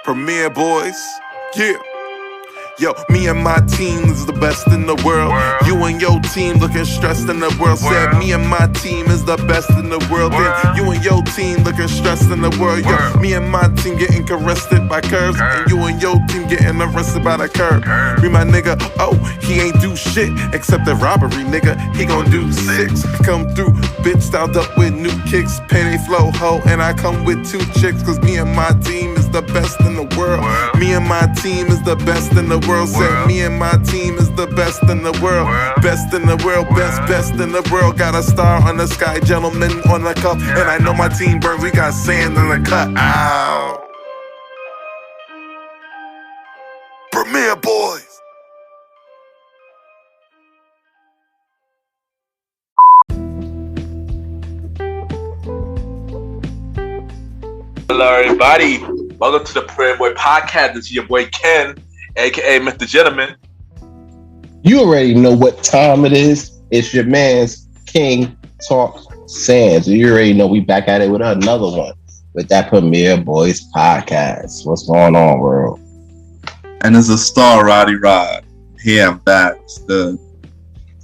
Premiere Boyz, yeah. Yo, me and my team is the best in the world. You and your team looking stressed in the world. Said me and my team is the best in the world. Then you and your team looking stressed in the world. Yo, me and my team getting caressed by curves. And you and your team getting arrested by the curb. Me, my nigga, oh, he ain't do shit except the robbery, nigga. He gon' do 6. Come through, bitch, styled up with new kicks. Penny flow, ho, and I come with 2 chicks. Cause me and my team is the best in the world. Me and my team is the best in the world. Said me and my team is the best in the world. Best in the world, best in the world. Got a star on the sky, gentleman on the cup. And I know my team burns, we got sand in the cut. Ow. Premiere Boyz. Hello, everybody. Welcome to the Premiere Boyz Podcast. This is your boy Ken, aka MrGentleman. You already know what time it is. It's your man's King Talk Sands. You already know we back at it with another one with that Premiere Boyz Podcast. What's going on, world? And it's a star, Roddy Rod. Here I'm back. It's good.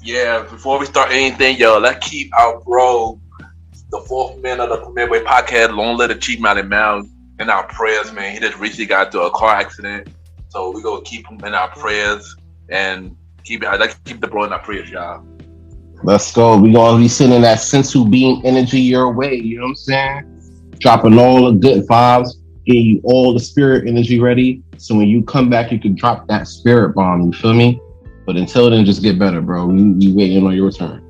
Yeah, before we start anything, yo, let's keep our bro, the fourth man of the Premiere Boyz Podcast, Long Live the Chief Malimal, in our prayers, man. He just recently got into a car accident. So we're going to keep him in our prayers and I'd like to keep the bro in our prayers, y'all. Let's go. We're going to be sending that sensu beam energy your way. You know what I'm saying? Dropping all the good vibes, getting you all the spirit energy ready. So when you come back, you can drop that spirit bomb. You feel me? But until then, just get better, bro. We waiting on your return.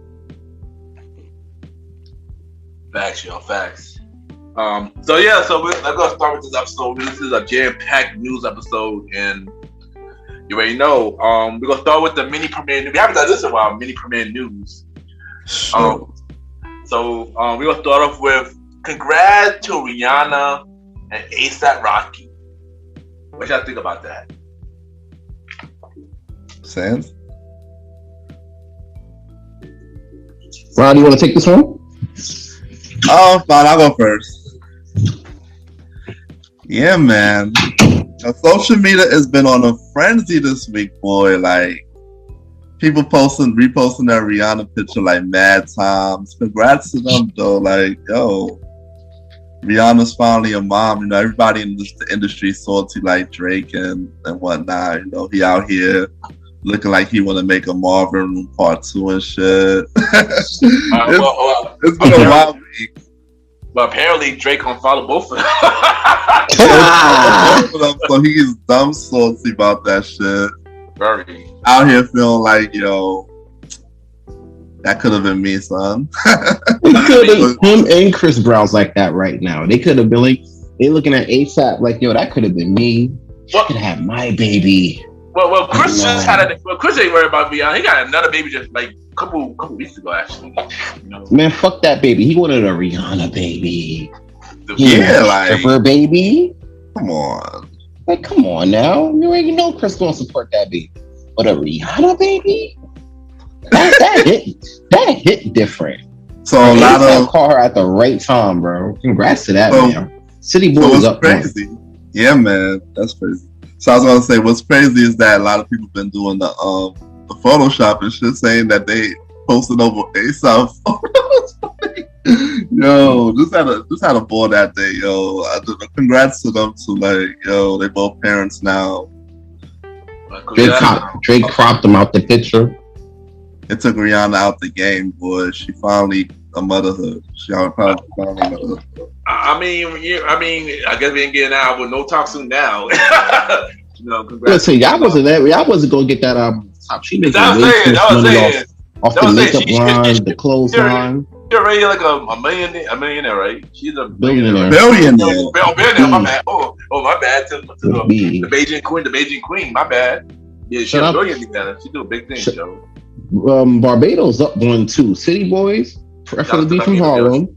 Facts, yo, facts. So we're gonna start with this episode. This is a jam-packed news episode, and you already know. We're gonna start with the mini premiere news. We haven't done this in a while. Mini premiere news. We're gonna start off with congrats to Rihanna and ASAP Rocky. What y'all think about that? Sands? Ron, you want to take this one? Oh, fine. I'll go first. Yeah, man. Social media has been on a frenzy this week, boy. Like, people reposting that Rihanna picture like mad times. Congrats to them, though. Like, yo, Rihanna's finally a mom. You know, everybody in the industry is salty like Drake and whatnot. You know, he out here looking like he want to make a Marvin Part 2 and shit. It's been a wild week. But apparently Drake gonna follow both of them. So he's dumb salty about that shit. Very. Out here feeling like, yo, that could have been me, son. Him and Chris Brown's like that right now. They could have been like, they looking at ASAP like, yo, that could have been me. I could have my baby. Well, Chris just Chris ain't worried about Beyonce. He got another baby just like a couple weeks ago, actually. You know? Man, fuck that baby. He wanted a Rihanna baby. Stripper baby. Come on. Like, come on now. You already know Chris gonna support that baby. But a Rihanna baby? That hit different. So a lot of call her at the right time, bro. Congrats to that, man. City Boy is up crazy. Yeah, man. That's crazy. So I was gonna say, what's crazy is that a lot of people been doing the Photoshop and shit, saying that they posted over ASAP photos. Yo, just had a ball that day, yo. Congrats to them too. Like, yo, they both parents now. Drake cropped them out the picture. It took Rihanna out the game, boy. She finally a motherhood. She finally motherhood. I mean, I guess we ain't getting out with no talk soon now. You know, congrats. Listen, y'all wasn't gonna get that top. She making way too money off the makeup line, the clothes line. You're already like a millionaire, right? She's a billionaire. Billionaire. My bad. Oh, my bad. To the Beijing Queen. My bad. Yeah, she's a billionaire. She do a big thing, yo. Barbados up 1-2. City Boys, preferably from Harlem,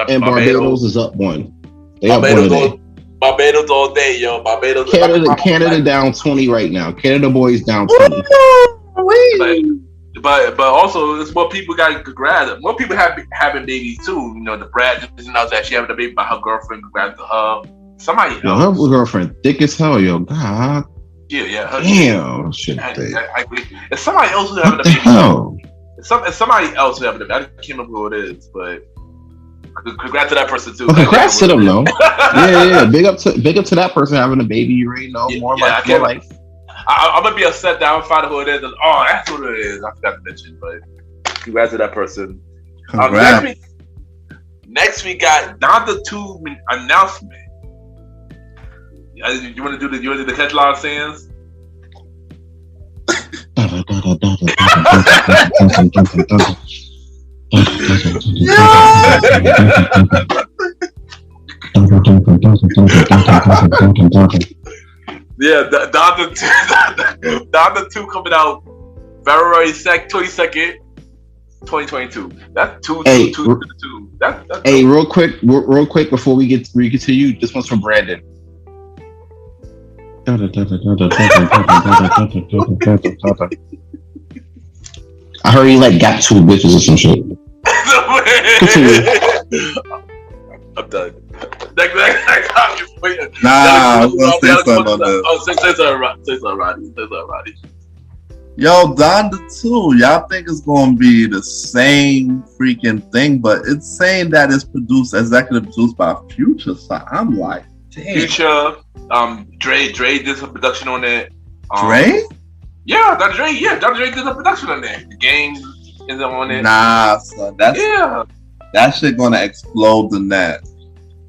and Barbados is up 1. They up 1 today. Barbados all day, yo. Barbados. Canada down 20 right now. Canada boys down 20. But also, it's more people got congrats. More people having babies too. You know, the Brad just announced that she having a baby by her girlfriend. Congrats to her. somebody Yo, else. her girlfriend thick as hell, yo. God. Yeah. Damn, shit. I agree. It's somebody else who's having What a the baby. hell? It's somebody else who's having a baby. I can't remember who it is, but congrats to that person too. Well, congrats to them, though. Yeah. Big up to that person having a baby. You already know. More life. I'm gonna be upset that I don't find out who it is. And, oh, that's what it is. I forgot to mention, but congrats to that person. Next we got Donda 2 announcement. You want to do the headline sayings? Yeah, Donda 2 coming out February 22nd, 2022. That's two. That's hey, real quick before we get to you, this one's from Brandon. I heard he got two bitches or some shit. I'm done. Nah, I was gonna say something on that. Oh, say something, Roddy. Yo, Donda 2, y'all think it's gonna be the same freaking thing, but it's saying that it's executive produced by Future, so I'm like, damn. Future, Dre did some production on it. Dre? Yeah, Dr. Dre did some production on it. The game is on it. Nah, son, that shit gonna explode the net.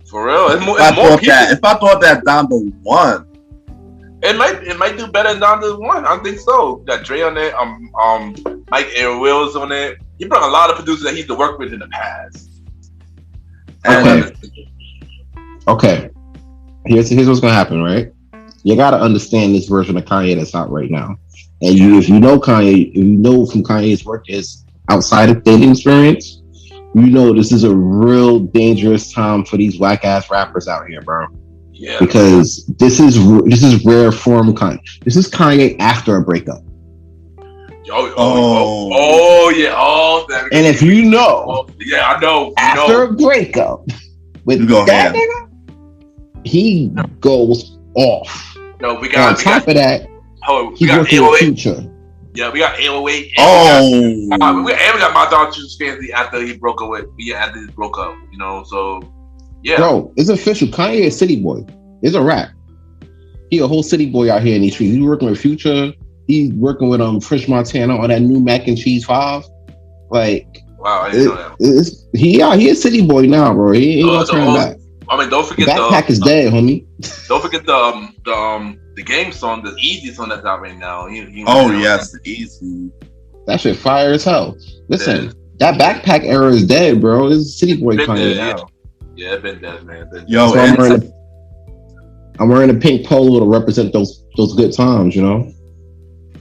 For real, If I thought that Donda won, it might do better than Donda 1. I think so. Got Dre on it. Mike Air Wills on it. He brought a lot of producers that he used to work with in the past. Okay. Here's what's gonna happen, right? You gotta understand this version of Kanye that's out right now. And if you know Kanye, if you know from Kanye's work is outside of dating experience, you know this is a real dangerous time for these whack ass rappers out here, bro. Yeah. Because this is rare form Kanye. This is Kanye after a breakup. Oh yeah. Oh, that. And if you know, yeah, I know. After a breakup with that nigga, he goes off. No, we got. On top of that, he's working with Future. Yeah, we got 808. We got my daughter's fancy after he broke up with. Yeah, after he broke up. You know, so yeah. Bro, it's official. Kanye is city boy. It's a rap. He a whole city boy out here in these streets. He's working with Future. He's working with Fresh Montana on that new Mac and Cheese 5. Like, wow, I didn't know that. He is city boy now, bro. He ain't gonna turn back. I mean, don't forget Backpack is dead, homie. Don't forget the game song, the Easy song that's out right now. Yes, the Easy. That shit fire as hell. Listen, that Backpack era is dead, bro. It's city boy Kanye now. Yeah, it's been dead, man. Yo, so I'm wearing a pink polo to represent those good times, you know.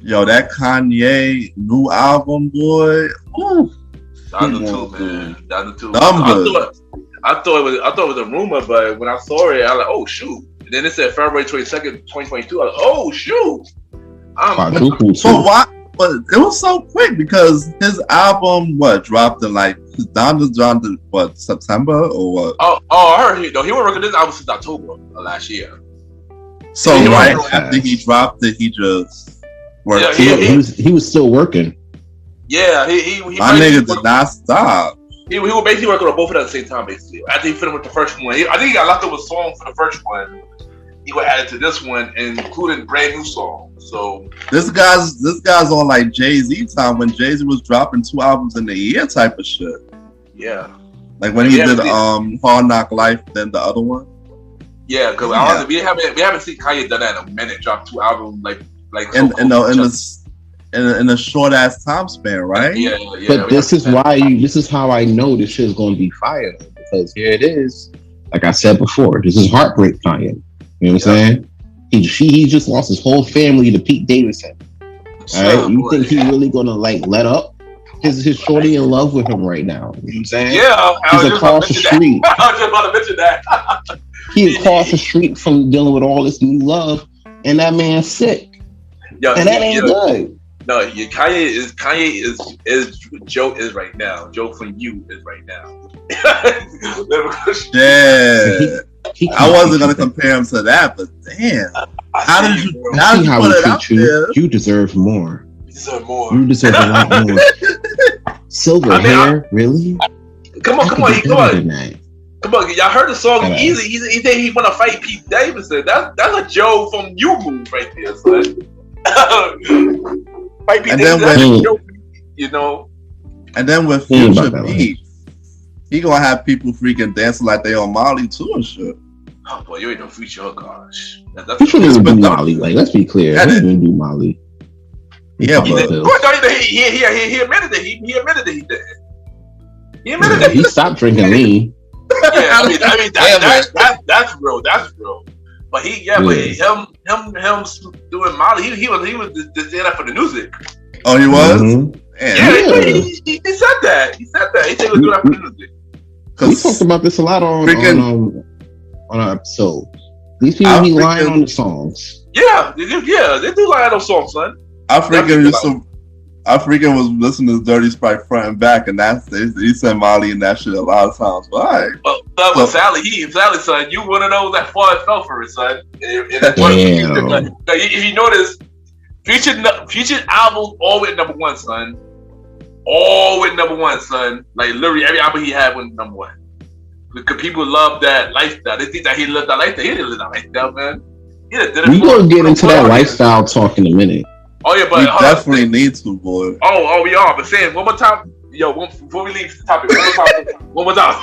Yo, that Kanye new album, boy. Donda 2, man. Donda 2. I thought it was a rumor, but when I saw it, I was like, oh shoot. And then it said February 22nd, 2022. I was like, oh shoot. So why? But it was so quick because his album dropped in Donda dropped in September or what? Oh, I heard he was working this album since October of last year. So after he dropped it, he just worked. Yeah, he was still working. Yeah, my nigga did not stop. He was basically working on both of them at the same time, basically. After he finished with the first one, I think he got left over a song for the first one. He would add it to this one, including brand new songs. So this guy's on like Jay-Z time when Jay-Z was dropping 2 albums in a year type of shit. Yeah, like when he did Hard Knock Life, then the other one. Yeah, because we haven't seen Kanye done that in a minute. Drop 2 albums in a short ass time span, right? Yeah. But this is how I know this shit is going to be fire, because here it is. Like I said before, this is heartbreak Kanye. You know what I'm saying? He just lost his whole family to Pete Davidson. All right, you think he really gonna let up? His shorty in love with him right now. You know what I'm saying? Yeah, he's across the street. I was just about to mention that. He across the street from dealing with all this new love, and that man's sick. And that ain't good. No, Kanye is Joe is right now. Joe from you is right now. Yeah. I wasn't gonna compare him to that, but damn, how did you put it out there? You deserve more. You deserve more. You deserve a lot more. Silver hair, really? Come on. Y'all heard the song Easy. He said he want to fight Pete Davidson. That's a Joe from You move right there, son. Fight Pete Davidson, you know. And then with Future Beats, he gonna have people freaking dancing like they on Molly too and shit. Oh boy, you ain't no Future, oh gosh. Future didn't do Molly. Like, let's be clear, he didn't do Molly. Yeah, but he admitted that he did. He admitted that he stopped drinking lean. Yeah, I mean that's real. That's real. But but him doing Molly, he was just there for the music. Oh, he was. Mm-hmm. He said that. He said he was doing that for the music. We talked about this a lot on our episode. These people be lying on the songs. Yeah, they do lie on those songs, son. I freaking was listening to Dirty Sprite front and back, and he said Molly and that shit a lot of times. Why? But Sally, son, you one of those that fell for it, son. If you notice, Future albums always number one, son. Always number one, son. Like literally every album he had was number one. Because people love that lifestyle. They think that he lived that lifestyle. He didn't live that lifestyle, man. We're gonna get into that lifestyle talk in a minute. Oh yeah, but we definitely need to, boy. Oh, we are. But saying one more time, before we leave the topic, one more time,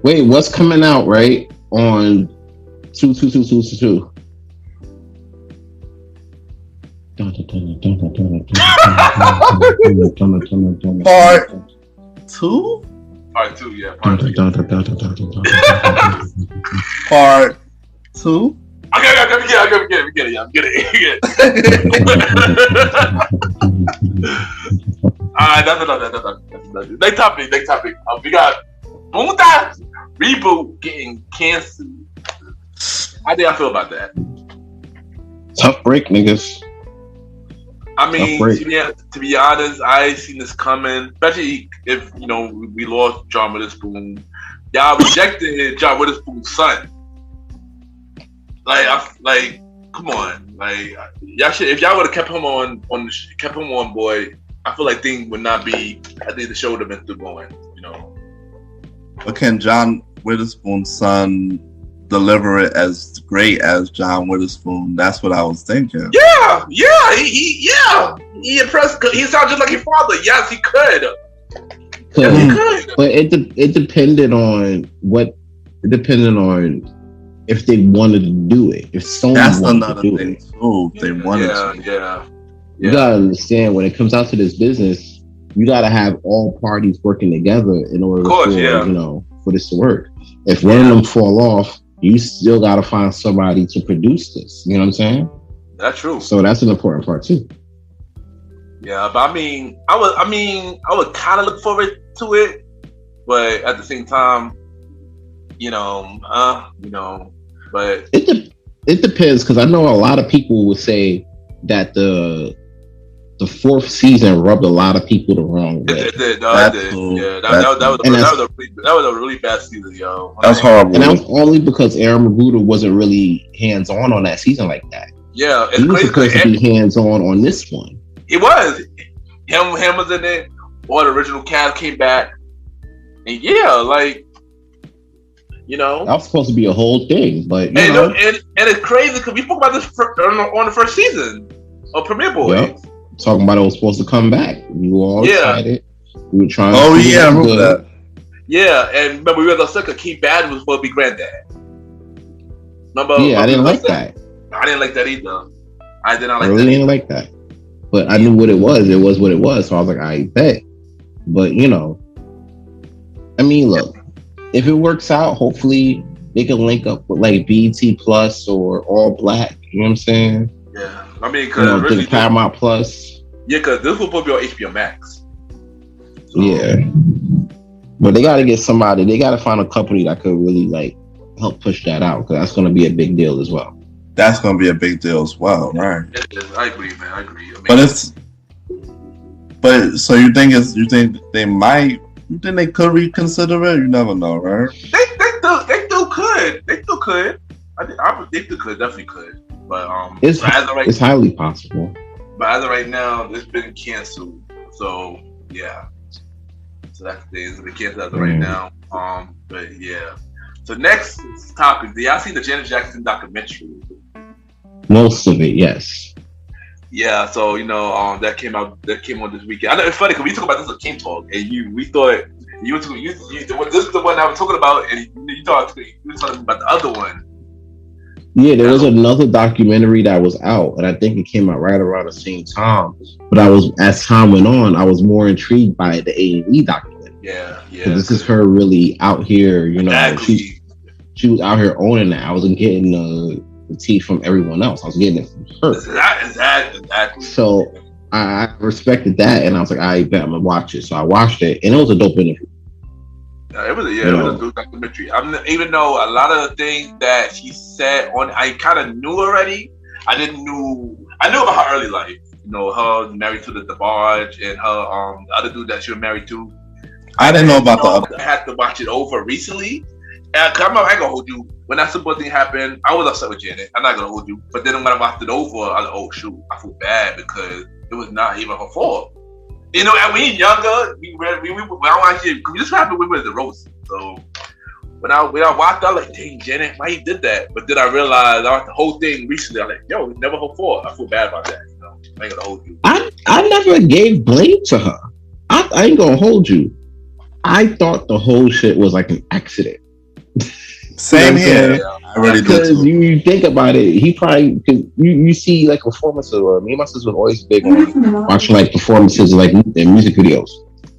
Wait, what's coming out right on 2/2/2/2/2? Part 2? Part 2, yeah. Part 2. Part 2? I'm getting it. Alright, that's next topic. We got Boondock reboot getting canceled. How do y'all feel about that? Tough break, niggas. I mean, to be honest, I ain't seen this coming. Especially if we lost John Witherspoon. Y'all rejected John Witherspoon's son. Like, come on, like y'all should. If y'all would have kept him on, boy, I feel like things would not be. I think the show would have been still going, But can John Witherspoon's son deliver it as great as John Witherspoon? That's what I was thinking. Yeah, he impressed. He sounds just like his father. Yes, he could. Yes, he could. But it depended on if they wanted to do it. If Sony that's wanted another to do thing it. too. They wanted to. Yeah. You gotta understand, when it comes out to this business, you gotta have all parties working together in order for this to work. If one of them fall off, you still gotta find somebody to produce this. You know what I'm saying? That's true. So that's an important part too. Yeah, but I would kind of look forward to it, but at the same time, but it depends, because I know a lot of people would say that the fourth season rubbed a lot of people the wrong way. It did. That was a really bad season, yo. That's horrible. And that was only because Aaron McGruder wasn't really hands-on on that season like that. Yeah, he was supposed to be hands-on this one. It was. Him was in it. All the original cast came back. And that was supposed to be a whole thing, but and it's crazy because we spoke about this on the first season of Premiere Boyz. Yep. Talking about it was supposed to come back. We were all excited. We were trying. Oh yeah, I remember that. Yeah, and remember we were the second. Keith Bad was supposed to be granddad. Remember? Yeah, I didn't like that. I didn't like that either. I did not like that. I really didn't like that. But I knew what it was. It was what it was. So I was like, I bet. But look, if it works out, hopefully they can link up with like BET Plus or All Black. You know what I'm saying? Yeah. I mean, because Paramount Plus. Yeah, because this will probably be on HBO Max. So. Yeah. But they got to get somebody. They got to find a company that could really help push that out, because that's going to be a big deal as well. That's going to be a big deal as well, right? I agree, man. I agree. So you think they could reconsider it? You never know, right? They could. They still could. They still could. Definitely could. But it's highly possible. But as of right now, it's been canceled. So yeah. So that's the thing. It's been canceled as of right now. But yeah. So next topic. Do y'all see the Janet Jackson documentary? Most of it, yes. Yeah. So that came on this weekend. I know it's funny because we talk about this at King Talk, and we thought this is the one I was talking about, and you were talking about the other one. Yeah, there was another documentary that was out, and I think it came out right around the same time. But as time went on, I was more intrigued by the A&E documentary. Yeah. This is her really out here, Exactly. She was out here owning that. I wasn't getting the tea from everyone else. I was getting it from her. Exactly. So I respected that, and I was like, I bet I'm gonna watch it. So I watched it, and it was a dope interview. It was a good documentary. Even though a lot of the things that she said I kind of knew already. I knew about her early life. Her married to the DeBarge and her the other dude that she was married to. I didn't know about the other. I had to watch it over recently. And I ain't gonna hold you. When that support thing happened, I was upset with Janet. I'm not gonna hold you. But then when I watched it over, I was like, oh shoot, I feel bad because it was not even her fault. And when we younger, we just happened. We were the roast. So when I watched, I was like, dang, Janet, why you did that? But then I realized I watched the whole thing recently. I'm like, yo, it's never her fault. I feel bad about that. I ain't gonna hold you. I never gave blame to her. I ain't gonna hold you. I thought the whole shit was like an accident. Same here. I really do. Because you think about it, he probably you see like performances. Me and my sister was always big on watching like performances like in music videos.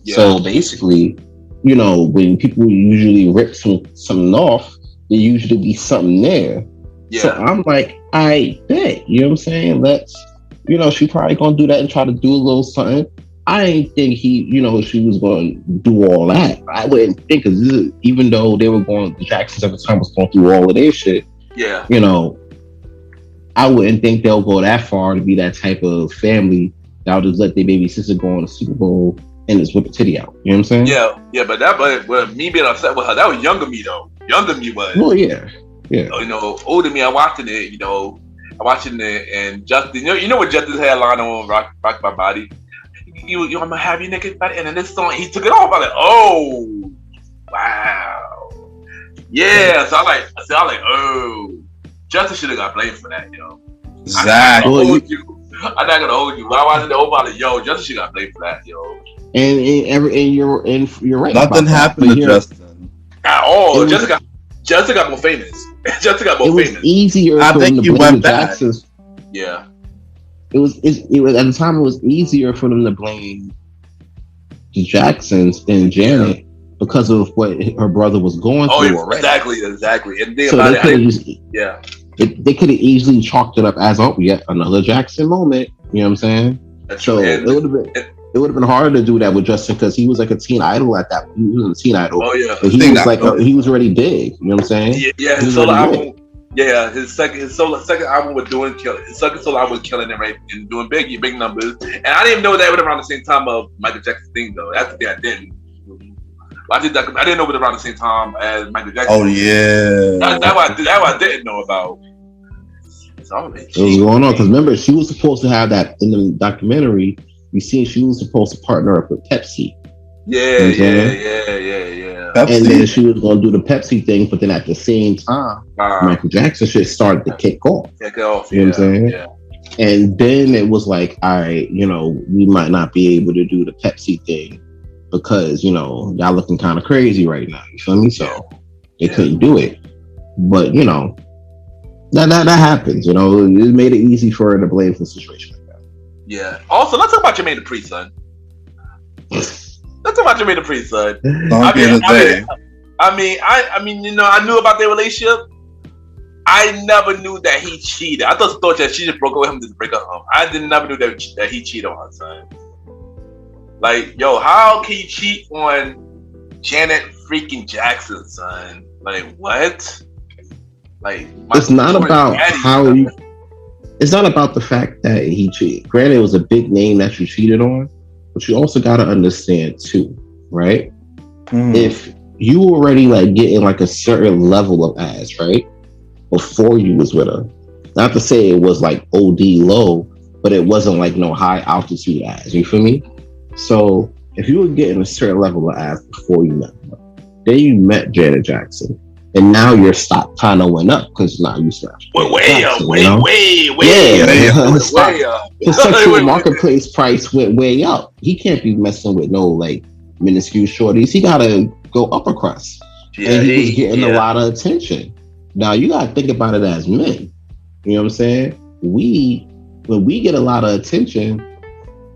Yeah. So basically, when people usually rip something off, there usually be something there. Yeah. So I'm like, I bet. You know what I'm saying? She probably gonna do that and try to do a little something. I didn't think she was going to do all that. I wouldn't think, because even though the Jacksons at the time was going through all of their shit, yeah, I wouldn't think they'll go that far to be that type of family that'll just let their baby sister go on a Super Bowl and just whip a titty out. You know what I'm saying? Yeah, but me being upset with her, that was younger me though. Younger me was. Oh yeah. Older me, I'm watching it, and Justin, you know what Justin's hairline on Rock My Body. I'm gonna have you naked body, and then this song he took it off. I was like, oh wow, yeah. So I was like, oh, Justin should have got blamed for that, Exactly. I'm not gonna hold you. Why wasn't it over? Like, yo, Justin should got blamed for that, And you're right. Nothing happened to Justin at all. Justin got more famous. Justin got more famous. It was easier. I think he went back. Yeah. It was at the time. It was easier for them to blame the Jacksons and Janet because of what her brother was going through already. Exactly. And so they could have easily chalked it up as yet another Jackson moment. You know what I'm saying? That's so true. It would have been harder to do that with Justin because he was like a teen idol at that. He was a teen idol. Oh yeah, but he was like he was already big. You know what I'm saying? Yeah. His solo album. Yeah, his second album was killing. His second solo album was killing it, right, and doing big numbers. And I didn't even know that was around the same time of Michael Jackson's thing, though. That's the thing I didn't. I didn't know it was around the same time as Michael Jackson. Oh yeah, that's what I didn't know about. So what was going on? Because remember, she was supposed to have that in the documentary. You see, she was supposed to partner up with Pepsi. Yeah. Pepsi. And then she was going to do the Pepsi thing, but then at the same time, Michael Jackson shit started to kick off. You know what I'm saying? Yeah. And then it was like, all right, we might not be able to do the Pepsi thing because, y'all looking kind of crazy right now. You feel me? So they couldn't do it. But, that happens. It made it easy for her to blame for the situation like that. Yeah. Also, let's talk about Jermaine Dupri, son. Let's talk about Jermaine Dupri, son. I knew about their relationship. I never knew that he cheated. I thought that she just broke up with him to break up with him. I never knew that he cheated on her, son. Like, yo, how can you cheat on Janet freaking Jackson, son? Like, what? Like, it's not about how you. It's not about the fact that he cheated. Granted, it was a big name that you cheated on, but you also got to understand too, right? If you already like getting like a certain level of ass, right? Before you was with her. Not to say it was like OD low, but it wasn't like no high altitude ass. You feel me? So if you were getting a certain level of ass before you met her, then you met Janet Jackson, and now your stock kind of went up because now you smashed. Way up. The sexual marketplace price went way up. He can't be messing with no like minuscule shorties. He gotta go upper crust. Yeah, and he was getting a lot of attention. Now you gotta think about it as men. You know what I'm saying? When we get a lot of attention,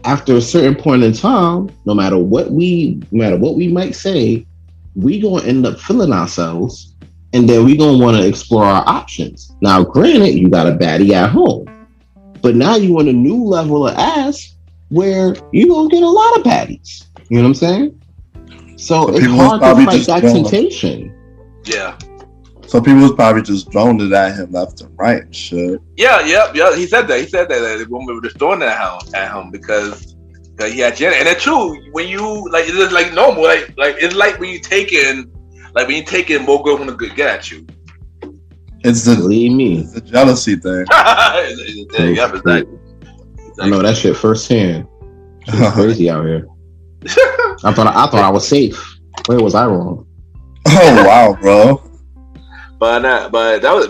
after a certain point in time, no matter what we might say, we gonna end up feeling ourselves, and then we gonna want to explore our options. Now, granted, you got a baddie at home, but now you on a new level of ass where you gonna get a lot of baddies. You know what I'm saying? So it's hard to fight that temptation. Yeah. So people was probably just droning it at him left and right and shit. Yeah. He said that the woman was just throwing it at him because he had Janet. And it's true, when you like, it's just like normal. Like it's like when you taking more girls want to get at you. It's the jealousy thing. Exactly. I know that shit firsthand. It's crazy out here. I thought I was safe. Where was I wrong? Oh wow, bro. That was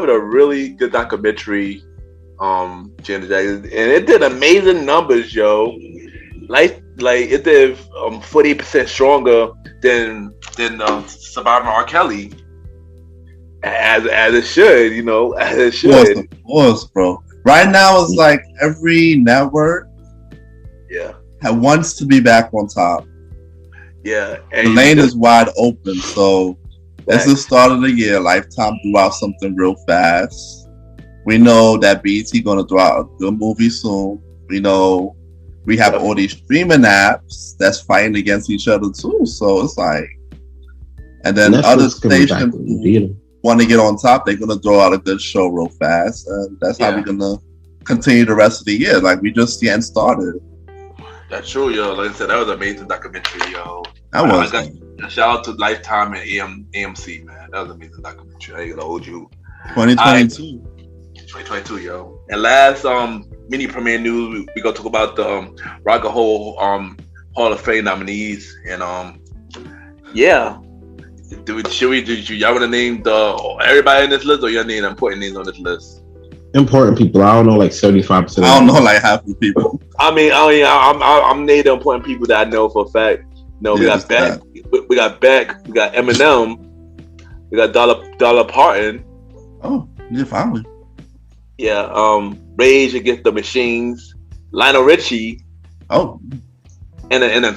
a really good documentary, Janet Jackson, and it did amazing numbers, yo. Like it did 40% stronger than Surviving R. Kelly, as it should, you know, as it should. Of course, bro. Right now, it's like every network, wants to be back on top. Yeah, and the lane is wide open, so. It's the start of the year. Lifetime threw out something real fast. We know that BET gonna throw out a good movie soon. We know we have all these streaming apps that's fighting against each other too. So it's like, and then Netflix other stations who want to get on top, they're gonna throw out a good show real fast, and that's how we're gonna continue the rest of the year. Like we just getting started. That's true, yo. Like I said, that was an amazing documentary, yo. That was. Shout out to Lifetime and AMC, man. That was an amazing documentary. I ain't gonna hold you. 2022, yo. And last mini premiere news, we gonna talk about the Rock and Roll Hall of Fame nominees, and y'all wanna name everybody in this list, or y'all name important names on this list? Important people. I don't know, like 75%. I don't know, like half the people. I'm naming the important people that I know for a fact. No, we got Beck. We got Beck. We got Eminem. We got Dollar Parton. Oh, yeah, finally. Yeah. Rage Against the Machines. Lionel Richie. Oh. And a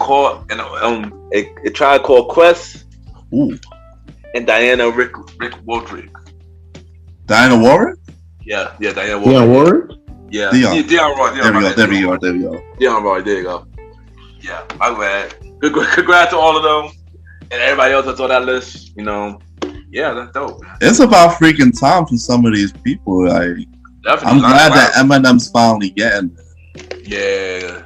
Tribe Called Quest. Ooh. And Diana Rick Warwick. Diana Warwick? Yeah, Diana Warwick. Dion Warwick? Yeah. Dion Roy. There we go. Dion Roy, there you go. Yeah, I'm glad. Congrats to all of them and everybody else that's on that list. You know, yeah, that's dope. It's about freaking time for some of these people. Like, definitely. I'm glad that Eminem's finally getting it. Yeah,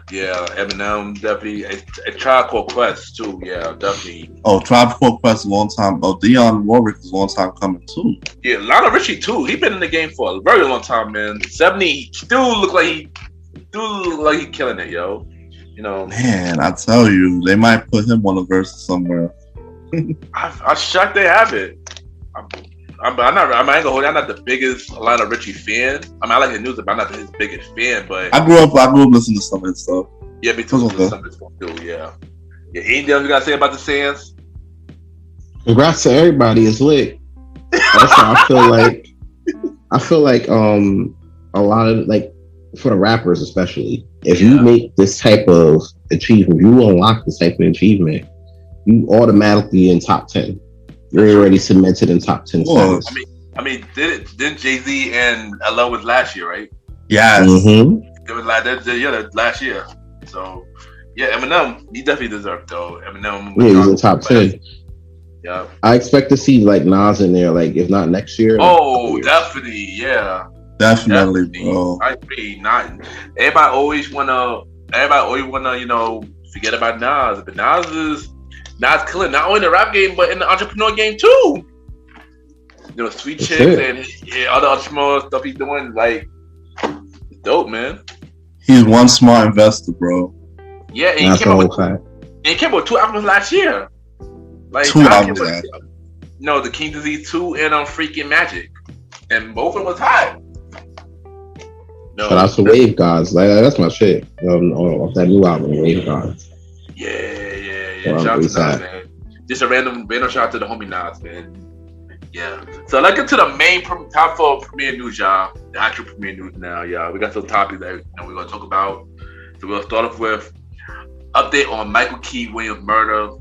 Eminem definitely. A Tribe Called Quest too. Yeah, definitely. Oh, Tribe Called Quest, a long time. Oh, Dionne Warwick is a long time coming too. Yeah, Lionel Richie too. He's been in the game for a very long time, man. 70, still look like he killing it, yo. You know, man, I tell you, they might put him on a verse somewhere. I'm shocked they have it. I'm not the biggest Lionel Richie fan. I mean, I like his music, but I'm not his biggest fan. But I grew up listening to some of his stuff. Yeah, me too. Some of his stuff too. Yeah. Anything else you gotta say about the Sands? Congrats to everybody. It's lit. That's how I feel like. I feel like a lot of, like, for the rappers especially, if you make this type of achievement, you unlock this type of achievement, you automatically in top 10. You're already cemented in top 10 status. I mean, didn't Jay-Z and LL was last year, right? Yes. Mm-hmm. It was last year. So yeah, Eminem, he definitely deserved though. Eminem, yeah, he's in top 10. Yeah, I expect to see like Nas in there, like if not next year. Oh, definitely, yeah. Definitely, bro. I agree. Everybody always wanna, you know, forget about Nas. But Nas now it's killing not only the rap game but in the entrepreneur game too. You know, Sweet Chicks and other entrepreneur stuff he's doing, like, it's dope, man. He's one smart investor, bro. Yeah, and he came with 2 albums last year. Like 2 albums. No, the King Disease 2 and freaking Magic, and both of them was hot. No, shout out to Wave Gods. Like, that's my shit. Off that new album, Wave Gods. Yeah. Shout out to Nas, man. Just a random shout out to the homie Nas, man. Yeah. So let's get to the main top 4 premiere news, y'all. The actual premiere news now, y'all. We got some topics that we're gonna talk about. So we'll start off with update on Michael K. Williams murder.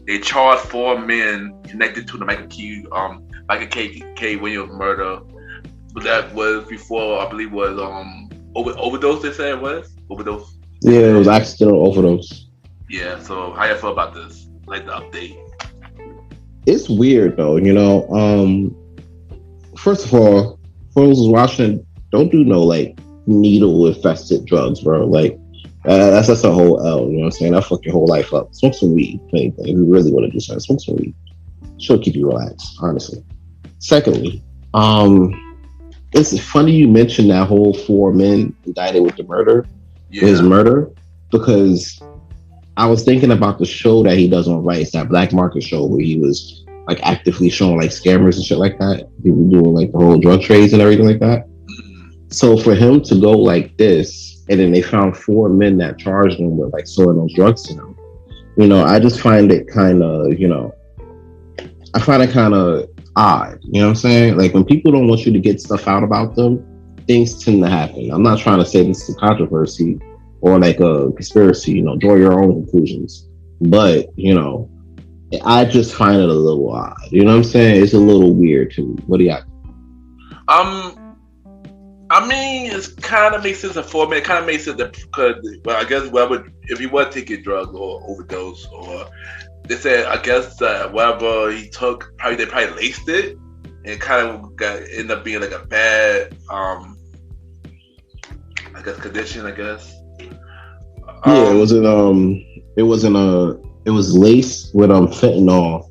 They charged 4 men connected to the Michael K. Williams murder. But that was before, I believe, was overdose. They said it was overdose. Yeah, it was accidental overdose. Yeah. So how you feel about this? Like the update? It's weird though, you know. First of all, for those who's watching, don't do no like needle infested drugs, bro. Like that's a whole L. You know what I'm saying? That fuck your whole life up. Smoke some weed, if anything. If you really want to do something, smoke some weed. She'll keep you relaxed, honestly. Secondly, it's funny you mentioned that whole 4 men indicted with the murder, his murder, because I was thinking about the show that he does on Vice, that Black Market show where he was like actively showing like scammers and shit like that. People doing like the whole drug trades and everything like that. So for him to go like this, and then they found 4 men that charged him with like selling those drugs to them, you know, I just find it kind of, you know, I find it kind of odd. You know what I'm saying? Like when people don't want you to get stuff out about them, things tend to happen. I'm not trying to say this is a controversy or like a conspiracy, you know, draw your own conclusions. But, you know, I just find it a little odd. You know what I'm saying? It's a little weird to me. What do you got? I mean, it kind of makes sense for me. It kind of makes sense because, well, I guess if he was taking drugs or overdose, or they said, I guess whatever he took, they probably laced it, and kind of ended up being like a bad, I guess condition. I guess. Yeah, it was laced with fentanyl,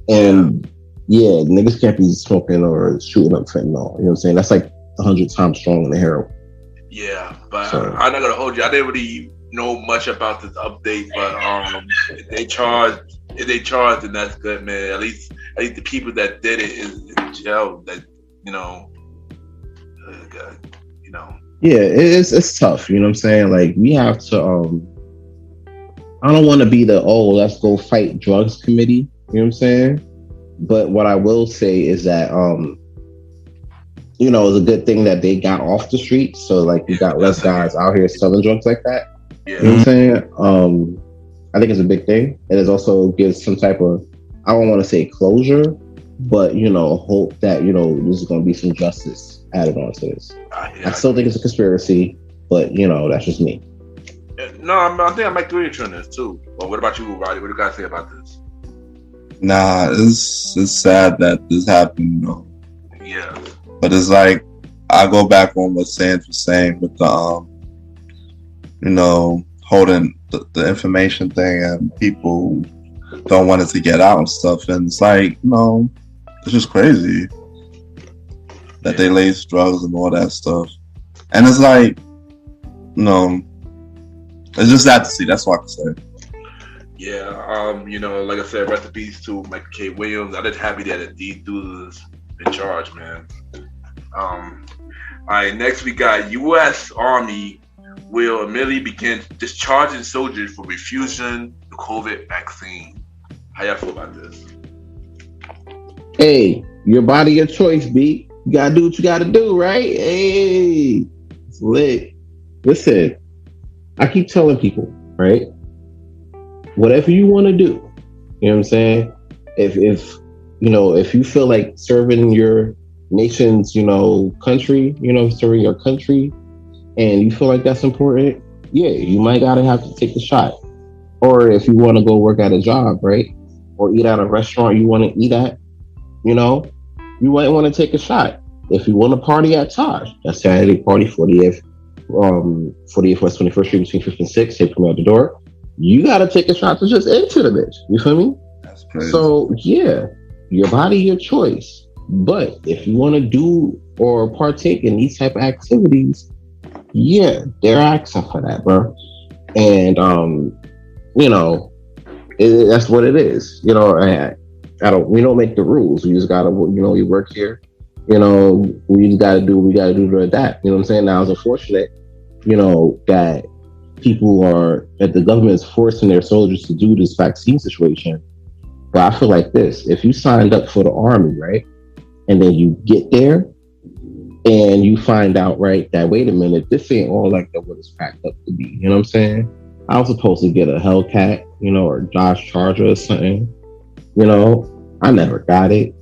and yeah, niggas can't be smoking or shooting up fentanyl. You know what I'm saying? That's like 100 times stronger than heroin. Yeah, but I'm not gonna hold you. I didn't really know much about this update, but if they charged, then that's good, man. At least the people that did it is in jail. That you know. Yeah, it's tough. You know what I'm saying? Like we have to. I don't want to be the let's go fight drugs committee. You know what I'm saying? But what I will say is that you know, it's a good thing that they got off the street. So like we got less guys out here selling drugs like that. Yeah. You know what I'm saying? I think it's a big thing. And it also gives some type of, I don't want to say closure, but you know, hope that, you know, there's going to be some justice added on to this. I still think it's a conspiracy, but you know, that's just me. No, I think I might agree with you on this too. But what about you, Roddy? What do you guys say about this? Nah, it's sad that this happened, you know. Yeah. But it's like, I go back on what Sandra was saying with the, you know, holding the information thing, and people don't want it to get out and stuff. And it's like, you know, it's just crazy that they lace drugs and all that stuff. And it's like, you know, it's just sad to see. That's what I can say. Yeah, you know, like I said, rest in peace to Michael K. Williams. I'm just happy that these dudes in charge, man. All right, next we got U.S. Army will immediately begin discharging soldiers for refusing the COVID vaccine. How y'all feel about this? Hey, your body, your choice, B. You gotta do what you gotta do, right? Hey, it's lit. Listen, I keep telling people, right? Whatever you want to do, you know what I'm saying? If you know, if you feel like serving your nation's, you know, country, you know, serving your country, and you feel like that's important, yeah, you might gotta have to take the shot. Or if you want to go work at a job, right? Or eat at a restaurant you want to eat at, you know, you might want to take a shot. If you want to party at Taj, that Saturday party, 40th West 21st Street between 5th and 6th, take me out the door. you gotta take a shot to just enter the bitch. You feel me? That's crazy. So yeah, your body, your choice. But if you want to do or partake in these type of activities, yeah, they're asking for that, bro. And you know, that's what it is. You know, we don't make the rules. We just gotta, you know, we work here. You know, we just gotta do what we gotta do to adapt. You know what I'm saying? Now it's unfortunate, you know, that the government is forcing their soldiers to do this vaccine situation. But I feel like this: if you signed up for the army, right, and then you get there and you find out, right, that wait a minute, this ain't all like what it's cracked up to be. You know what I'm saying? I was supposed to get a Hellcat, you know, or Dodge Charger or something. You know, I never got it.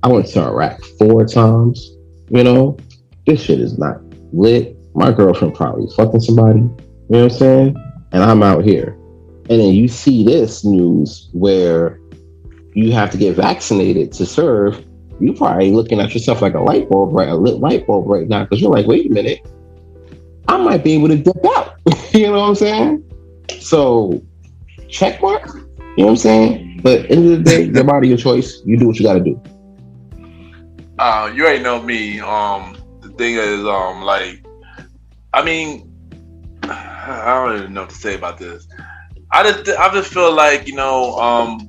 I went to Iraq 4 times. You know, this shit is not lit. My girlfriend probably fucking somebody. You know what I'm saying? And I'm out here. And then you see this news where you have to get vaccinated to serve. You probably looking at yourself like a lit light bulb right now, because you're like, wait a minute, I might be able to dip out. You know what I'm saying? So, check mark. You know what I'm saying? But end of the day, your body, your choice. You do what you got to do. You already know me. The thing is, like, I mean, I don't even know what to say about this. I just feel like, you know,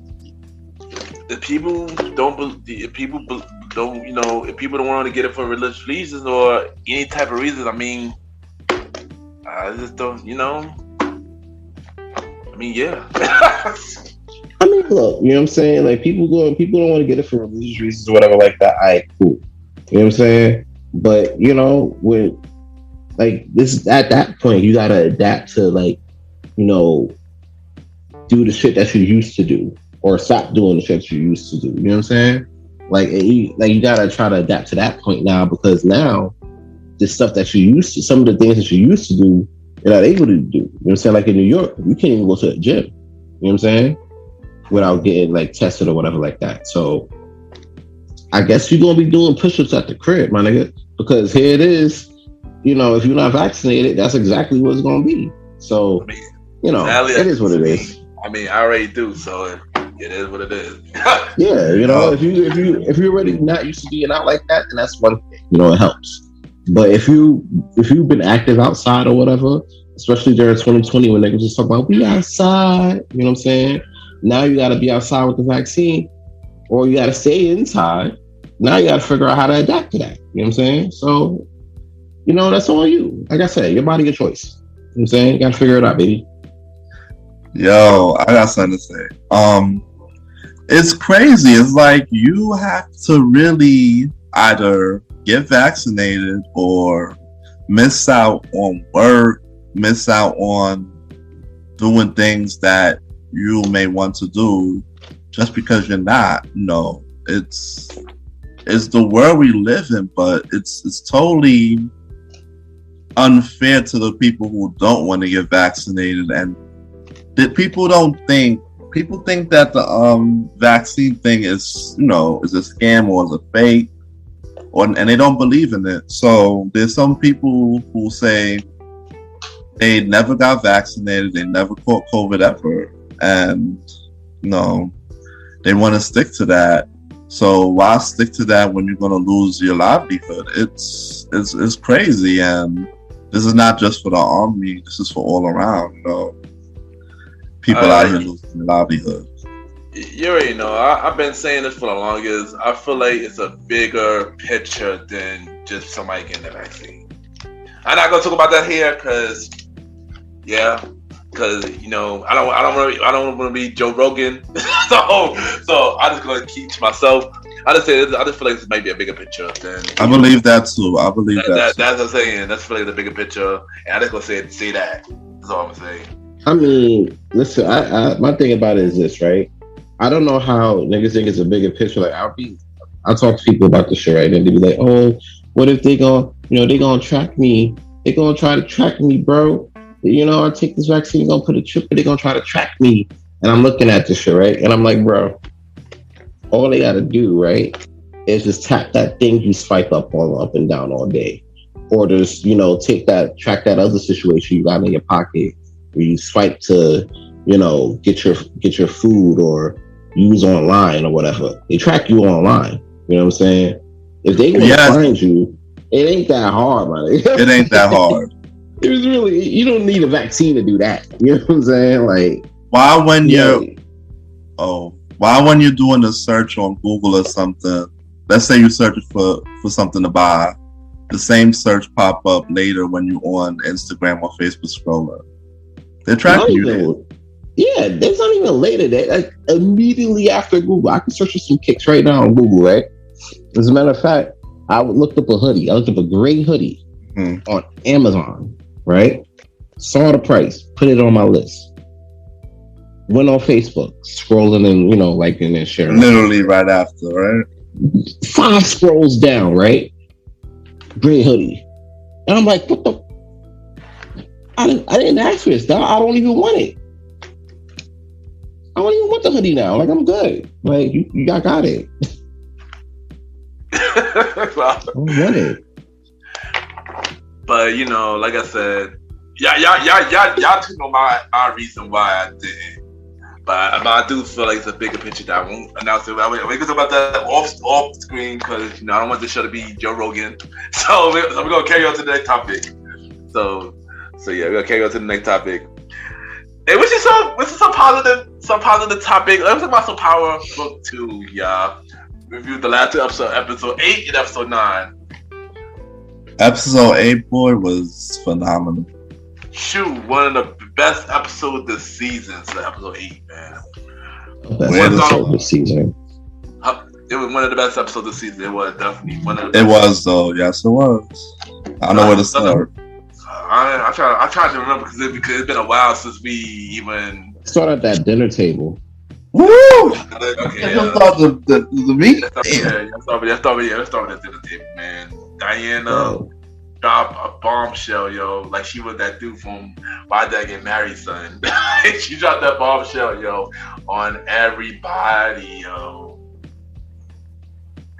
if people don't, you know, if people don't want to get it for religious reasons or any type of reasons, I mean, I just don't, you know. I mean, yeah. I mean, look, you know what I'm saying? Like, people don't want to get it for religious reasons or whatever like that. All right, cool. You know what I'm saying? But, you know, with like this, at that point, you gotta adapt to, like, you know, do the shit that you used to do, or stop doing the shit you used to do. You know what I'm saying? Like, you gotta try to adapt to that point now, because now the stuff that you used to, some of the things that you used to do, you're not able to do. You know what I'm saying? Like in New York, you can't even go to the gym. You know what I'm saying? Without getting like tested or whatever like that. So I guess you're gonna be doing push-ups at the crib, my nigga, because here it is. You know, if you're not vaccinated, that's exactly what it's gonna be. So, I mean, you know, it is what it is. I mean, I already do, so it is what it is. Yeah, you know, if you're already not used to being out like that, then that's one thing. You know, it helps. But if you've been active outside or whatever, especially during 2020 when niggas just talk about we outside, you know what I'm saying? Now you got to be outside with the vaccine, or you got to stay inside. Now you got to figure out how to adapt to that. You know what I'm saying? So, you know, that's on you. Like I said, your body, your choice. You know what I'm saying? You got to figure it out, baby. Yo, I got something to say. It's crazy. It's like you have to really either get vaccinated or miss out on work, miss out on doing things that you may want to do just because you're not. You know, it's the world we live in, but it's totally unfair to the people who don't want to get vaccinated, and that people think that the vaccine thing is, you know, is a scam or is a fake, and they don't believe in it. So there's some people who say they never got vaccinated, they never caught COVID ever, and you know, they want to stick to that. So why stick to that when you're going to lose your livelihood? It's crazy, and this is not just for the army. This is for all around. You know, people out here losing their livelihood. You already know. I've been saying this for the longest. I feel like it's a bigger picture than just somebody getting the vaccine. I'm not gonna talk about that here, cause you know, I don't want to be Joe Rogan. so I'm just gonna keep to myself. I just feel like this might be a bigger picture than. I believe that too. I believe that. That's what I'm saying. That's really the bigger picture, and I'm just gonna say that. That's all I'm saying. I mean, listen. I my thing about it is this, right? I don't know how niggas think it's a bigger picture. Like I talk to people about this shit, right? And they be like, "Oh, what if they gonna track me? They gonna try to track me, bro. You know, I take this vaccine, gonna put a chip, but they gonna try to track me." And I'm looking at this shit, right? And I'm like, bro, all they gotta do, right, is just tap that thing you swipe up and down all day, or just, you know, track that other situation you got in your pocket where you swipe to get your food or use online or whatever. They track you online. You know what I'm saying? If they want to find you, it ain't that hard, man. It ain't that hard. It was really, you don't need a vaccine to do that. You know what I'm saying? Like, why when you're doing a search on Google or something, let's say you're searching for something to buy, the same search pop up later when you're on Instagram or Facebook scrolling. They're tracking you there. Yeah, there's not even later. Like immediately after Google, I can search for some kicks right now on Google, right? As a matter of fact, I looked up a hoodie. I looked up a gray hoodie on Amazon, right? Saw the price, put it on my list. Went on Facebook, scrolling and, liking and sharing. Literally right after, right? 5 scrolls down, right? Gray hoodie. And I'm like, what the? I didn't ask for this, dog. I don't even want it. I don't even want the hoodie now. Like, I'm good. Like, you got it. Well, I don't want it. But like I said, y'all two know my reason why I did. But I do feel like it's a bigger picture that I won't announce it. We can talk about that off screen because I don't want this show to be Joe Rogan. So we're gonna carry on to the next topic. So yeah, we're gonna carry on to the next topic. Hey, which is some positive topic. Let's talk about some Power Book 2, y'all. Reviewed the last 2 episodes, episode 8 and episode 9. Episode 8, boy, was phenomenal. Shoot, one of the best episodes this season. So episode 8, man. Best episode this season. It was one of the best episodes this season. It was definitely one of the best. It was though. Yes, it was. I don't know where to start. I tried to remember because it's been a while since we even start at that dinner table. Woo! Okay, the meat. Let's start with the dinner table, man. Diana dropped a bombshell, yo. Like she was that dude from Why Did I Get Married, son. She dropped that bombshell, yo, on everybody, yo.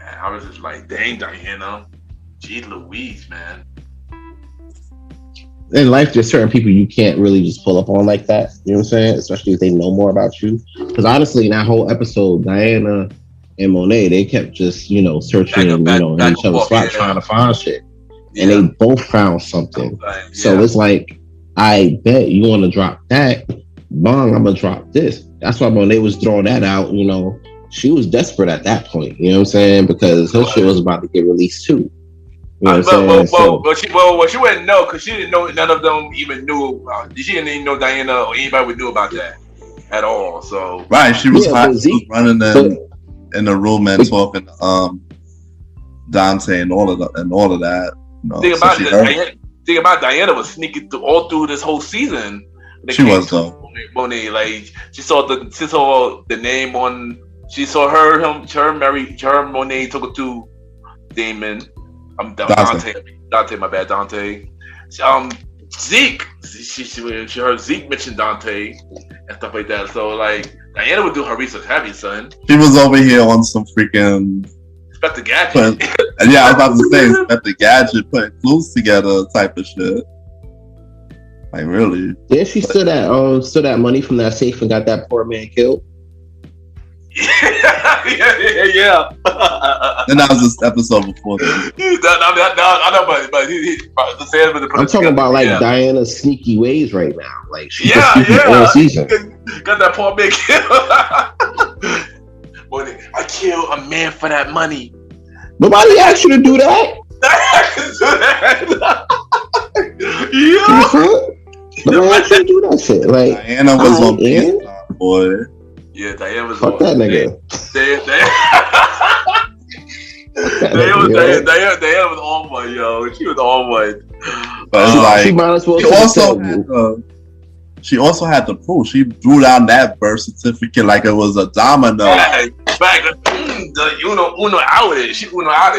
And I was just like, dang, Diana. Gee Louise, man. In life, there's certain people you can't really just pull up on like that. You know what I'm saying? Especially if they know more about you. Because honestly, in that whole episode, Diana and Monet, they kept just, searching, in each other's spot trying to find shit. Yeah. And they both found something. Yeah. So it's like, I bet you want to drop that. Bong, I'm going to drop this. That's why Monet was throwing that out, She was desperate at that point. You know what I'm saying? Because her shit was about to get released too. You know but she wouldn't know because she didn't know. None of them even knew. She didn't even know Diana or anybody would know about that at all. So right, she was running in the room and talking Dante and all of that. Thing about Diana was sneaking all through this whole season. She was though. Monet, like she saw the name on. She saw her Monet took it to Damon. Dante, my bad, Dante. Zeke, she heard Zeke mention Dante and stuff like that. So like Diana would do her research heavy, son. She was over here on some freaking Inspector Gadget. Yeah, I was about to say Inspector Gadget putting clues together type of shit. Like really? Yeah, she stole that money from that safe and got that poor man killed. Yeah. Then that was this episode before that. I know, but I'm talking about like Diana's sneaky ways right now. Like she's all season. Got that poor big kill. I killed a man for that money. Nobody asked you to do that. Nobody asked you to do that shit. Like Diana was on Peace, boy. Yeah, Diana was fuck that nigga. Diana was on one, yo. She was on one. But she might as well. She also had the proof. She drew down that birth certificate like it was a domino. Back, the Uno out it. She Uno out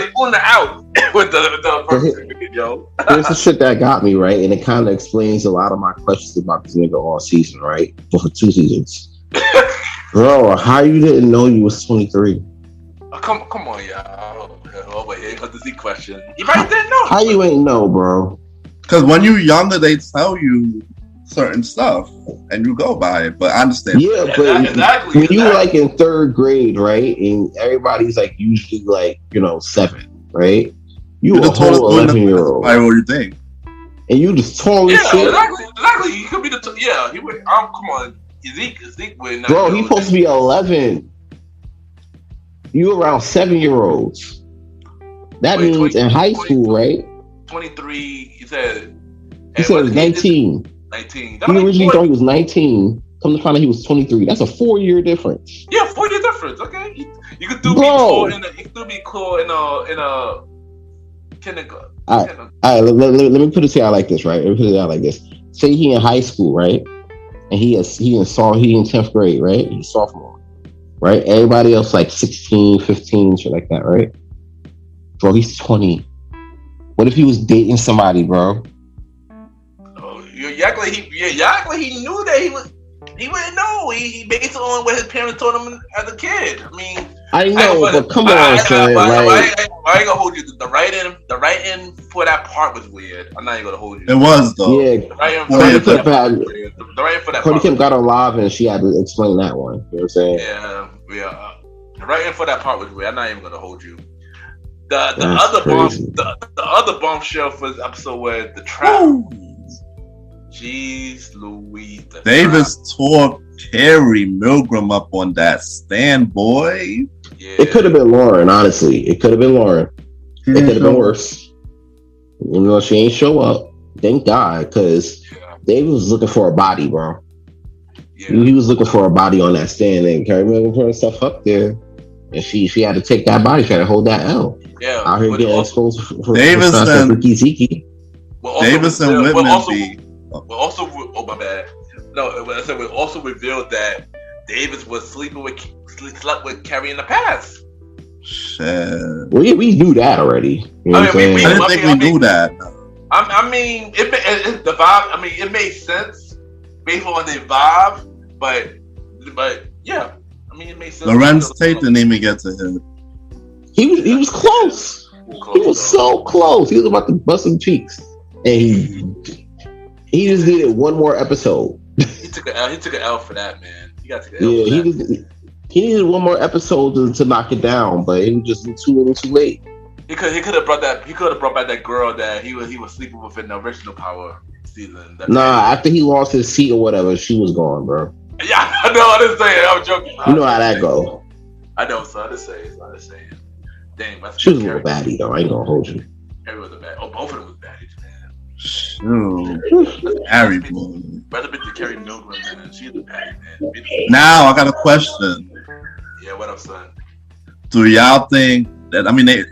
with the birth certificate, yo. Here's the shit that got me right, and it kind of explains a lot of my questions about this nigga all season, right? For 2 seasons. Bro, how you didn't know you was 23? Come on, y'all. Oh, wait, here comes the Z question. You probably didn't know. How you ain't know, bro? Because when you're younger, they tell you certain stuff, and you go by it. But I understand. Yeah, but when you like in third grade, right, and everybody's like usually like 7, right? You a whole 11-year-old. What do you think? And you just tall as shit. Exactly. He could be he would. Come on, Zeke would. Bro, he's supposed to be 11. You around 7-year-olds. That means in high school, right? 23. He said he was 19. 19. He originally thought he was 19. Come to find out he was 23. That's a 4-year difference. Yeah, 4-year difference. Okay, you could do be cool in a kindergarten. All right. Let me put it to y'all like this, right? Let me put it out like this. Say he in high school, right? And he in 10th grade, right? He's sophomore, right? Everybody else like 16, 15, shit like that, right? Bro, he's 20. What if he was dating somebody, bro? Oh, you act like he knew that he was. He wouldn't know. He based it on what his parents told him as a kid. I mean, I know, but come on, son. I ain't gonna hold you. The writing for that part was weird. I'm not even gonna hold you. It was though. Yeah. The writing for that Cody part. Kim got on live and she had to explain that one. You know what I'm saying? Yeah. The writing for that part was weird. I'm not even gonna hold you. The other bombshell for this episode was the trap. Jeez Louise. Davis tore Carrie Milgram up on that stand, boy. Yeah. It could have been Lauren, honestly. It could have been Lauren. It could have been worse. She ain't show up. Thank God, because Davis was looking for a body, bro. Yeah. He was looking for a body on that stand, and Carrie Milgram put herself up there, and she had to take that body. She had to hold that L. Yeah. Out here getting exposed for Davis and Ricky Zeke. Davis and Whitman be. My bad. No, I said we also revealed that Davis was slept with Carrie in the past. Shit. Well, yeah, we knew that already. You know I didn't think we knew that. I mean, the vibe. I mean, it made sense based on the vibe, but yeah, I mean, it made sense. Lorenz Tate didn't even get to him. He was close. He was so close. He was about to bust some cheeks, and he just needed one more episode. He took an L for that, man. He got to take an L for that. He needed one more episode to knock it down, but it was just too little, too late. He could have brought that. He could have brought back that girl that he was sleeping with in the original Power season. After he lost his seat or whatever, she was gone, bro. Yeah, I know. I didn't say it. I was joking. You know how that go. I know, so I just say it. Dang, she was a little baddie though. I ain't gonna hold you. Carrie was a bad. Oh, both of them was baddies, man. Harry boy. Better bitch than Carrie Milgram, man. She's a baddie, man. Now I got a question. Yeah, what up, son? Do y'all think that? I mean, they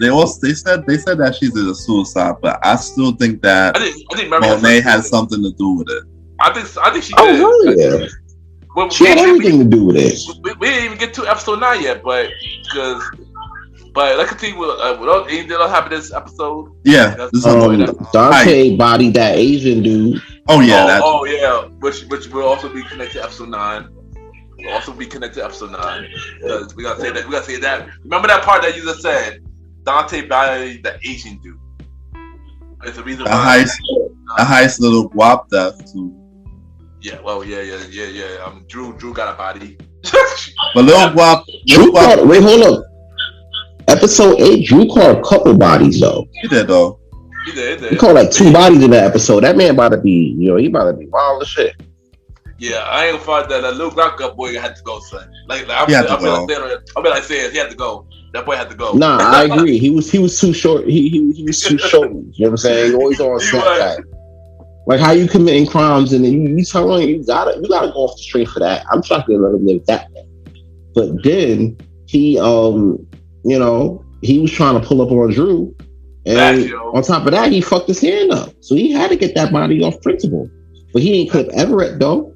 said that she's a suicide, but I still think that I think Monet had something to do with it. I think she did. Oh hell yeah. Well, she had everything to do with it. We didn't even get to episode 9 yet, but let's continue with anything else happened this episode. Yeah, Dante bodied that Asian dude. Oh yeah, which will also be connected to episode 9. Will also be connected to episode 9 because we gotta say that. Remember that part that you just said? Dante bodied the Asian dude. It's the reason why. A heist little guap death too. Yeah, well, yeah. Drew got a body. But little guap. Wait, hold up. Episode 8, Drew caught a couple bodies though. He did though. He did. He caught like 2 bodies in that episode. That man about to be, he about to be wild as shit. Yeah, I ain't gonna find that little black boy had to go, son. I'll be like saying he had to go. That boy had to go. Nah, I agree. He was too short. He was too short. You know what I'm saying? Always on Snapchat. Like how you committing crimes and then you telling you gotta go off the street for that. I'm shocked they let him live that way. But then he he was trying to pull up on Drew, and on top of that, he fucked his hand up. So he had to get that body off principle. But he ain't clip Everett though.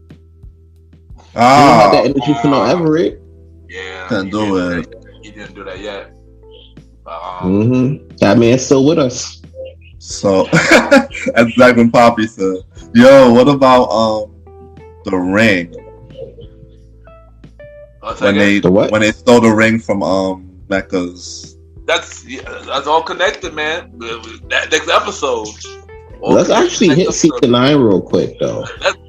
He had that energy for no Everett. Yeah, couldn't do it. He didn't do that yet. That man's still with us. So that's like when Poppy said, "Yo, what about the ring?" When they stole the ring from Mecca's. That's all connected, man. That next episode. Let's actually hit season 9 real quick, though.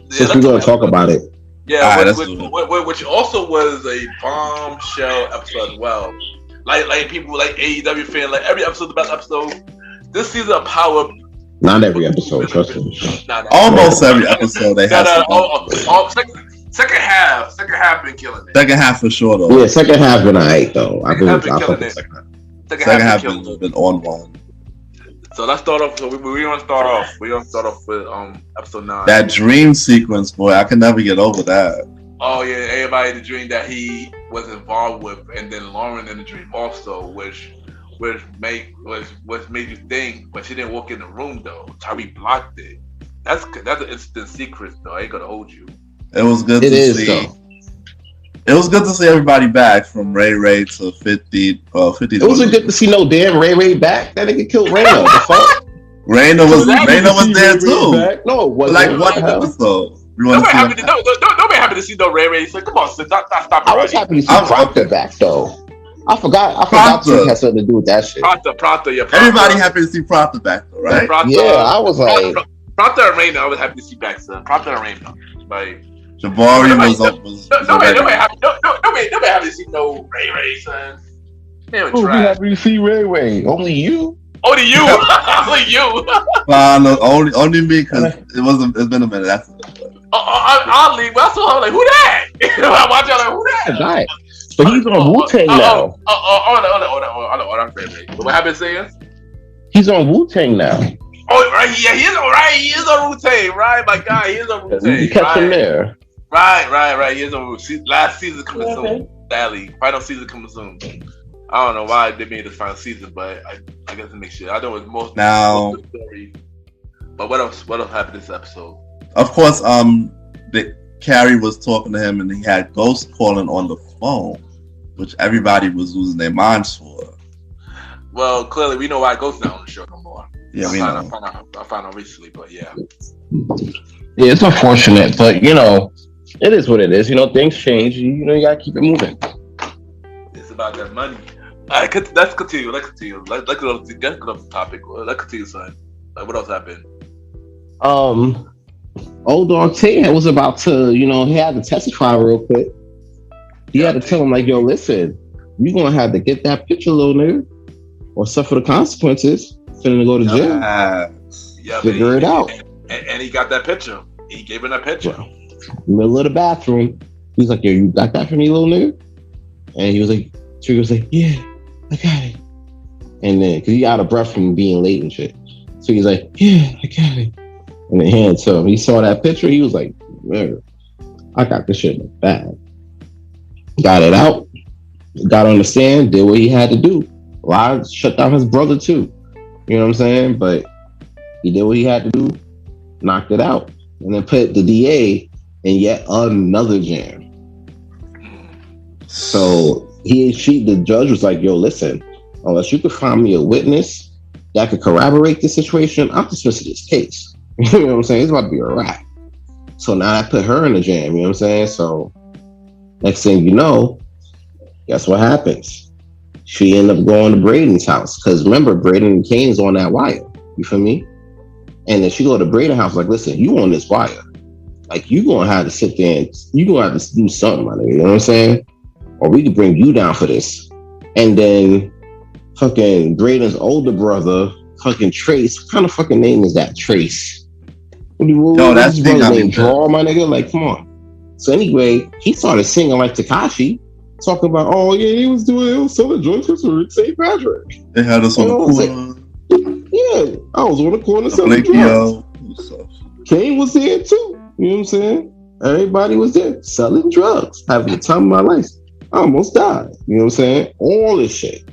since we're gonna talk about it. Yeah, Right, which also was a bombshell episode as well. Like people like AEW fan, like every episode, the best episode. This season of Power. Not every episode, trust me. Almost every episode they have. Second half been killing it. Second half for sure though. Yeah, second half been alright though. Second half been on one. So let's start off. So we want to start off. We're gonna start off with episode 9. That dream sequence, boy, I can never get over that. Oh yeah, everybody the dream that he was involved with, and then Lauren in the dream also, which made you think, but she didn't walk in the room though. Tyree blocked it. That's an instant secret though. I ain't gonna hold you. It was good to see. Though. It was good to see everybody back from Ray to 50. It wasn't good to see no damn Ray back. That nigga killed Rayno. The fuck? Rayno was there too. Back? No, it wasn't. Like what episode? Nobody happy to see no Ray. So come on, stop. I was happy to see Proctor back though. I forgot it had something to do with that shit. Proctor, yeah. Everybody happy to see Proctor back though, right? Yeah, I was like Proctor and Rayno. I was happy to see back, son. Proctor and Rayno. Like Jabari was nobody happy to see no Ray, son. Who happy to see Ray? Only you. Only you. Only you. No, only me because it's been a minute. That's it. Oddly, but I'm like, who that? I watch y'all like, who that? Right. But he's on Wu-Tang now. Hold on. What happened, saying? He's on Wu-Tang now. Oh, right. Yeah, he is on Wu-Tang, right? My guy, he is on Wu-Tang. You kept him there. Right. He is on Wu-Tang. Last season coming soon. Sadly, final season coming soon. I don't know why they made this final season, but I guess it makes shit. I know it's most of the story. But what else happened this episode? Of course, Carrie was talking to him, and he had Ghost calling on the phone, which everybody was losing their minds for. Well, clearly we know why Ghost not on the show no more. Yeah, we know. I found out recently, but yeah. Yeah, it's unfortunate, but it is what it is. Things change. You gotta keep it moving. It's about that money. Let's continue. Let's get off the topic. Let's continue, son. Like, what else happened? Old dog Tate was about to, he had to testify real quick. He had to tell him, like, yo, listen, you're gonna have to get that picture, little nigga, or suffer the consequences. Finna go to jail. Figure it out. And he got that picture. He gave him that picture. Middle of the bathroom. He's like, yo, you got that for me, little nigga? And he was like, Trigger was like, yeah, I got it. And then, because he out of breath from being late and shit. So he's like, yeah, I got it. And then hand to him. He saw that picture. He was like, I got this shit in the bag. Got it out. Got on the stand. Did what he had to do. Lied, shut down his brother too. You know what I'm saying? But he did what he had to do. Knocked it out. And then put the DA in yet another jam. So the judge was like, yo, listen, unless you could find me a witness that could corroborate this situation, I'm dismissing this case. You know what I'm saying? It's about to be a wrap. So now I put her in the jam, you know what I'm saying? So next thing you know, guess what happens? She ended up going to Braden's house. Because remember, Braden and Kane's on that wire. You feel me? And then she go to Braden's house like, listen, you on this wire. Like, you going to have to sit there and you going to have to do something, my nigga. You know what I'm saying? Or we could bring you down for this. And then fucking Braden's older brother, fucking Trace. What kind of fucking name is that, Trace? That's his brother's name. Draw, my nigga. Like, come on. So anyway, he started singing like Tekashi, talking about, oh yeah, he was selling joints for St. Patrick. They had us on the corner. Yeah, I was on the corner selling drugs. Kane was there too. You know what I'm saying? Everybody was there selling drugs, having the time of my life. I almost died. You know what I'm saying? All this shit.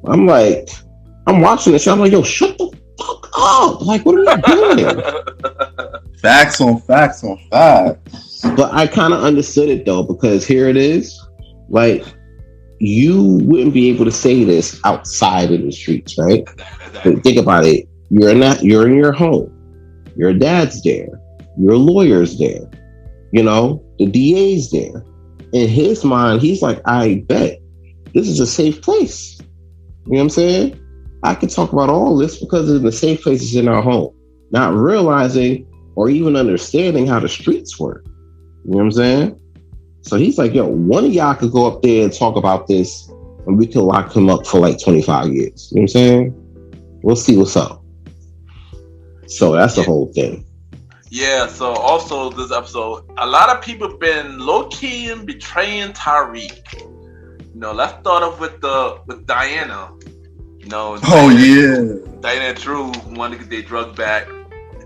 I'm watching this shit. I'm like, yo, shut the fuck up. Like, what are you doing? Facts on facts on facts. But I kind of understood it though, because here it is. Like, you wouldn't be able to say this outside of the streets, right? But think about it. You're in your home. Your dad's there. Your lawyer's there. The DA's there. In his mind, he's like, I bet this is a safe place. You know what I'm saying? I can talk about all this because it's the safe places in our home. Not realizing or even understanding how the streets work. You know what I'm saying? So he's like, yo, one of y'all could go up there and talk about this, and we could lock him up for like 25 years. You know what I'm saying? We'll see what's up. So that's the whole thing. Yeah, so also this episode, a lot of people been low-key and betraying Tariq. You know, let's start off with Diana. You know, Diana and Drew wanted to get their drugs back.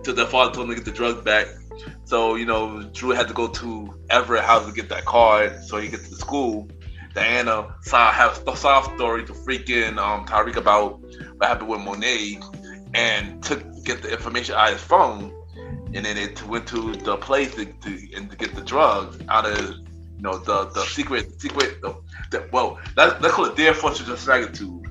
So their father told them to get the drugs back. So, you know, Drew had to go to Everett house to get that card so he gets to the school. Diana have a soft story to freaking Tariq about what happened with Monet and get the information out of his phone. And then it went to the place to get the drugs out of, you know, the secret. Let's call it their forces of magnitude.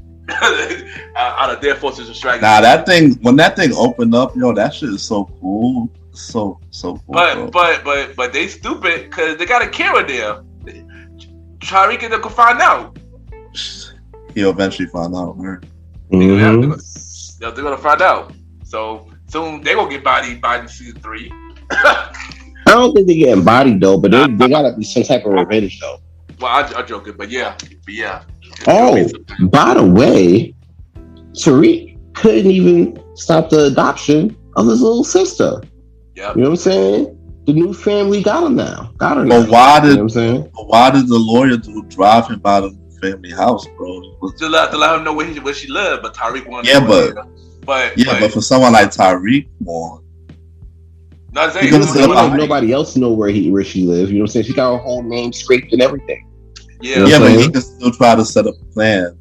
Out of their forces of magnitude. Nah, that thing, when that thing opened up, yo, that shit is so cool. So cool. But they stupid because they got a camera there. Tariq and they could find out. He'll eventually find out, right? Mm-hmm. They're gonna find out. So soon they gonna get bodied by the season 3. I don't think they're getting bodied though, but they gotta be some type of revenge though. Well, I'm joking, but yeah. Oh, by the way, Tariq couldn't even stop the adoption of his little sister. Yep. You know what I'm saying? The new family got her now. But why did, you know what I'm saying? Why did the lawyer drive him out of the family house, bro? To let him know where she lived, but Tariq wanted but for someone like Tariq, more. Not saying nobody else know where she lives. You know what I'm saying? She got her whole name scraped and everything. Yeah, you know but he can still try to set up a plan.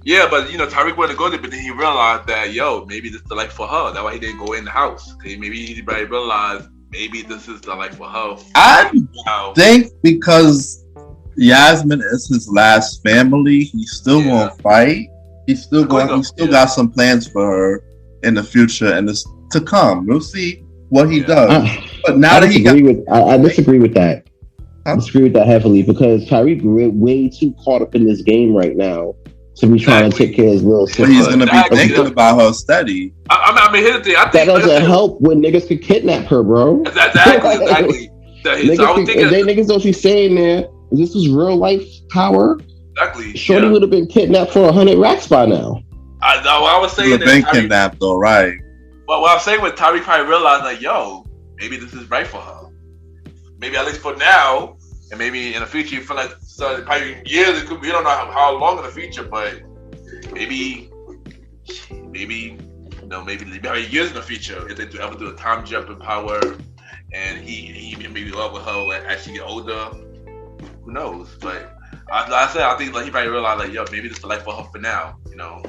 Yeah, but you know, Tariq wanted to go there, but then he realized that maybe this is the life for her. That's why he didn't go in the house. Maybe he realized maybe this is the life for her. I think because Yasmin is his last family, he's still gonna fight. He's still got some plans for her in the future, and it's to come. We'll see what he does. But now I disagree with that. I disagree with that heavily because Tariq way too caught up in this game right now to be trying to take care of his little sister. But he's gonna be thinking about her steady. I mean, here's the thing. I think that doesn't help when niggas could kidnap her, bro. Exactly. Niggas don't be saying, man, if this was real life power, exactly. Shorty would have been kidnapped for 100 racks by now. I know. I was saying that been kidnapped, though, right? But what I'm saying with Tariq probably realized, like, maybe this is right for her. Maybe at least for now, and maybe in the future, you feel like probably years. It could be, we don't know how long in the future, but maybe years in the future, if they ever do a time jump in power, and he maybe love with her as she get older. Who knows? But like I said, I think like he probably realized like, maybe this is the life for her for now. You know.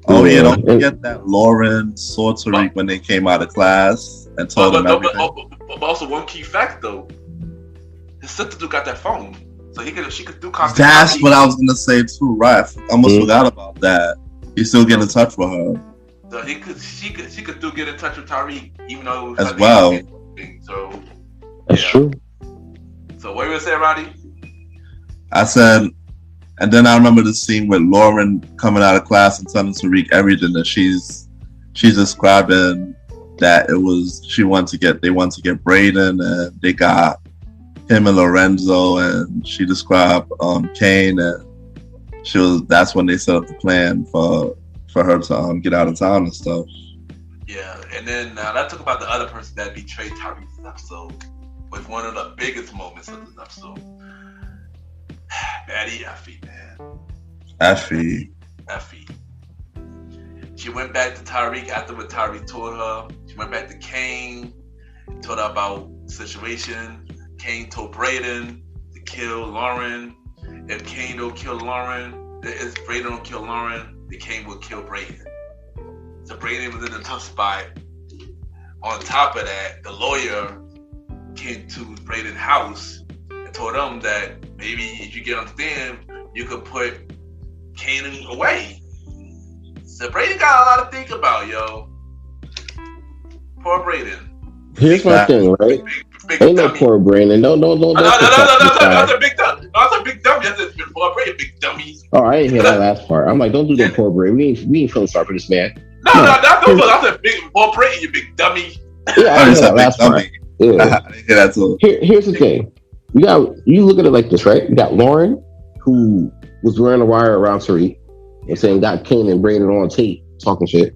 Oh yeah, don't forget that Lauren saw Tariq when they came out of class and told him everything. But also one key fact though, his sister got that phone, so she could do contact. That's what I was gonna say too, right? I almost forgot about that. He still get in touch with her. So she could still get in touch with Tariq, even though it was as well. So that's true. So what were you gonna say, Roddy? I said, and then I remember the scene with Lauren coming out of class and telling Tariq everything that she's describing that they wanted to get Braden, and they got him and Lorenzo, and she described Kane, and that's when they set up the plan for her to get out of town and stuff. Yeah, and then let's talk about the other person that betrayed Tariq this episode with one of the biggest moments of this episode. Baddie Effie, man. Effie. She went back to Tariq after what Tariq told her. She went back to Kane, told her about the situation. Kane told Braden to kill Lauren. If Kane don't kill Lauren, if Braden don't kill Lauren, then Kane will kill Braden. So Braden was in a tough spot. On top of that, the lawyer came to Braden's house and told him that maybe if you get on the stand, you could put Kane away. So Braden got a lot to think about, yo. Poor Braden. Here's my thing, right? Big ain't dummy. No poor Braden. No. That's a big dummy. That's a big dummy. That's a poor Braden, big dummy. Oh, I didn't hear that last part. I'm like, don't do that, poor Braden. We ain't feeling sorry for this man. No, that's a big poor Braden, you big dummy. Yeah, I hear that last part. Yeah. I didn't hear that too. Here's the thing. You look at it like this, right? You got Lauren, who was wearing a wire around Tariq, and saying got Kane and braided on tape, talking shit.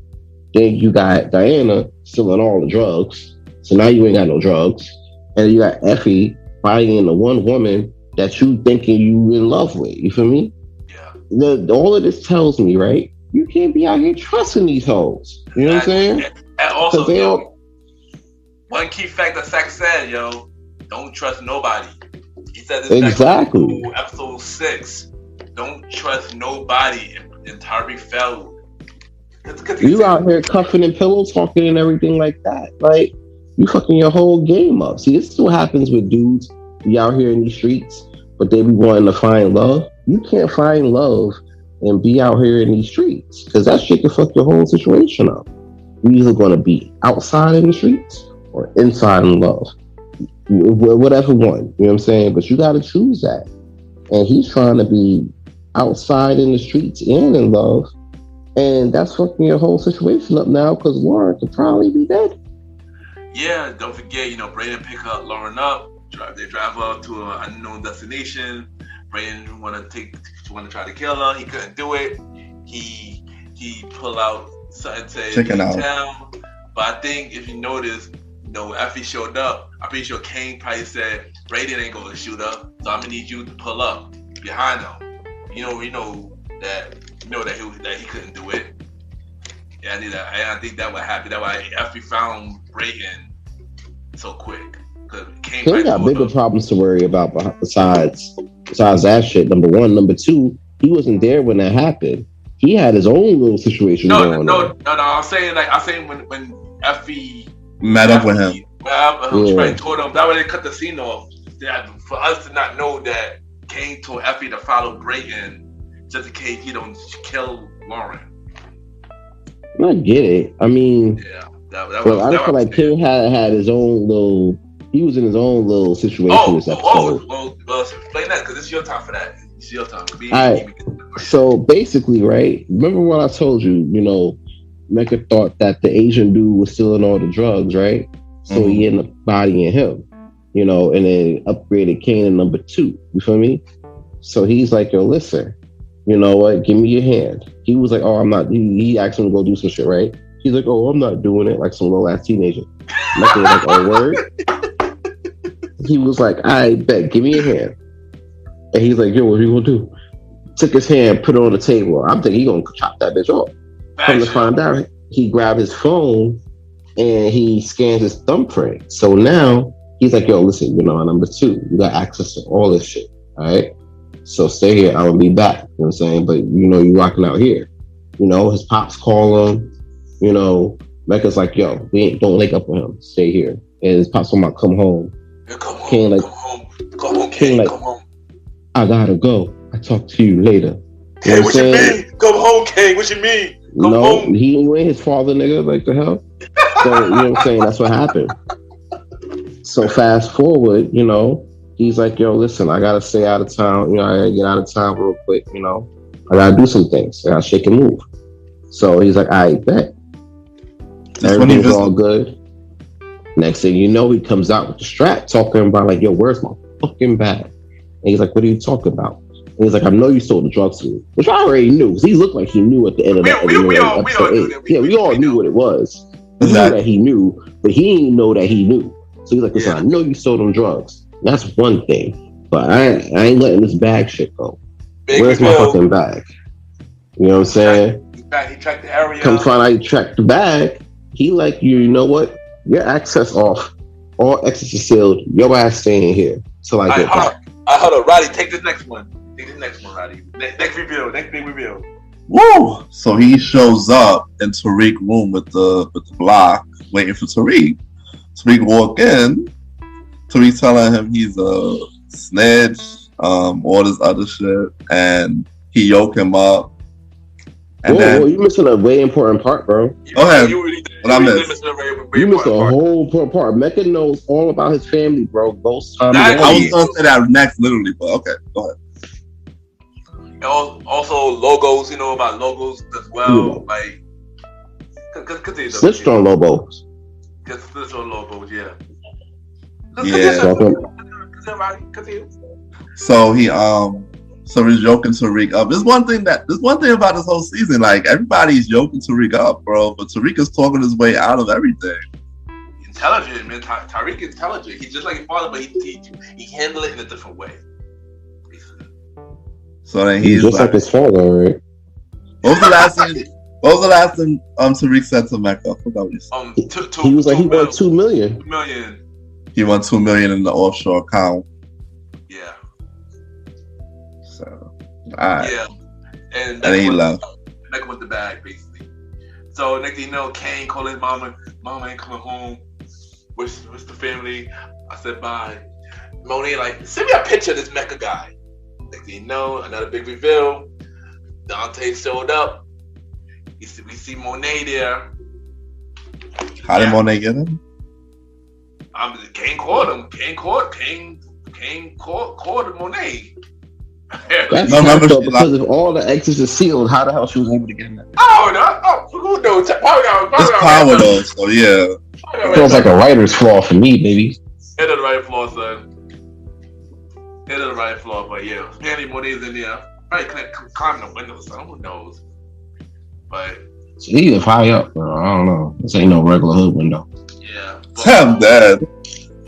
Then you got Diana stealing all the drugs. So now you ain't got no drugs. And you got Effie fighting the one woman that you thinking you in love with. You feel me? Yeah. All of this tells me, right? You can't be out here trusting these hoes. You know what I'm saying? And also, one key fact that Sack said, don't trust nobody. He said this exactly. Back in episode 6. Don't trust nobody. And Tariq failed. You out here cuffing and pillow talking and everything like that. Like, you fucking your whole game up. See, this is what happens with dudes be out here in these streets, but they be wanting to find love. You can't find love and be out here in these streets, because that shit can fuck your whole situation up. You're either going to be outside in the streets or inside in love. Whatever one, you know what I'm saying? But you got to choose that. And he's trying to be outside in the streets and in love. And that's fucking your whole situation up now, because Lauren could probably be dead. Yeah, don't forget, Brayden pick up Lauren up. They drive up to an unknown destination. Brayden want to try to kill her. He couldn't do it. He pull out something to Chicken out. town. But I think if you notice, after he showed up, I'm pretty sure Kane probably said, Brayden ain't gonna shoot her, so I'm gonna need you to pull up behind him. We know that he couldn't do it. Yeah, I think that would happen. That's why after we found Brayden so quick. Kane got bigger problems to worry about besides that shit. Number one. Number two, he wasn't there when that happened. He had his own little situation going on. No. I'm saying when Effie met up with him. Right, told him that way they cut the scene off. For us to not know that Kane told Effie to follow Brayden just in case he don't kill Lauren. I get it. I mean, yeah, I just feel like Kane had his own little. He was in his own little situation this episode. Well, explain that, because it's your time for that. It's your time. So basically, right? Remember what I told you? Mecca thought that the Asian dude was stealing all the drugs, right? So he ended up bodying him, and then upgraded Kane to number 2. You feel me? So he's like, yo, listen, you know what? Give me your hand. He was like, oh, I'm not. He asked him to go do some shit, right? He's like, oh, I'm not doing it, like some little ass teenager. Mecca was like, oh, word? He was like, I bet, give me your hand. And he's like, yo, what are you gonna do? Took his hand, put it on the table. I'm thinking he gonna chop that bitch off. Come to find out, he grabbed his phone and he scans his thumbprint. So now he's like, yo, listen, number 2, you got access to all this shit. All right. So stay here. I will be back. You know what I'm saying? But you rocking out here. His pops call him. Mecca's like, yo, don't link up with him. Stay here. And his pops talking about come home. Come home. Kane like, come home, Kane. Come home. I gotta go. I'll talk to you later. Hey, what you mean? Come home, Kane. What you mean? Come home. He ain't his father, nigga. Like the hell. So you know what I'm saying? That's what happened. So fast forward, he's like, yo, listen, I gotta stay out of town. I gotta get out of town real quick. I gotta do some things. I gotta shake and move. So he's like, I bet. Everything's all good. Next thing you know, he comes out with the strap talking about like, yo, where's my fucking bag? And he's like, what are you talking about? And he's like, I know you stole the drugs from me, which I already knew. He looked like he knew at the end of that. We all knew what it was. We knew that he knew, but he didn't know that he knew. So he's like, listen, I know you stole them drugs. That's one thing, but I ain't letting this bag shit go. Where's my fucking bag? You know what I'm saying? He tracked the area. Come find out he tracked the bag. He like, you know what? Your access off. All exits are sealed. Your ass staying here till I get back. Hold on, Roddy. Take this next one. Roddy. Next reveal. Next big reveal. Woo! So he shows up in Tariq's room with the block, waiting for Tariq. Tariq walk in. Tariq telling him he's a snitch, all this other shit, and he yoke him up. And whoa, you missing a way important part, bro. Go ahead. You missed a whole important part. Mecca knows all about his family, bro. Ghost Tommy. I was gonna say that next, literally, but okay, go ahead. And also logos, about logos as well. Like, snitched on logos. Gets this or logos, yeah. Yeah. Continue. So he's joking Tariq up. There's one thing about this whole season. Like, everybody's joking Tariq up, bro. But Tariq is talking his way out of everything. Intelligent, man. Tariq is intelligent. He's just like his father, but he handle it in a different way. So then he's just like his father, right? What was the last thing Tariq said to Mecca? I forgot what he said. He was like, he won $2 million. $2 million. He won $2 million in the offshore account. Yeah. So, alright. Yeah. And then he left. Mecca with the bag, basically. So next thing you know, Kane called his mama. Mama ain't coming home. Where's the family? I said bye. Monet like, send me a picture of this Mecca guy. Next thing you know, another big reveal. Dante showed up. We see Monet there. How did Monet get him? Kane called him. Kane called Monet. That's no, because if all the exits are sealed, how the hell she was able to get in there? Who knows? It's power though, so yeah. It feels like a writer's flaw for me, baby. Hit the right flaw, son. Hit the right flaw, but yeah. Apparently Monet's in there. Probably can't climb the window, son. Who knows? But so he is high up, bro. I don't know. This ain't no regular hood window. Yeah. I'm dead.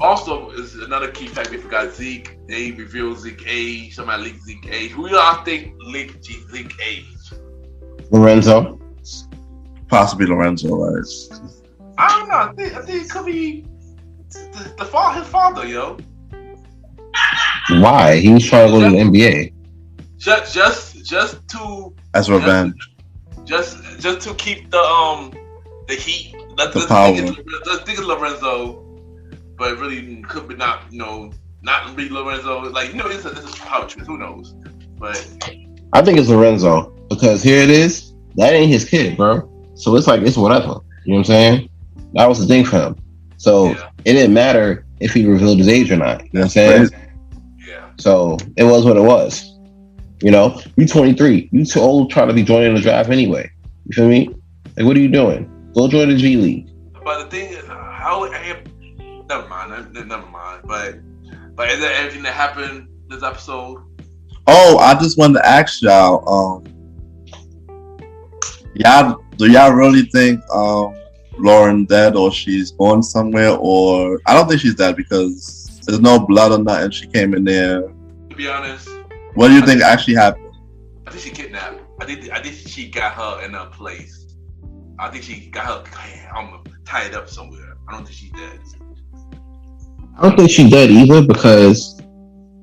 Also, is another key fact we forgot. Zeke. They revealed Zeke age. Somebody leaked Zeke age. Who y'all think leaked Zeke age? Lorenzo. Possibly Lorenzo, right? I don't know. I think it could be his father, yo. Why? He was trying to go to the NBA. Just to as revenge. Just to keep the heat. The power. Let's think of Lorenzo, but really could be not really Lorenzo. Like, this is power trip. Who knows? But I think it's Lorenzo because here it is. That ain't his kid, bro. So it's like it's whatever. You know what I'm saying? That was the thing for him. So it didn't matter if he revealed his age or not. You know what I'm saying? Yeah. So it was what it was. You know, you 23. You too old trying to be joining the draft anyway. You feel me? Like, what are you doing? Go join the G League. But the thing is, never mind. But is there anything that happened this episode? Oh, I just wanted to ask y'all. Do y'all really think Lauren dead or she's gone somewhere? Or I don't think she's dead because there's no blood or nothing. She came in there. To be honest, what do you think actually happened? I think she kidnapped. I think she got her in a place. I think she got her tied up somewhere. I don't think she's dead. I don't think she's dead either because,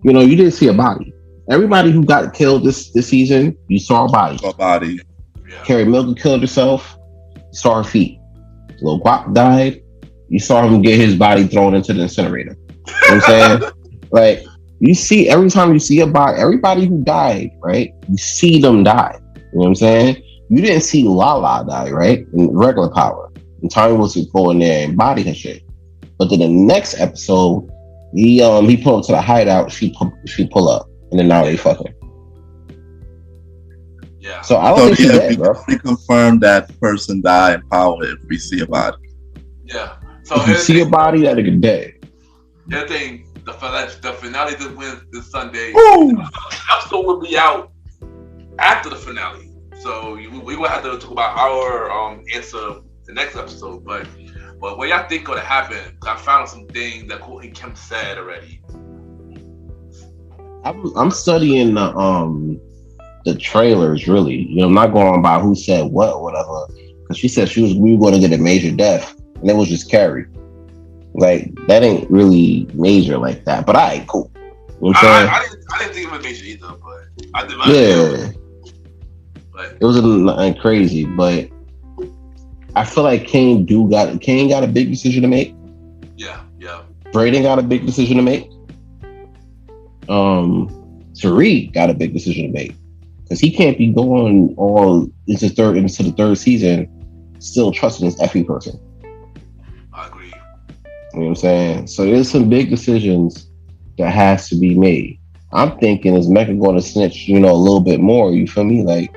you didn't see a body. Everybody who got killed this season, you saw a body. Yeah. Carrie Milton killed herself. You saw her feet. Lil Guap died. You saw him get his body thrown into the incinerator. You know what I'm saying? Like, you see, every time you see a body, everybody who died, right? You see them die. You know what I'm saying? You didn't see Lala die, right? In regular power. And Tommy was go in there and body her shit. But then the next episode, he pulled up to the hideout, she pull up. And then now they fucking. Yeah. So I don't think she's dead, bro. We confirmed that person died in power if we see a body. Yeah. So if you see a body, that nigga dead. The other thing, the finale that wins this Sunday. Woo! The episode will be out after the finale. So we will have to talk about our answer the next episode. But what y'all think gonna happen? I found some things that Courtney Kim said already. I'm studying the trailers, really. I'm not going by who said what or whatever. Because she said we were going to get a major death, and it was just Carrie. Like, that ain't really major like that. But all right, cool. You know what I'm saying? I didn't think it was major either, but I did. But it was nothing crazy, but I feel like Kane got a big decision to make. Yeah. Braden got a big decision to make. Tariq got a big decision to make because he can't be going all into the third season still trusting this effing person. I agree. You know what I'm saying? So there's some big decisions that has to be made. I'm thinking, is Mecca going to snitch, a little bit more? You feel me? Like,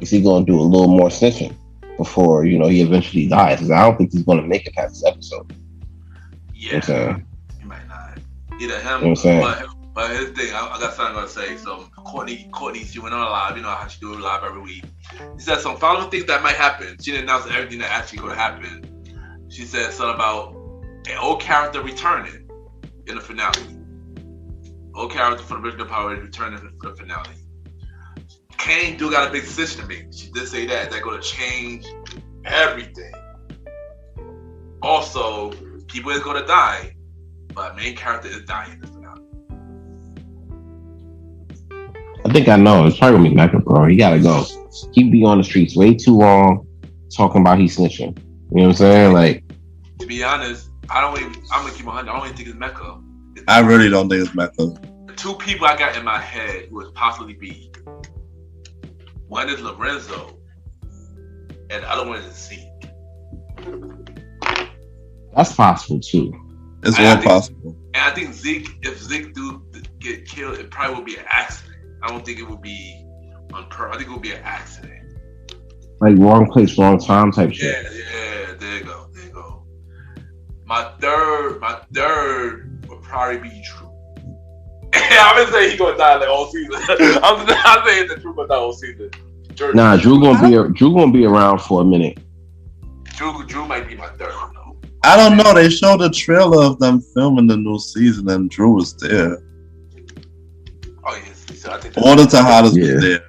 is he going to do a little more snitching? before he eventually dies. 'Cause I don't think he's going to make it past this episode. Yeah, You know what I'm saying? he might not. Either him, You know what I'm saying? but here's the thing. I got something I'm gonna say. So Courtney's doing on live. You know how she do it live every week. She said some following things that might happen. She didn't announce everything that actually going to happen. She said something about an old character returning in the finale. Old character from the original Power Rangers returning for the finale. Kane do got a big decision to make. She did say that they're going to change everything. Also, people is going to die, but main character is dying in this finale. I think I know. It's probably gonna be Mecca, bro. He gotta go. He be on the streets way too long, talking about he snitching. You know what I'm saying? Like, to be honest, I'm gonna keep 100. I don't even think it's Mecca. I really don't think it's Mecca. The two people I got in my head who would possibly be. One is Lorenzo, and the other one is Zeke. that's possible too. It's I all think- possible. And I think if Zeke do get killed, it probably will be an accident. I don't think it would be on purpose. I think it would be an accident. Like wrong place, wrong time type shit. Yeah, there you go. My third would probably be Drew. I've been saying he's gonna die like all season. I'm saying that Drew gonna die all season. Nah, Drew gonna be around for a minute. Drew might be my third. No. I don't know. They showed a trailer of them filming the new season, and Drew was there. Oh yes, so I think All the Tejadas Yeah. was there.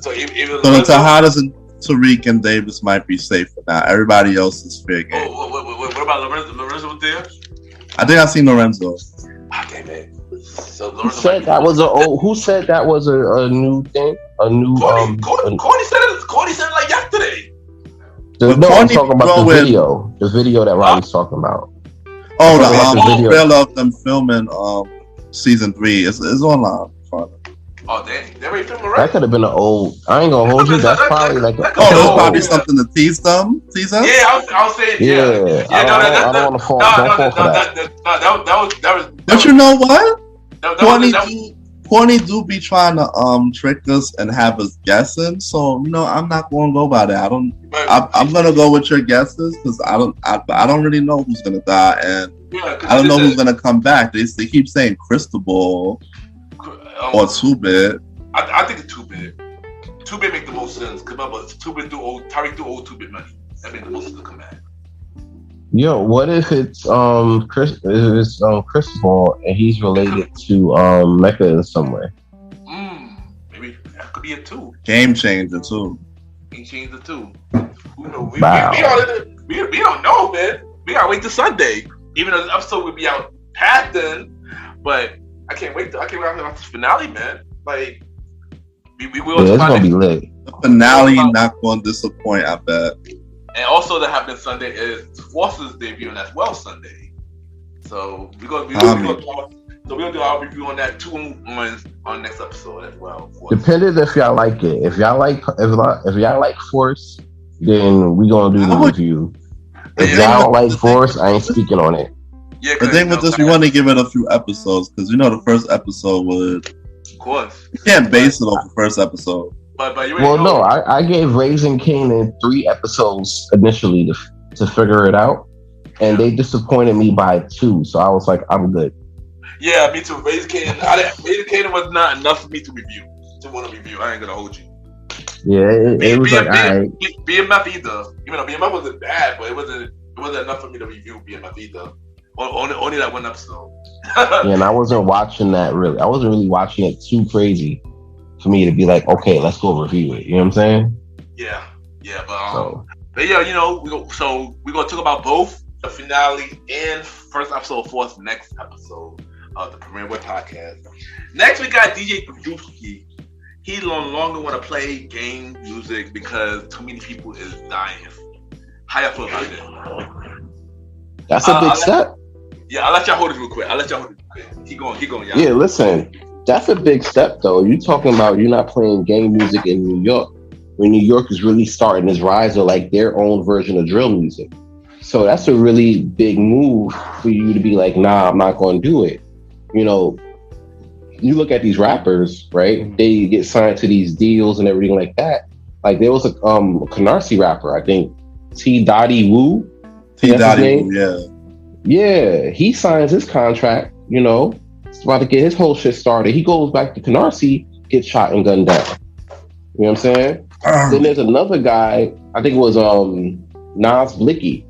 So even So the Tejadas and Tariq and Davis might be safe for now. Everybody else is fair game. what about Lorenzo? Lorenzo was there? I think I seen Lorenzo. Ah, damn it. So Who Lorenzo said that was Who said that was a new thing? A new Courtney said it like yesterday. No, But I'm Courtney talking about the going- video. The video that Roddy's talking about. Oh, Talking about the the video. trailer of them filming season 3 is online. Oh, dang. They already filmed That already? could have been an old. I ain't gonna hold you. That's probably like. That- Oh, there's Oh, probably yeah. something to tease them. Tease us? Yeah, I was saying, Yeah, yeah. I don't want to fall. Don't fall for that. That was. But you know what? That Courtney do be trying to trick us and have us guessing. So I'm not going to go by that. I'm gonna go with your guesses because I don't really know who's gonna die, and I don't know who's gonna come back. They keep saying Cristobal or Too Bit. I think it's 2-bit. 2-bit make the most sense. Come on, but 2-bit do old. Tariq do old 2-bit money. That make the most sense to come back. Yo, what if it's Cristobal and he's related to Mecca in some way? Maybe that could be a 2. Game changer too. He changed the 2. Who knows? Wow. We don't know, man. We gotta wait till Sunday. Even though the episode would be out past then, but I can't wait. I can't wait until this finale, man. Like we will. Yeah, it's gonna be lit. The finale not going to disappoint. I bet. And also that happening Sunday is Force's debuting as well Sunday. So we're gonna do our review on that too on next episode as well. Depending if y'all like it. If y'all like Force, then we gonna do the review. If y'all don't like Force, I ain't speaking on it. Yeah, The thing with this, we want to give it a few episodes because the first episode would. of course. You can't base it off the first episode. But you Well, know, no, I gave Raising Kanan 3 episodes initially to figure it out, and they disappointed me by 2. So I was like, I'm good. Yeah, me too. Raising Kanan was not enough for me to review. To want to review, I ain't gonna hold you. Yeah, it was like, alright. BMF either. Even though BMF wasn't bad, but it wasn't enough for me to review BMF either. Only that one episode. Yeah, and I wasn't watching that really. I wasn't really watching it too crazy for me to be like, okay, let's go review it. You know what I'm saying? Yeah, but yeah, we're gonna talk about both the finale and first episode for us next episode of the Premiere Boyz Podcast. Next, we got DJ Produski. He no longer want to play game music because too many people is dying. How y'all feel about that? That's a big step. Yeah, I'll let y'all hold it real quick. Keep going, y'all. Yeah, listen, that's a big step though. You talking about you're not playing game music in New York when New York is really starting its rise of like their own version of drill music. So that's a really big move for you to be like, nah, I'm not going to do it. You look at these rappers, right? They get signed to these deals and everything like that. Like there was a Canarsie rapper, I think T Dottie Woo. T Dottie Woo, yeah. Yeah, he signs his contract, you know, he's about to get his whole shit started. He goes back to Canarsie, gets shot and gunned down. You know what I'm saying? Then there's another guy, I think it was Nas Blicky.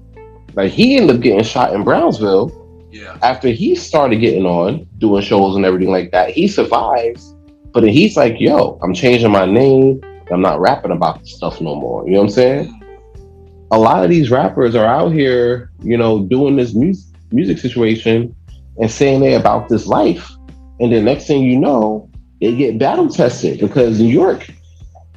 Like he ended up getting shot in Brownsville. Yeah. After he started getting on, doing shows and everything like that. He survives, but then he's like, yo, I'm changing my name. I'm not rapping about this stuff no more. You know what I'm saying? A lot of these rappers are out here, you know, doing this music situation and saying they're about this life. And then next thing you know, they get battle tested because New York,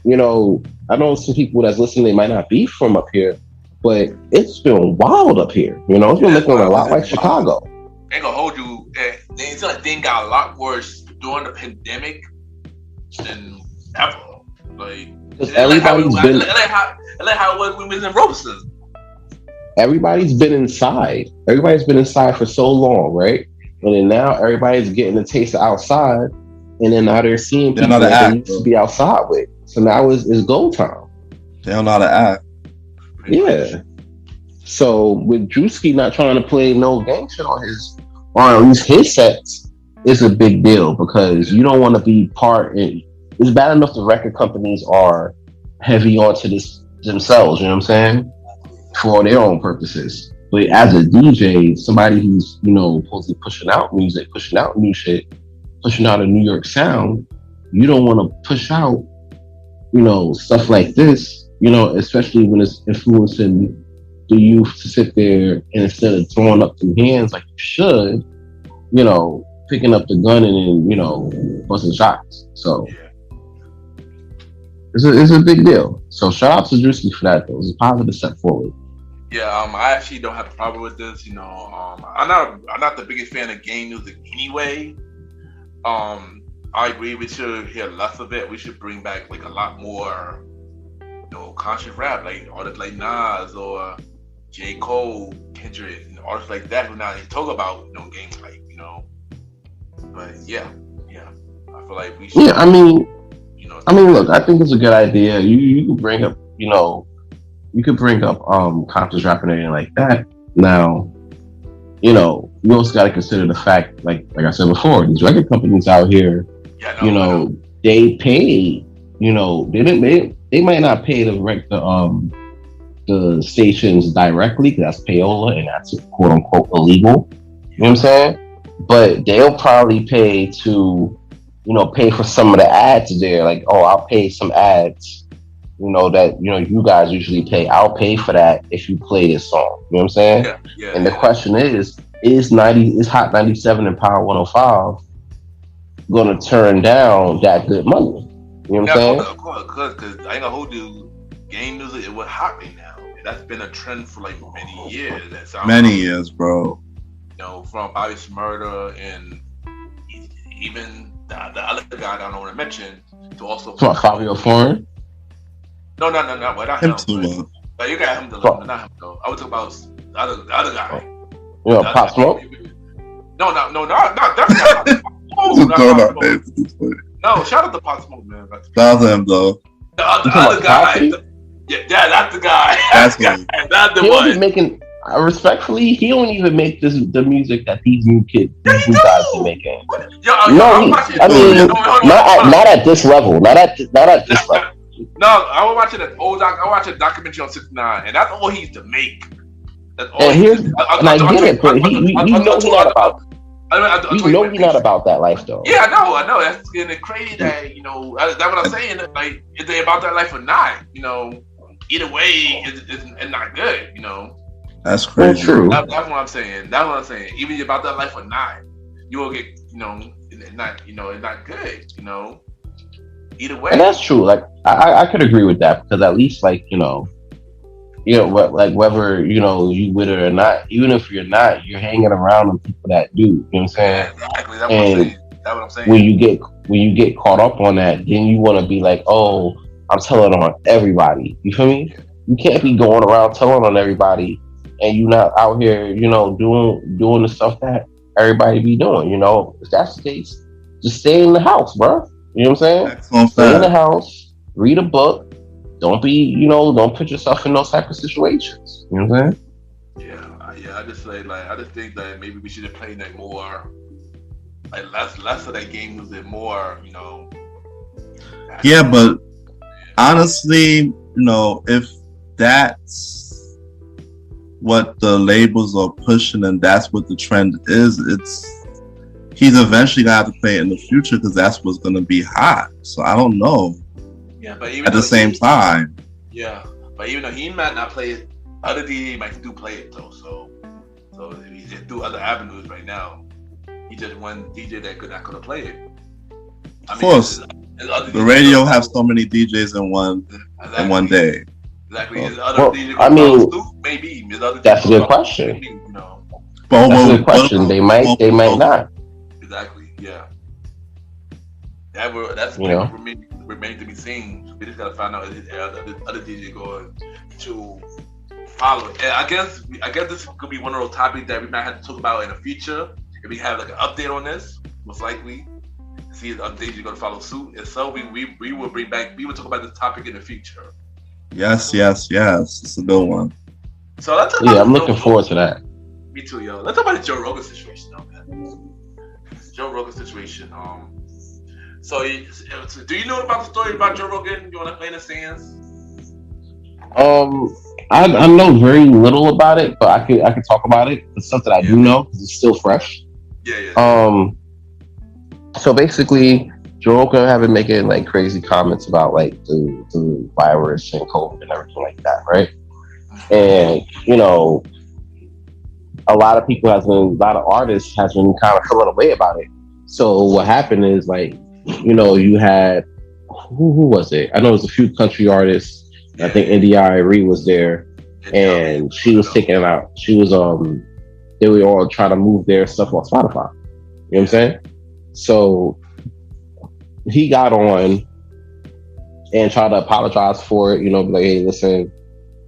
you know, I know some people that's listening, they might not be from up here, but it's been wild up here. You know, it's been looking a lot like Chicago. Ain't gonna hold you. It's like things got a lot worse during the pandemic than ever. Like, everybody's been. Like how it was when we was in Robeson. Everybody's been inside. Everybody's been inside for so long, right? And then now everybody's getting a taste of outside, and then now they're seeing people that they used to be outside with. So now it's go time. They don't know how to act. Yeah. So with Drewski not trying to play no gang shit on at least his sets, is a big deal because you don't want to be part in. It's bad enough the record companies are heavy onto this themselves, you know what I'm saying? For their own purposes. But as a DJ, somebody who's, you know, supposedly pushing out music, pushing out new shit, pushing out a New York sound, you don't want to push out, you know, stuff like this, you know, especially when it's influencing the youth to sit there and instead of throwing up some hands like you should, you know, picking up the gun and then, you know, busting shots. So it's a big deal. So shout out to Drewski for that though. It's a positive step forward. Yeah, I actually don't have a problem with this. You know, I'm not the biggest fan of game music anyway. I agree. We should hear less of it. We should bring back like a lot more, you know, conscious rap, like artists like Nas or J. Cole, Kendrick, and artists like that who now they talk about, you know, games like, you know. But yeah, I feel like we should. Yeah, I mean, look, I think it's a good idea. You can bring up, you know, conscious rap and everything like that. Now, you know, you also got to consider the fact, like I said before, these record companies out here, they pay, you know, they might not pay the stations directly because that's payola and that's quote unquote illegal. You know what I'm saying? But they'll probably pay to, you know, pay for some of the ads there. Like, oh, I'll pay some ads, you know, that, you know, you guys usually pay. I'll pay for that if you play this song. You know what I'm saying? Yeah. And the question is Hot 97 and Power 105 going to turn down that good money? You know what I'm saying? Of course, because I ain't gonna hold you. Game music, it was hot right now. That's been a trend for like many years. Years, bro. You know, from Bobby Shmurda and even the other guy I don't want to mention to also. Fabio Foreign? No, well, not him. But you got him to love, not him though. I was talking about the other guy. You know, Pop Smoke? No, not that guy. No, shout out to Pop Smoke, man. Shout out to him though. The other guy. Yeah, that's the guy. That's the one. He making, respectfully, he don't even make the music that these new guys are making. Not at this level. Not at this level. No, I was watching I watched a documentary on 69, and that's all he used to make. That's all. And I get it, but he knows not about. You know he's not about that life though. Yeah, I know. That's getting crazy that, you know, that's what I'm saying. Like, is they about that life or not? You know, either way, it's not good. You know, that's crazy. True. That's what I'm saying. Even if you're about that life or not, you will get, you know, it's not good. You know, either way. And that's true. Like I could agree with that because at least like like whether, you know, you with it or not, even if you're not, you're hanging around with people that do. You know what I'm saying? Exactly. That's what I'm saying. When you get caught up on that, then you want to be like, oh, I'm telling on everybody. You feel me? You can't be going around telling on everybody, and you're not out here, you know, doing the stuff that everybody be doing. You know, if that's the case, just stay in the house, bro. You know what I'm saying? Stay in the house, read a book, don't put yourself in those type of situations. You know what I'm saying? Yeah. I just think that maybe we should have played that more, like less of that game was it more, Yeah, but honestly, if that's what the labels are pushing and that's what the trend is, he's eventually gonna have to play it in the future because that's what's gonna be hot. So I don't know. Yeah, but even at the same time. Yeah, but even though he might not play it, other DJ might do play it though. So he's just through other avenues right now. He just one DJ that could not gonna play it. Of course, the radio have so many DJs in one day. Exactly. Maybe. That's a good question. But that's a good question. They might not. Exactly. Yeah. That's remains to be seen. We just gotta find out if other DJ going to follow it. And I guess this could be one of those topics that we might have to talk about in the future. If we have like an update on this, most likely see if other DJs gonna follow suit. If so, we will we will talk about this topic in the future. Yes. It's a good one. So let's talk about I'm looking forward to that. Me too, yo. Let's talk about the Joe Rogan situation, though, man. Joe Rogan situation. So do you know about the story about Joe Rogan? You want to play the scenes? I know very little about it, but I could talk about it. It's something I do know because it's still fresh. Yeah. So basically, Joe Rogan have been making like crazy comments about like the virus and COVID and everything like that, right? And a lot of artists has been kind of feeling away about it. So what happened is like, you had who was it? I know it was a few country artists. I think India.Arie was there, and she was taking it out. She was they were all trying to move their stuff on Spotify. You know what I'm saying? So he got on and tried to apologize for it. Like, hey, listen,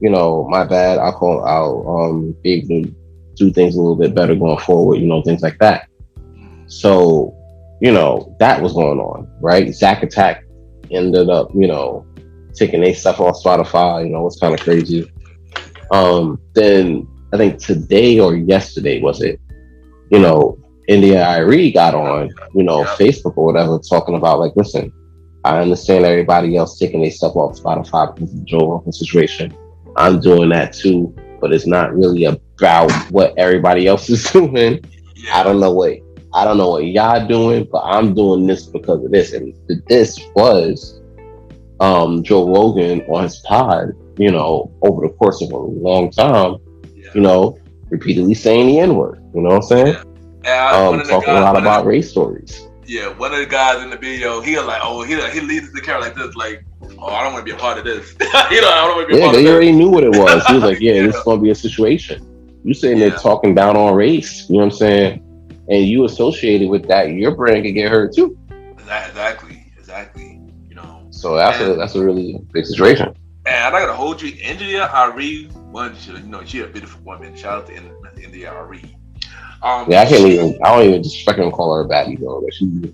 my bad. I'll be able to do things a little bit better going forward. Things like that. So, that was going on, right? Zack Attack ended up, taking their stuff off Spotify. It's kind of crazy. Then I think today or yesterday was it, India.Arie got on, Facebook or whatever, talking about like, listen, I understand everybody else taking their stuff off Spotify because of the Joe Rogan situation. I'm doing that too, but it's not really about what everybody else is doing. I don't know what y'all doing, but I'm doing this because of this. And this was Joe Rogan on his pod, over the course of a long time, repeatedly saying the N-word. You know what I'm saying? Talking a lot about race stories. Yeah, one of the guys in the video, he was like, he leads the camera like this, like, I don't want to be a part of this. I don't want to be a part of this. Yeah, they already knew what it was. He was like, this is going to be a situation. You sitting there talking down on race, you know what I'm saying? And you associated with that, your brand could get hurt too. Exactly. So that's a really big situation. And I'm not gonna hold you, India.Arie, she's a beautiful woman. Shout out to India.Arie. I don't even disrespect her and call her a baddie though. She's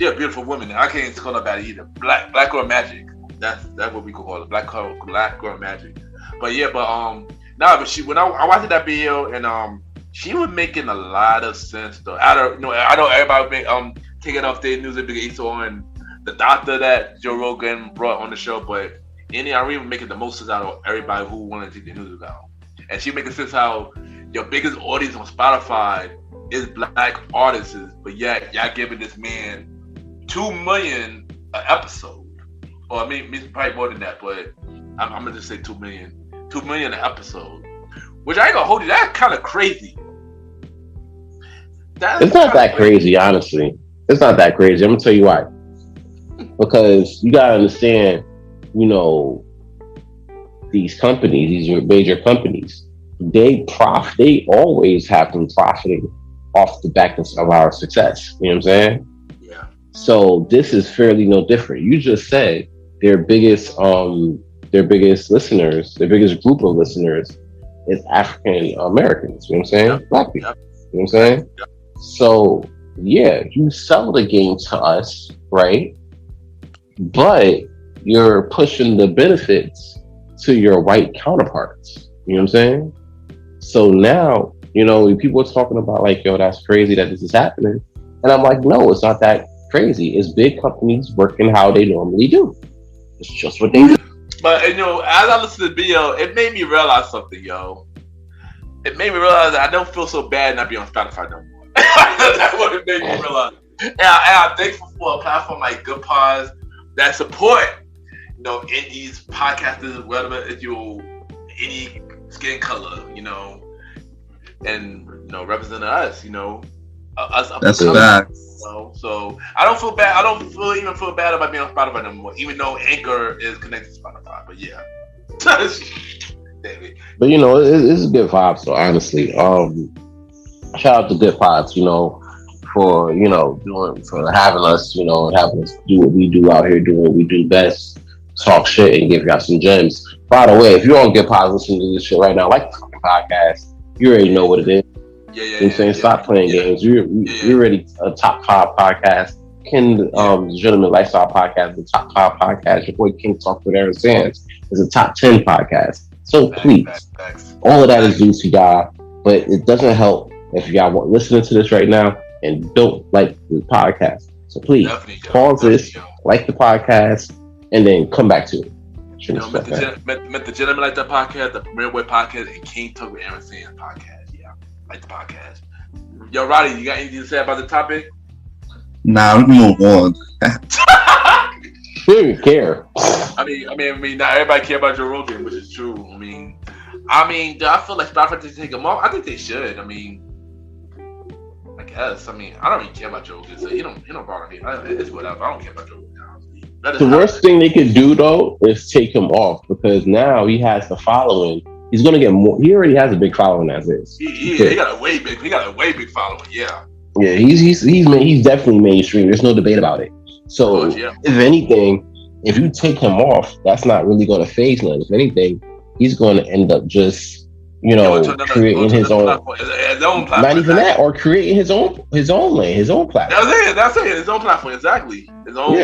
a beautiful woman. I can't even call her baddie either. Black girl magic. That's what we could call it. Black girl magic. But when I watched that video and she was making a lot of sense though. I know everybody taking off their news because on the doctor that Joe Rogan brought on the show, but India.Arie was making the most sense out of everybody who wanted to take their news out. And she making sense how your biggest audience on Spotify is black artists, but yet y'all giving this man 2 million an episode. Or I mean, probably more than that, but I'm gonna just say 2 million. 2 million an episode. Which I ain't gonna hold you, that's kind of crazy. It's not that crazy, honestly. It's not that crazy. I'm gonna tell you why. Because you gotta understand, these companies, these major companies, they always have been profiting off the back of our success. You know what I'm saying? Yeah. So this is fairly no different. You just said their biggest listeners, their biggest group of listeners is African Americans. You know what I'm saying? Yep. Black people. Yep. You know what I'm saying? Yep. So you sell the game to us, right? But you're pushing the benefits to your white counterparts. You know what I'm saying? So now, people are talking about like, yo, that's crazy that this is happening. And I'm like, no, it's not that crazy. It's big companies working how they normally do. It's just what they do. But, as I listened to the video, it made me realize something, yo. It made me realize that I don't feel so bad not being on Spotify no more. That's what it made me realize. And I'm thankful for a platform like Good Pods that support, indies, podcasters, whatever, any skin color, and representing us, us. That's facts. So I don't feel bad. I don't even feel bad about being on Spotify no more, even though Anchor is connected to Spotify. But yeah. But it's good vibes. So honestly, shout out to Good Pods, for for having us, and having us do what we do out here, doing what we do best, talk shit and give y'all some gems. By the way, if you're on Good Pods listening to this shit right now, like the fucking podcast, you already know what it is. You know what I'm saying? Stop playing games. You're already a top 5 podcast. Ken, Gentleman Lifestyle Podcast, the top 5 podcast. Your boy King Talk with Aaron Sands is a top 10 podcast. So please, all of that is due to y'all, but it doesn't help if y'all want listening to this right now and don't like the podcast. So please pause this, like the podcast, and then come back to it. Met the Gentleman Like That Podcast, the Premiere Boyz Podcast, and King Talk with Aaron Sands Podcast. Yeah, like the podcast. Yo, Roddy, you got anything to say about the topic? Nah, we can move on. Who do you care? I mean, not everybody care about Joe Rogan, which is true. Do I feel like Spotify should take him off? I think they should. I guess. I don't really care about Joe Rogan, so he don't bother me. It's whatever. I don't care about Joe Rogan. The worst thing they could do though is take him off, because now he has the following. He's gonna get more. He already has a big following as is. He got a way big following. Yeah. Yeah, he's definitely mainstream. There's no debate about it. So if anything, if you take him off, that's not really going to phase him. If anything, he's going to end up just creating his own platform. Not even that, or creating his own lane, his own platform. That's it. His own platform, exactly. His own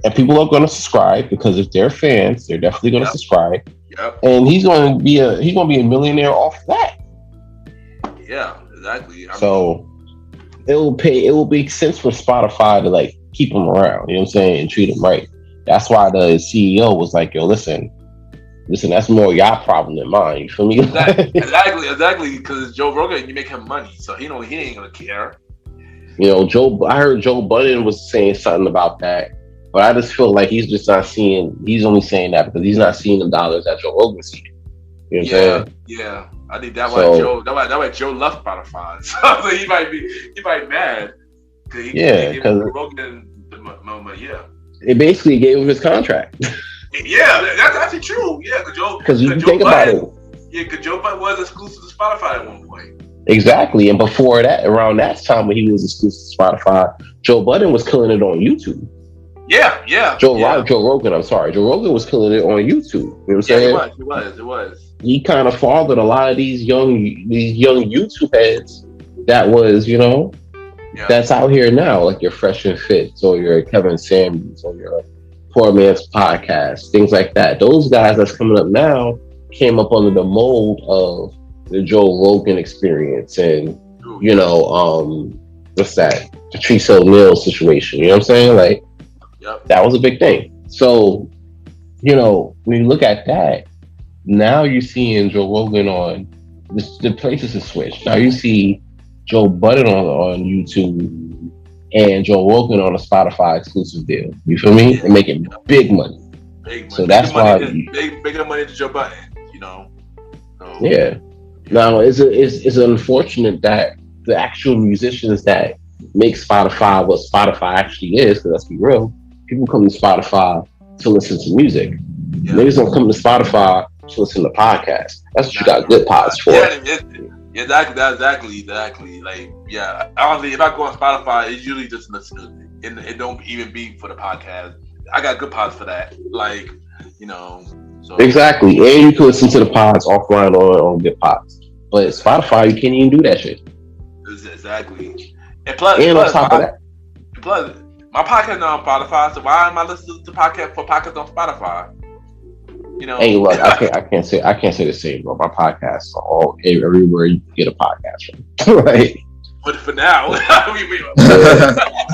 And people are going to subscribe, because if they're fans, they're definitely going to subscribe. Yep. And he's going to be a millionaire off that. Yeah, exactly. It will make sense for Spotify to like keep him around, you know what I'm saying, and treat him right. That's why the CEO was like, yo, listen, that's more y'all problem than mine. You feel me? Exactly. Because Joe Rogan, you make him money, so he ain't gonna care. I heard Joe Budden was saying something about that, but I just feel like he's just not seeing. He's only saying that because he's not seeing the dollars that Joe Rogan sees. You know what I'm saying? Yeah. I think that's why Joe left Spotify. So he might be mad. Because Rogan the moment. Yeah. It basically gave him his contract. Yeah, that's actually true. Yeah, because you think about it. Yeah, because Joe Budden was exclusive to Spotify at one point. Exactly, and before that, around that time when he was exclusive to Spotify, Joe Budden was killing it on YouTube. Yeah. Joe Rogan. I'm sorry, Joe Rogan was killing it on YouTube. You know what I'm saying? It was. He kind of fathered a lot of these young YouTube heads that was, that's out here now, like your Fresh and Fits or your Kevin Samuels or your Poor Man's Podcast, things like that. Those guys that's coming up now came up under the mold of the Joe Rogan experience and, what's that? The Patrice O'Neal situation. You know what I'm saying? Like, that was a big thing. So, when you look at that, now you're seeing Joe Rogan on the places have switched. Now you see Joe Budden on YouTube and Joe Rogan on a Spotify exclusive deal. You feel me? They're making big money. So that's why bigger money to Joe Budden. Yeah. Now it's unfortunate that the actual musicians that make Spotify what Spotify actually is, because let's be real, people come to Spotify to listen to music. Niggas don't come to Spotify to listen to podcasts. That's what you got Good Pods for. Exactly. Like, honestly, if I go on Spotify, it's usually just listen to it. And it don't even be for the podcast. I got Good Pods for that. Like, so. Exactly. And you can listen to the pods offline on Good Pods. But Spotify, you can't even do that shit. Exactly. And on top of that. Plus, My podcast is on Spotify, so why am I listening to podcast on Spotify? You know. Hey, look, I can't say the same, bro. My podcasts are all everywhere you can get a podcast from. Right. But for now,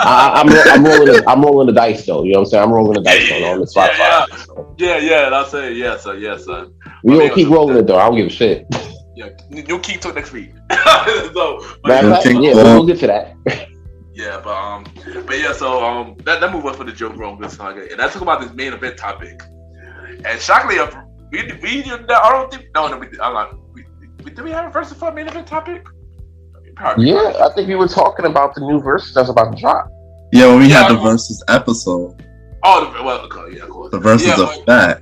I'm rolling the dice though. You know what I'm saying? I'm rolling the dice on the Spotify. Yeah. I'll say yes, sir. We gonna keep rolling it though. I don't give a shit. Yeah, you'll keep till next week. We'll get to that. Yeah, but yeah. So that move was for the Joe Rogan saga, and let's talk about this main event topic. And shockingly, did we have a versus for main event topic? Yeah, I think we were talking about the new verse that's about to drop. Yeah, when we had the versus episode. Oh, yeah, of course. The versus of that.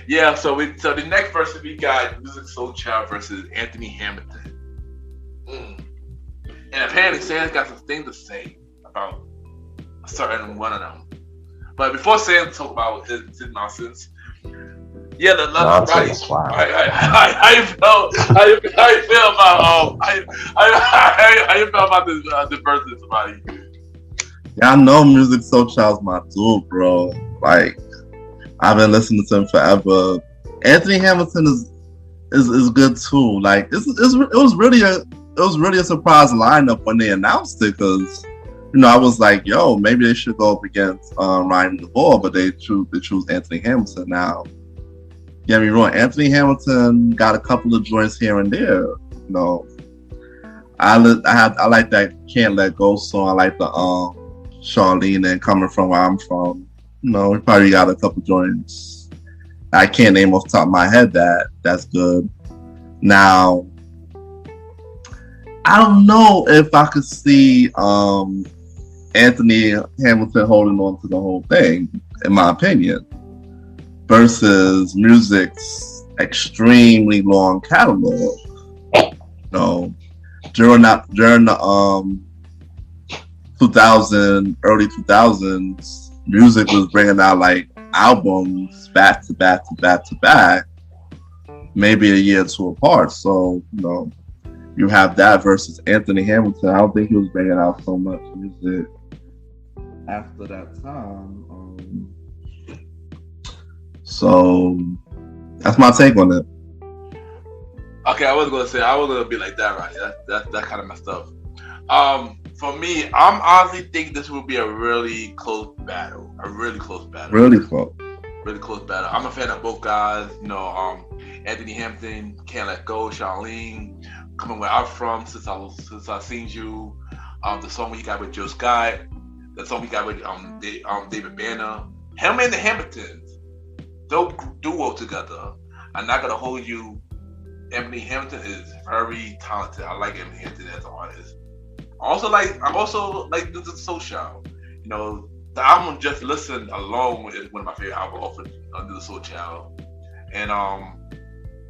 Yeah, so the next versus we got Musiq Soulchild versus Anthony Hamilton. And apparently Sam's got some things to say about a certain one of them. But before Sam talk about his nonsense, yeah, the nonsense. How you feel about this versus somebody? Yeah, I know Musiq Soulchild's my dude, bro. Like, I've been listening to him forever. Anthony Hamilton is good too. Like, it was really a surprise lineup when they announced it, because I was like, yo, maybe they should go up against Ryan DeVore, but they choose Anthony Hamilton. Now, get me wrong, Anthony Hamilton got a couple of joints here and there. I like that Can't Let Go song. I like the Charlene and Coming From Where I'm From. We probably got a couple joints I can't name off the top of my head that's good. Now, I don't know if I could see Anthony Hamilton holding on to the whole thing, in my opinion, versus Musiq's extremely long catalog. During the early 2000s, Musiq was bringing out like albums back to back to back to back, maybe a year or two apart. So you have that versus Anthony Hamilton. I don't think he was bringing out so much music after that time. So that's my take on it. Okay, I was gonna be like that, right? That kind of messed up. For me, I'm honestly think this will be a really close battle. Really close. Really close battle. I'm a fan of both guys. Anthony Hamilton, Can't Let Go, Charlene, Coming Where I'm From, Since I Seen You, the song he got with Jill Scott, the song he got with David Banner. Him and the Hamiltons, dope duo together. I'm not gonna hold you. Anthony Hamilton is very talented. I like Anthony Hamilton as an artist. I also like the Soulchild. The album Just Listen alone is one of my favorite albums off under the Soulchild. And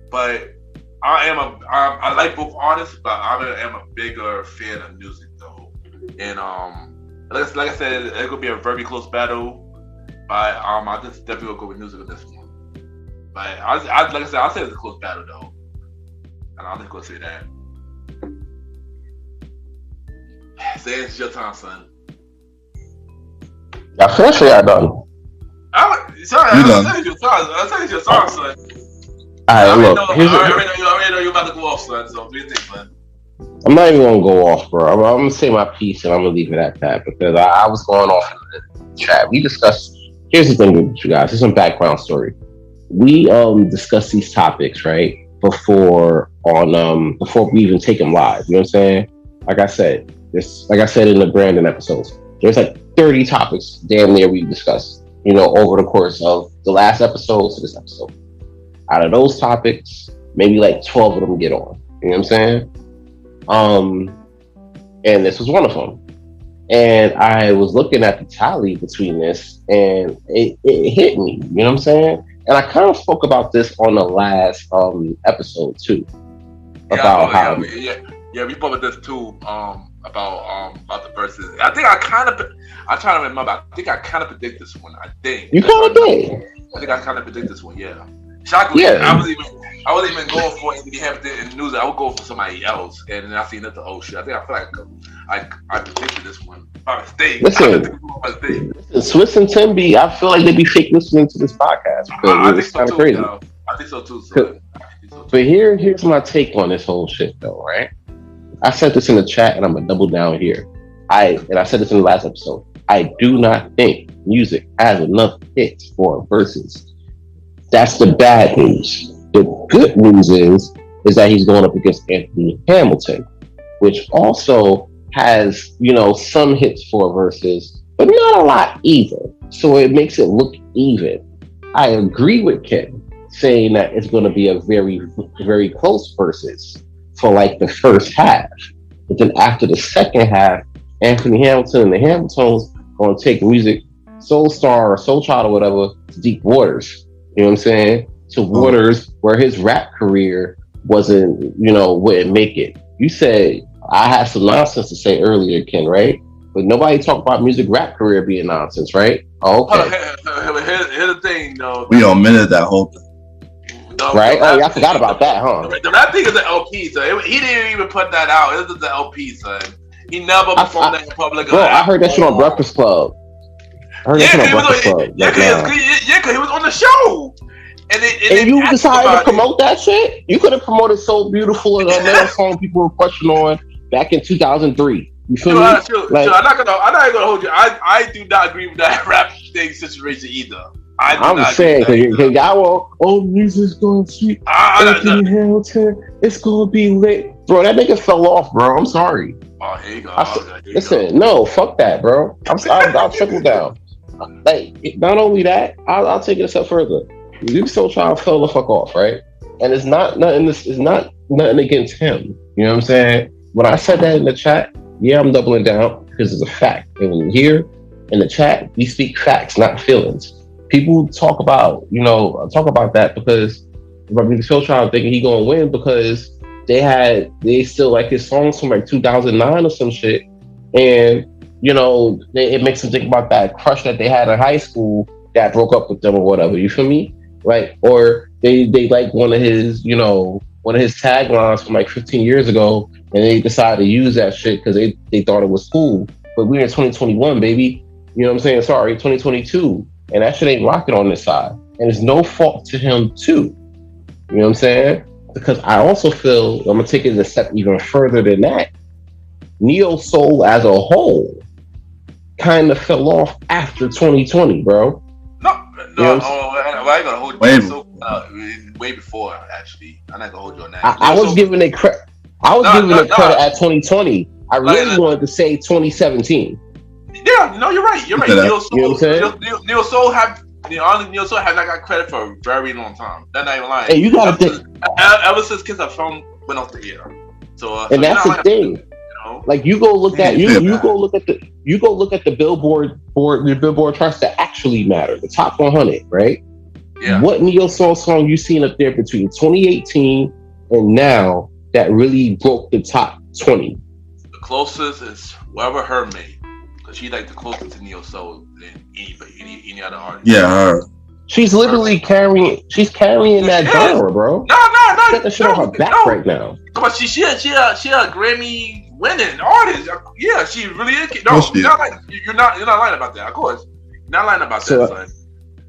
but I like both artists, but I am a bigger fan of Musiq though. And like I said, it's gonna be a very close battle. But I just definitely will go with Musiq on this one. But like I said, I'll say it's a close battle though. And I'm just gonna say that. Say it's your time, son. Y'all finished or y'all done? I said it's your time, son. Alright, look. I already know you're about to go off, son. So what do you think, man? I'm not even gonna go off, bro. I'm gonna say my piece and I'm gonna leave it at that, because I was going off in the chat. We discussed. Here's the thing with you guys. Here's some background story. We discussed these topics right before we even take them live. You know what I'm saying? Like I said in the Brandon episodes, there's like 30 topics damn near we discussed, over the course of the last episode to this episode. Out of those topics, maybe like 12 of them get on. You know what I'm saying? And this was one of them. And I was looking at the tally between this, and it hit me. You know what I'm saying? And I kind of spoke about this on the last episode too. We spoke about this too. About the verses. I think I'm trying to remember. I think I kind of predict this one. You kind of did. I think I kind of predict this one. Yeah. Shockingly, Yeah. I wasn't even going for Anthony Hamilton in the news. I would go for somebody else, and then I seen that. Oh shit! I feel like I predicted this one by mistake. Listen, Swiss and Tim B, I feel like they be fake listening to this podcast. I think It's kind so of too. crazy. Yo. I think so too. So. But here's my take on this whole shit, though. Right? I said this in the chat, and I'm gonna double down here. I said this in the last episode. I do not think Musiq has enough hits for Verzuz. That's the bad news. The good news is that he's going up against Anthony Hamilton, which also has, some hits for Verzuz, but not a lot either. So it makes it look even. I agree with Ken saying that it's going to be a very, very close Verzuz for like the first half. But then after the second half, Anthony Hamilton and the Hamiltons going to take Musiq, Soulstar or Soulchild or whatever to deep waters. You know what I'm saying? To waters where his rap career wouldn't make it. You said I had some nonsense to say earlier, Ken, right? But nobody talked about Musiq rap career being nonsense, right? Oh, okay. Here's the thing, though. We omitted that whole thing. Right? Oh, yeah, I forgot about that, huh? The rap thing is the LP, so he didn't even put that out. It was the LP, son. He never performed that in public. Bro, I heard that shit on Breakfast Club. Because he was on the show. And you decided to promote that shit? You could have promoted So Beautiful and another song people were questioning on back in 2003. You feel me? Sure. I'm not gonna hold you. I do not agree with that rap thing situation either. I'm just saying, because y'all music's going to sweep Anthony Hamilton. It's going to be lit. Bro, that nigga fell off, bro. I'm sorry. Oh, here you go. Listen, no, fuck that, bro. I'll trickle down. Like, not only that, I'll take it a step further. You Soulchild fell the fuck off, right? And it's not nothing against him. You know what I'm saying? When I said that in the chat, yeah, I'm doubling down because it's a fact. And here in the chat, we speak facts, not feelings. People talk about that because Soulchild thinking he gonna win because they still like his songs from like 2009 or some shit, and it makes them think about that crush that they had in high school that broke up with them or whatever. You feel me? Like, or they like one of his taglines from like 15 years ago, and they decided to use that shit because they thought it was cool. But we're in 2021, baby. You know what I'm saying? Sorry, 2022. And that shit ain't rocking on this side. And it's no fault to him, too. You know what I'm saying? Because I also feel, I'm going to take it a step even further than that. Neo Soul as a whole kind of fell off after 2020, bro. I ain't gonna hold you. Way before, actually. I'm not gonna hold you on that. I was giving it credit. Credit at 2020. I really wanted to say 2017. Yeah, no, you're right. Neo Soul, you know what I'm saying? Neo Soul have not got credit for a very long time. That's not even lying. And you gotta think ever since Kiss of Film went off the air. So and that's the thing. Like you go look at the Billboard charts that actually matter, the top 100, right? Yeah. What Neo Soul song you seen up there between 2018 and now that really broke the top 20? The closest is whoever her made, because she's like the closest to Neo Soul than any other artist. Yeah, her. She's literally carrying that genre, bro. No. Got that shit on her back right now. Come on, she a Grammy winning artist. Yeah, she really is. No, you're not lying about that. Of course, you're not lying about that. Son.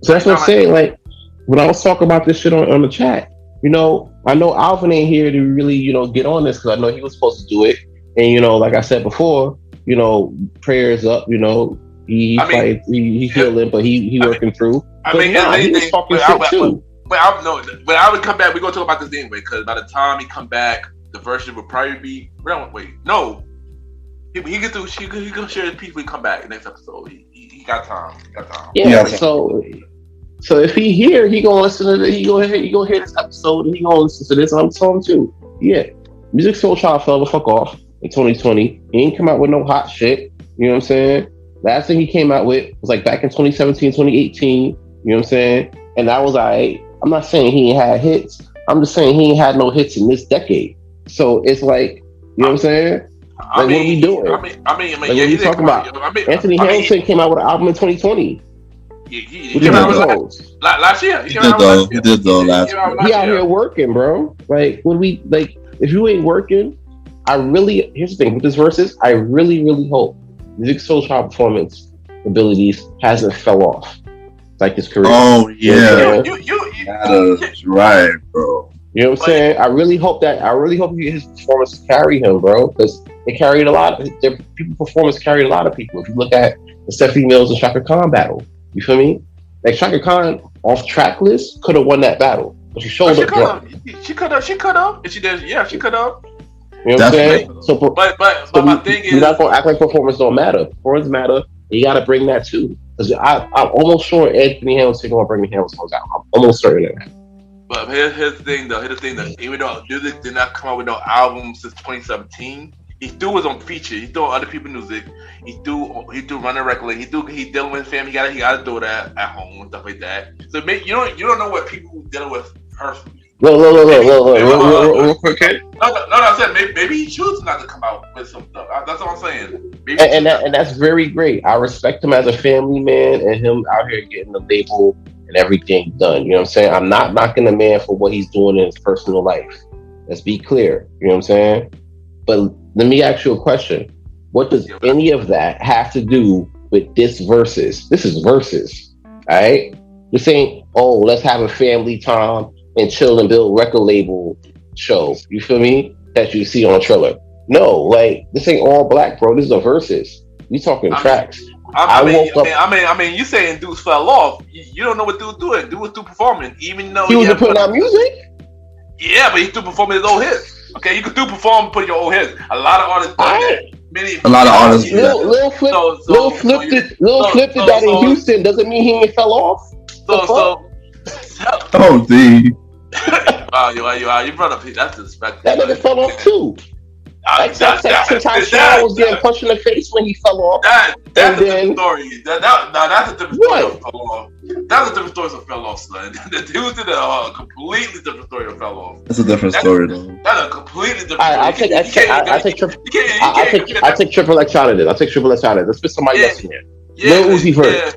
So that's what I'm saying. Like when I was talking about this shit on the chat, I know Alvin ain't here to really get on this because I know he was supposed to do it, and like I said before, prayers up. He's healing, but he working through. He was talking shit too. But I would come back. We're gonna talk about this anyway, because by the time he come back, the version would probably be. He get through. He gonna share his piece when he come back next episode. He got time. Yeah. So if he here, he gonna listen to he gonna hear this episode, and he gonna listen to this. And I'm telling him too. Yeah, Musiq Soulchild fell the fuck off in 2020. He ain't come out with no hot shit. You know what I'm saying? Last thing he came out with was like back in 2017, 2018. You know what I'm saying? And that was alright. I'm not saying he ain't had hits. I'm just saying he ain't had no hits in this decade. So it's like, you know what I'm saying? Like, what are we doing? What are you talking about? Anthony Hamilton came out with an album in 2020. He came out last year. He did though last year. He out here working, bro. Like, when we like, if you ain't working, here's the thing with this Verzuz, I really hope Musiq Soulchild performance abilities hasn't fell off like his career. Oh yeah, that's right, bro. You know what I'm saying? I really hope his performance carry him, bro, because it carried a lot. People performance carried a lot of people. If you look at the Stephanie Mills and Shaka Khan battle, you feel me? Like, Shaka Khan off track list could have won that battle, but she showed up drunk. She could have. And she did. Yeah, she could have. You know what I'm saying? So, but my thing is, you're not gonna act like performance don't matter. Performance matter. You got to bring that too, because I'm almost sure Anthony Hamilton gonna bring the Hamilton songs out. I'm almost certain of that. But here's the thing, though. Even though Musiq did not come out with no album since 2017, he threw his own feature. He threw other people's music. He threw running record. He dealing with family. He got to do that at home and stuff like that. So you don't know what people dealing with personally. Look, real quick, kid. No, I said maybe he chooses not to come out with some stuff. That's what I'm saying. And that's very great. I respect him as a family man and him out here getting the label and everything done. You know what I'm saying? I'm not knocking the man for what he's doing in his personal life. Let's be clear. You know what I'm saying? But let me ask you a question. What does any of that have to do with this Verzuz? This is Verzuz, all right? This ain't, let's have a family time and chill and build record label show. You feel me? That you see on a trailer. No, like, this ain't all black, bro. This is a Verzuz. We talking tracks. I mean, you saying dudes fell off. You don't know what dude doing. Dude was still performing, even though he was putting out music. Yeah, but he still performing his old hits. Okay, you can do perform, put your old hits. A lot of artists do that. A lot of artists do that. Lil Flip did that in Houston. Doesn't mean he fell off. Oh, D. Wow, you brought up that's disrespectful. That nigga fell off too. Like Tyshawn was getting punched in the face when he fell off. That's a different story. That's a different story of fell off. That's a different story of fell off, son. The dude did a completely different story of fell off. That's a different story, though. That's a completely different story. I take Triple X out of this. Let's put somebody else in here. Lil Uzi Vert.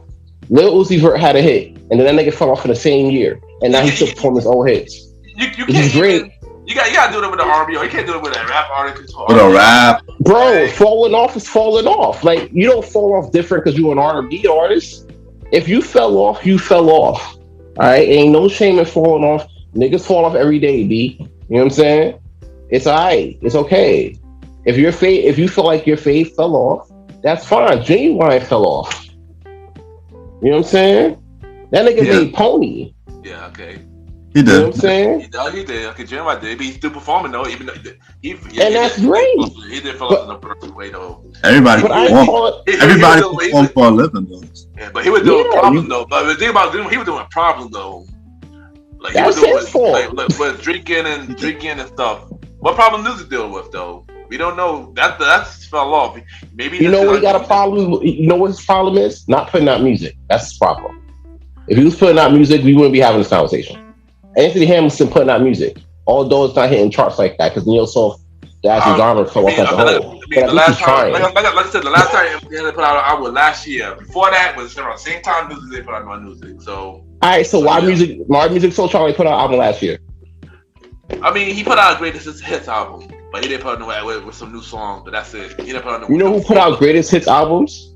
Lil Uzi Vert had a hit, and then that nigga fell off in the same year, and now he's still performing his old hits. He's great. You gotta do it with an R&B, or you can't do it with a rap artist. With a rap, bro, falling off is falling off. Like, you don't fall off different because you're an R&B artist. If you fell off, you fell off. All right, ain't no shame in falling off. Niggas fall off every day, B. You know what I'm saying? It's alright. It's okay. If you feel like your fave fell off, that's fine. Genuine fell off. You know what I'm saying? That nigga made Pony. Yeah. Okay. He did. You know what I'm saying? He did. Okay, Jeremiah did. But he's still performing though, even though that's great. He did fall off in a perfect way though. Everybody performed for a living though. Yeah, but he was doing problem though. But the thing about him, he was doing problem though. Like that's he was his fault. Like with drinking and stuff. What problem Musiq dealing with though? We don't know. That's fell off. Maybe you know what he got a problem. You know what his problem is? Not putting out music. That's his problem. If he was putting out music, we wouldn't be having this conversation. Anthony Hamilton putting out music, although it's not hitting charts like that, because Neil Soul, the actual genre fell off as a whole. But at least he's trying. Like I said, the last time they put out an album last year. Before that was around the same time they put out my music. So all right, so why Musiq Soulchild put out an album last year? I mean, he put out a greatest hits album, but he didn't put out with some new songs. But that's it. He didn't put out. You know who put out greatest hits albums?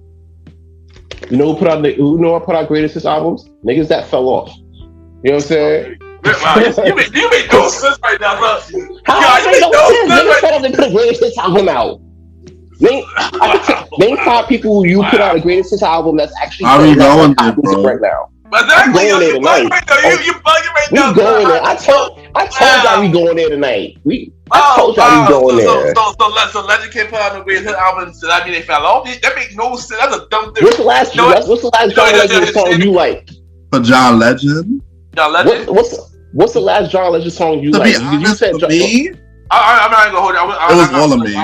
You know who put out greatest hits albums? Niggas that fell off. You know what I'm saying? Wow, you make no sense right now, bro. How make no sense? Niggas said they put a greatest hits album out. Name 5 people you put out a greatest hits album that's actually going there, bro. Right now. But I'm going there tonight. You bugging right now. We going there. I told y'all we going there tonight. I told y'all we going there. So Legend can't put out no greatest hit album. So that mean they fell off? That makes no sense. That's a dumb thing. What's the last John Legend song you like? For John Legend? John Legend? What's the last John Legend song you like? You said for me? I'm not gonna hold it. It was All of Me.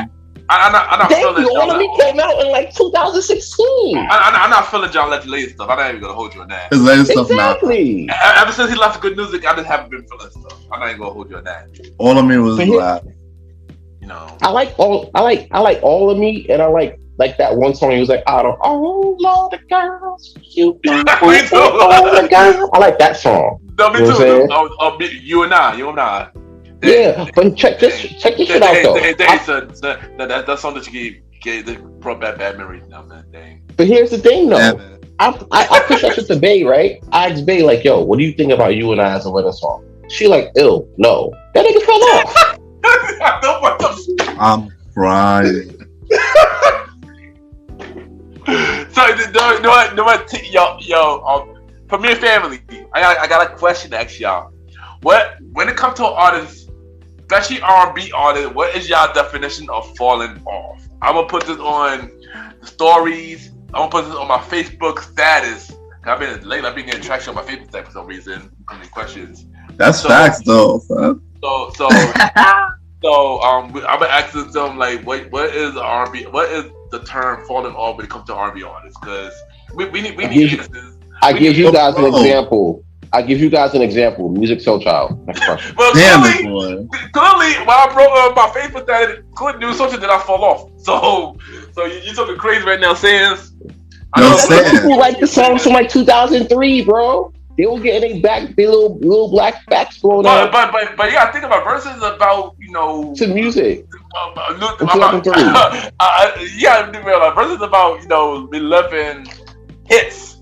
I'm not feeling All of Me came out in like 2016. I'm not feeling John Legend's latest stuff. I'm not even gonna hold you on that. His latest stuff exactly. Ever since he left Good Music, I just haven't been feeling stuff. I'm not even gonna hold you on that. All of Me was loud. You know, I like all of Me, and I like like that one song he was like, I don't all the girls, you don't Me too. all the girls. I like that song. No, me You know what too. I'm saying? You and I. Yeah, but check this shit out though. That song that you gave that brought back bad memories now, man. Dang. But here's the thing though. Yeah, I push that shit to Bay, right? I asked Bay like, yo, what do you think about You and I as a wedding song? She like, ill, no. That nigga fell off. I'm crying. So you know what? Yo, Premiere family, I got a question to ask y'all. When it comes to artists, especially R&B artists, what is y'all definition of falling off? I'm gonna put this on the stories. I'm gonna put this on my Facebook status. I've been getting traction on my Facebook status for some reason. Any questions? That's facts though. Fam. So I'm gonna ask them like, what is R&B? What is the term falling off when it comes to R&B artists? Because we need answers. I give you guys an example. Musiq Soulchild. Next question. Well, Damn clearly, it, boy. when I broke my Facebook status, couldn't do something that I fall off. So you talking crazy right now, Sans? People like the songs from like 2003, bro. They were getting their little black backs blown out. But you gotta think about Verzuz about to music. Yeah, Verzuz about 11 hits.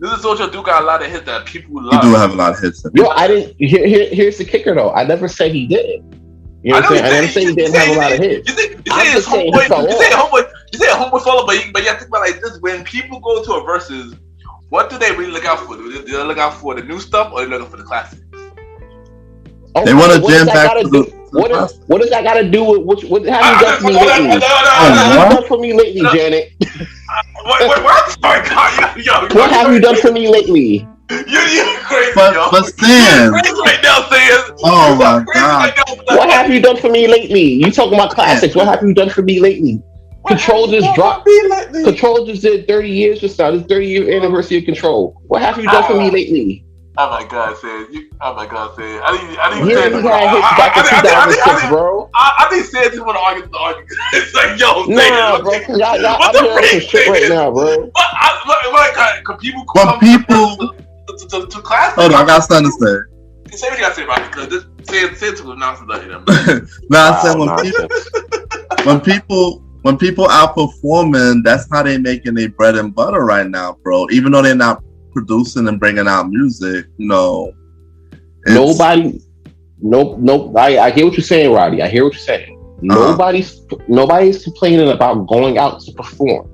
Musiq Soulchild do got a lot of hits that people love. He do have a lot of hits. Yo, I didn't. Here's the kicker though. I never said he didn't. You know what I'm saying? I never said he didn't have a lot of hits. You say homeboy follow, but you gotta think about it like this: when people go to a Verzuz, what do they really look out for? Do they look out for the new stuff, or they look out for the classics? Okay, they want to jam back to the. What does that got to do with what have you done for me lately? What have you done for me lately, Janet? What have you done for me lately? You're crazy, but Stan. Right now, Stan. Oh my god. What have you done for me lately? You talking about classics? What have you done for me lately? Control just dropped. Control just did 30 years just now. This 30-year anniversary of Control. What have you done for me lately? Oh my god, Sam. I didn't yeah, you got hits back in 2006, bro. I think Sam just want to argue. It's like, yo, nah, bro. I'm hearing some shit right now, bro. Can people to class? Hold on, I got something to say. Say what you got to say about it, because this Sam took nonsense like that. Nah, I said when people outperforming, that's how they making their bread and butter right now, bro. Even though they're not producing and bringing out music, nobody. I hear what you're saying, Roddy. I hear what you're saying. Nobody's complaining about going out to perform.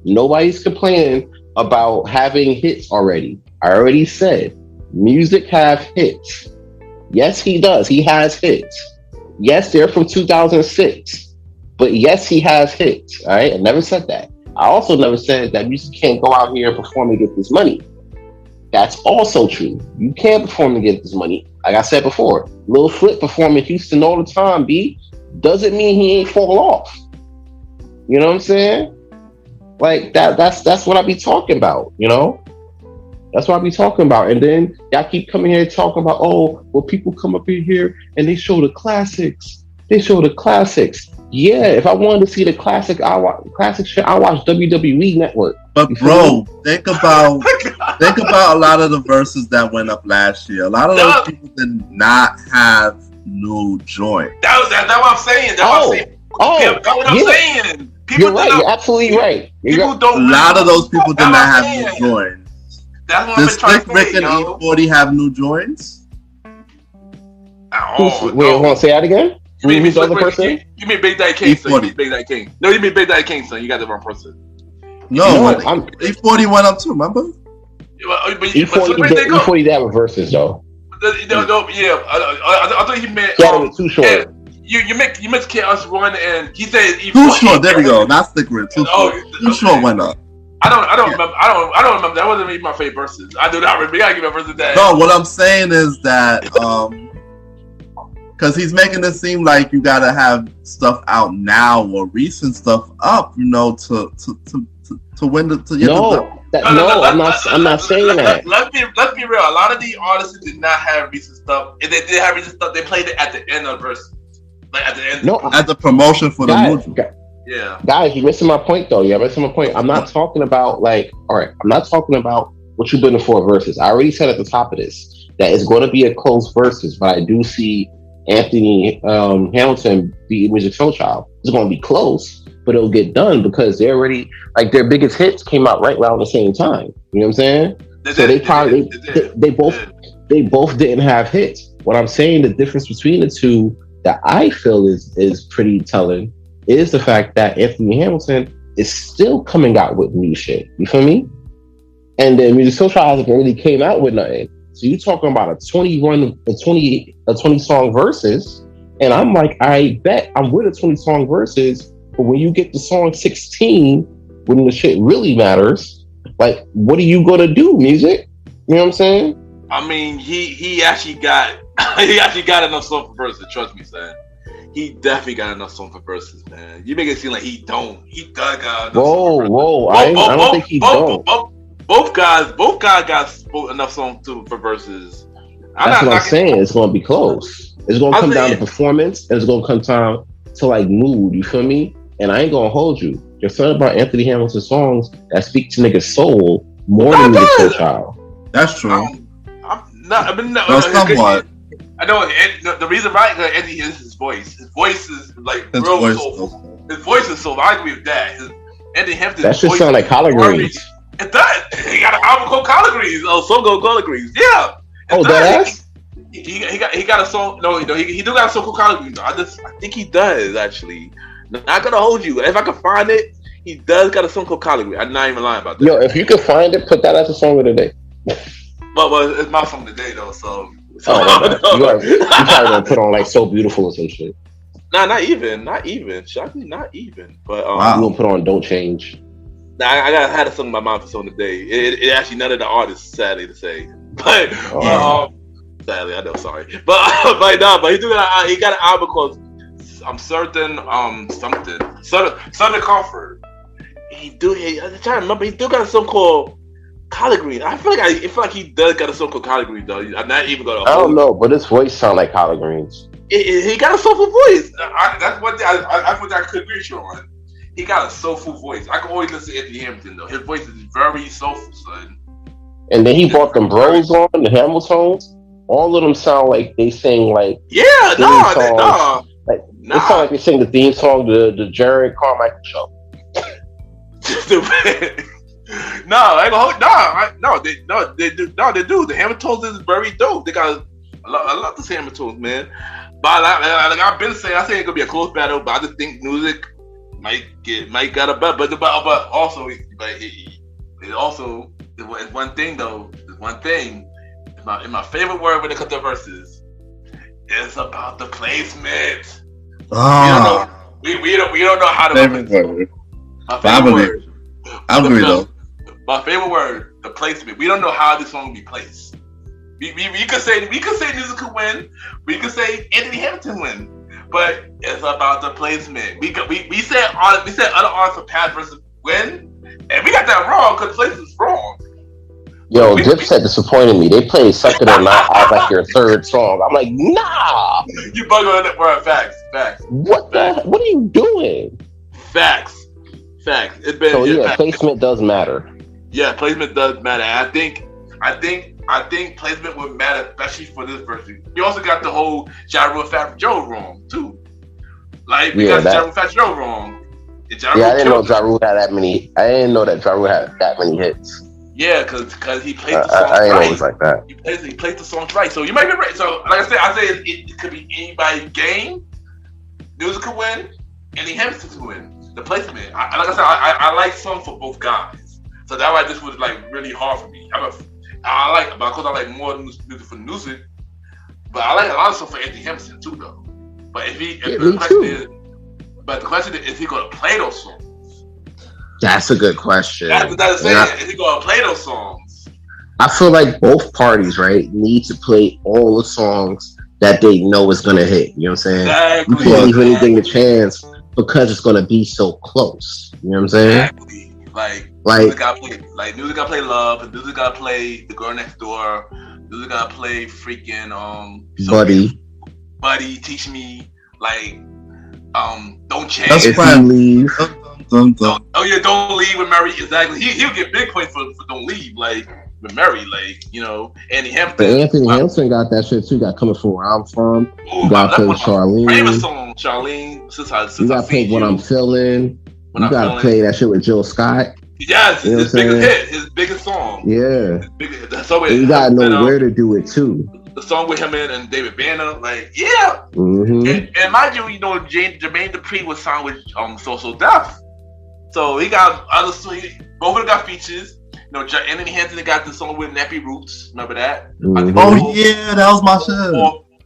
Nobody's complaining about having hits already. I already said Musiq have hits. Yes, he does. He has hits. Yes, they're from 2006. But yes, he has hits. All right, I never said that. I also never said that Musiq can't go out here and perform and get this money. That's also true. You can't perform and get this money. Like I said before, Lil Flip perform in Houston all the time, B. Doesn't mean he ain't fall off. You know what I'm saying? Like that's what I be talking about, That's what I be talking about. And then y'all keep coming here talking about, people come up in here and they show the classics. Yeah, if I wanted to see the classic shit, I watch WWE Network. But bro, think about a lot of the verses that went up last year. A lot of those people did not have new joints. That's what I'm saying. That's what I'm saying. You're right. You're absolutely right. A lot of those people did not have new joints. That's what Does Slick Rick and E40 have new joints? Wait, hold on. Say that again. Who's the other person? You mean Big Daddy King, son. Big Daddy King. No, you mean Big Daddy King, son. You got the wrong person. No, E40 went up too, remember? E40 did have a Verzuz, though. Yeah. I thought he meant... Yeah, Too Short. You missed Chaos One, and he said E40. Too Short, there we go. Not Slick Rick. Too Short went up. I don't remember. I don't remember. That wasn't even my favorite verses. I do not remember. You gotta give me a verse of that. No, what I'm saying is that because he's making it seem like you gotta have stuff out now or recent stuff up, to win the to get I'm not saying that. Let's be real. A lot of the artists did not have recent stuff. If they did have recent stuff, they played it at the end of the verse. Like at the end. No, at the promotion for the movie. Yeah. Guys, you're missing my point though. You're missing my point. I'm not talking about like, all right, I'm not talking about what you're building for verses. I already said at the top of this that it's going to be a close verses, but I do see Anthony Hamilton beating Musiq Soulchild. It's going to be close, but it'll get done because they're already like their biggest hits came out right around the same time. You know what I'm saying? They both didn't have hits. What I'm saying, the difference between the two that I feel is pretty telling is the fact that Anthony Hamilton is still coming out with new shit. You feel me? And then Musiq Soulchild hasn't really came out with nothing. So you talking about a 20 song verses, and I'm like, I bet I'm with a 20 song verses, but when you get to song 16, when the shit really matters, like, what are you gonna do, Musiq? You know what I'm saying? I mean, he actually got enough song for verses. Trust me, son. He definitely got enough song for verses, man. You make it seem like he don't. He does got enough. Whoa! I don't think he don't. Both guys got enough songs for verses. That's what I'm saying. It's going to be close. It's going to come down to performance, and it's going to come down to like mood. You feel me? And I ain't going to hold you. There's something about Anthony Hamilton's songs that speak to niggas' soul more than Musiq Soulchild. That's true. Somewhat. I know the reason why Anthony is his voice. His voice is like real soulful. His voice is soulful. I agree with that. Anthony Hamilton's that should sound like collard greens. It does. He got an album called Collard Greens. Oh, so go Collard Greens. Yeah. That ass? He got a song. No, he do got a song called Collard Greens. I think he does actually. Not gonna hold you. If I can find it, he does got a song called Collard Greens. I'm not even lying about that. Yo, if you can find it, put that as a song of the day. Well, it's my song today though. So you probably gonna put on like So Beautiful or some shit. Nah, not even. Shocking, not even. But you gonna put on Don't Change. I had a song in my mind for song today. It actually none of the artists, sadly to say, but sadly I know, sorry, but he got an album called Certain Comfort. I'm trying to remember. He do got a song called Collard Green. I feel like he does got a song called Collard Green though. I'm not even gonna. I don't know, but his voice sound like collard greens. He got a soulful voice. That's what I could agree with you on. He got a soulful voice. I can always listen to Anthony Hamilton though. His voice is very soulful, son. And then he brought them bros on, the Hamiltons. All of them sound like they sing like They sound like they sing the theme song to the Jared Carmichael show. They do. The Hamiltons is very dope. They got I love the Hamiltons, man. But like I've been saying, I think it's gonna be a close battle. But I just think Musiq might got a bet, but also it's one thing though. It's one thing. In my favorite word when it comes to verses, it's about the placement. We don't know how to. Favorite word. My favorite word. I agree though. My favorite word, the placement. We don't know how this song will be placed. We could say Musiq could win. We could say Anthony Hamilton win. But it's about the placement. We said other artists for past versus win, and we got that wrong because the placement's wrong. Yo, Dipset disappointed me. They played Suck It or Not as like your third song. I'm like, nah. You bug on that word. Facts. What are you doing? Facts. It's been placement does matter. Yeah, placement does matter. I think placement would matter, especially for this version. You also got the whole Ja Rule Fat Joe wrong too. Like we got Ja Rule Fat Joe wrong. I didn't know Ja Rule had that many. I didn't know that Ja Rule had that many hits. Yeah, because he played the songs I didn't right. know it was like that. He played the songs right. So you might be right. So like I say it could be anybody's game. Musiq could win, Anthony Hamilton could win. The placement. I like songs for both guys. So that's why this was like really hard for me. I like more music for Musiq, but I like a lot of stuff for Anthony Hamilton too, though. But the question is he gonna play those songs? That's a good question. That's is he gonna play those songs? I feel like both parties, right, need to play all the songs that they know is gonna hit. You know what I'm saying? Exactly. You can't leave anything to chance because it's gonna be so close. You know what I'm saying? Exactly. Like Musiq gotta play Love, and Musiq gotta play The Girl Next Door. Musiq gotta play freaking Buddy, Teach Me. Like Don't change. That's If fine. you leave, Dun, dun. Don't leave with Mary. Exactly. He'll get big points for don't leave. Like with Mary, like Andy Hampton. but Anthony Hampton got that shit too. Got Coming From Where I'm From. Ooh, You gotta play famous Charlene. song, Charlene. Since You I gotta play Seen What You. I'm Feeling. When You I'm gotta Feeling. play that shit with Jill Scott. Yes, You know his what I'm biggest saying? hit, his biggest song. Yeah. So And you gotta know where to do it too. The song with him and David Banner, like yeah. Mm-hmm. And mind you, Jermaine Dupri was signed with So Def. So he got other both of them got features. Anthony Hampton got the song with Nappy Roots. Remember that? Mhm. Oh yeah, that was my shit.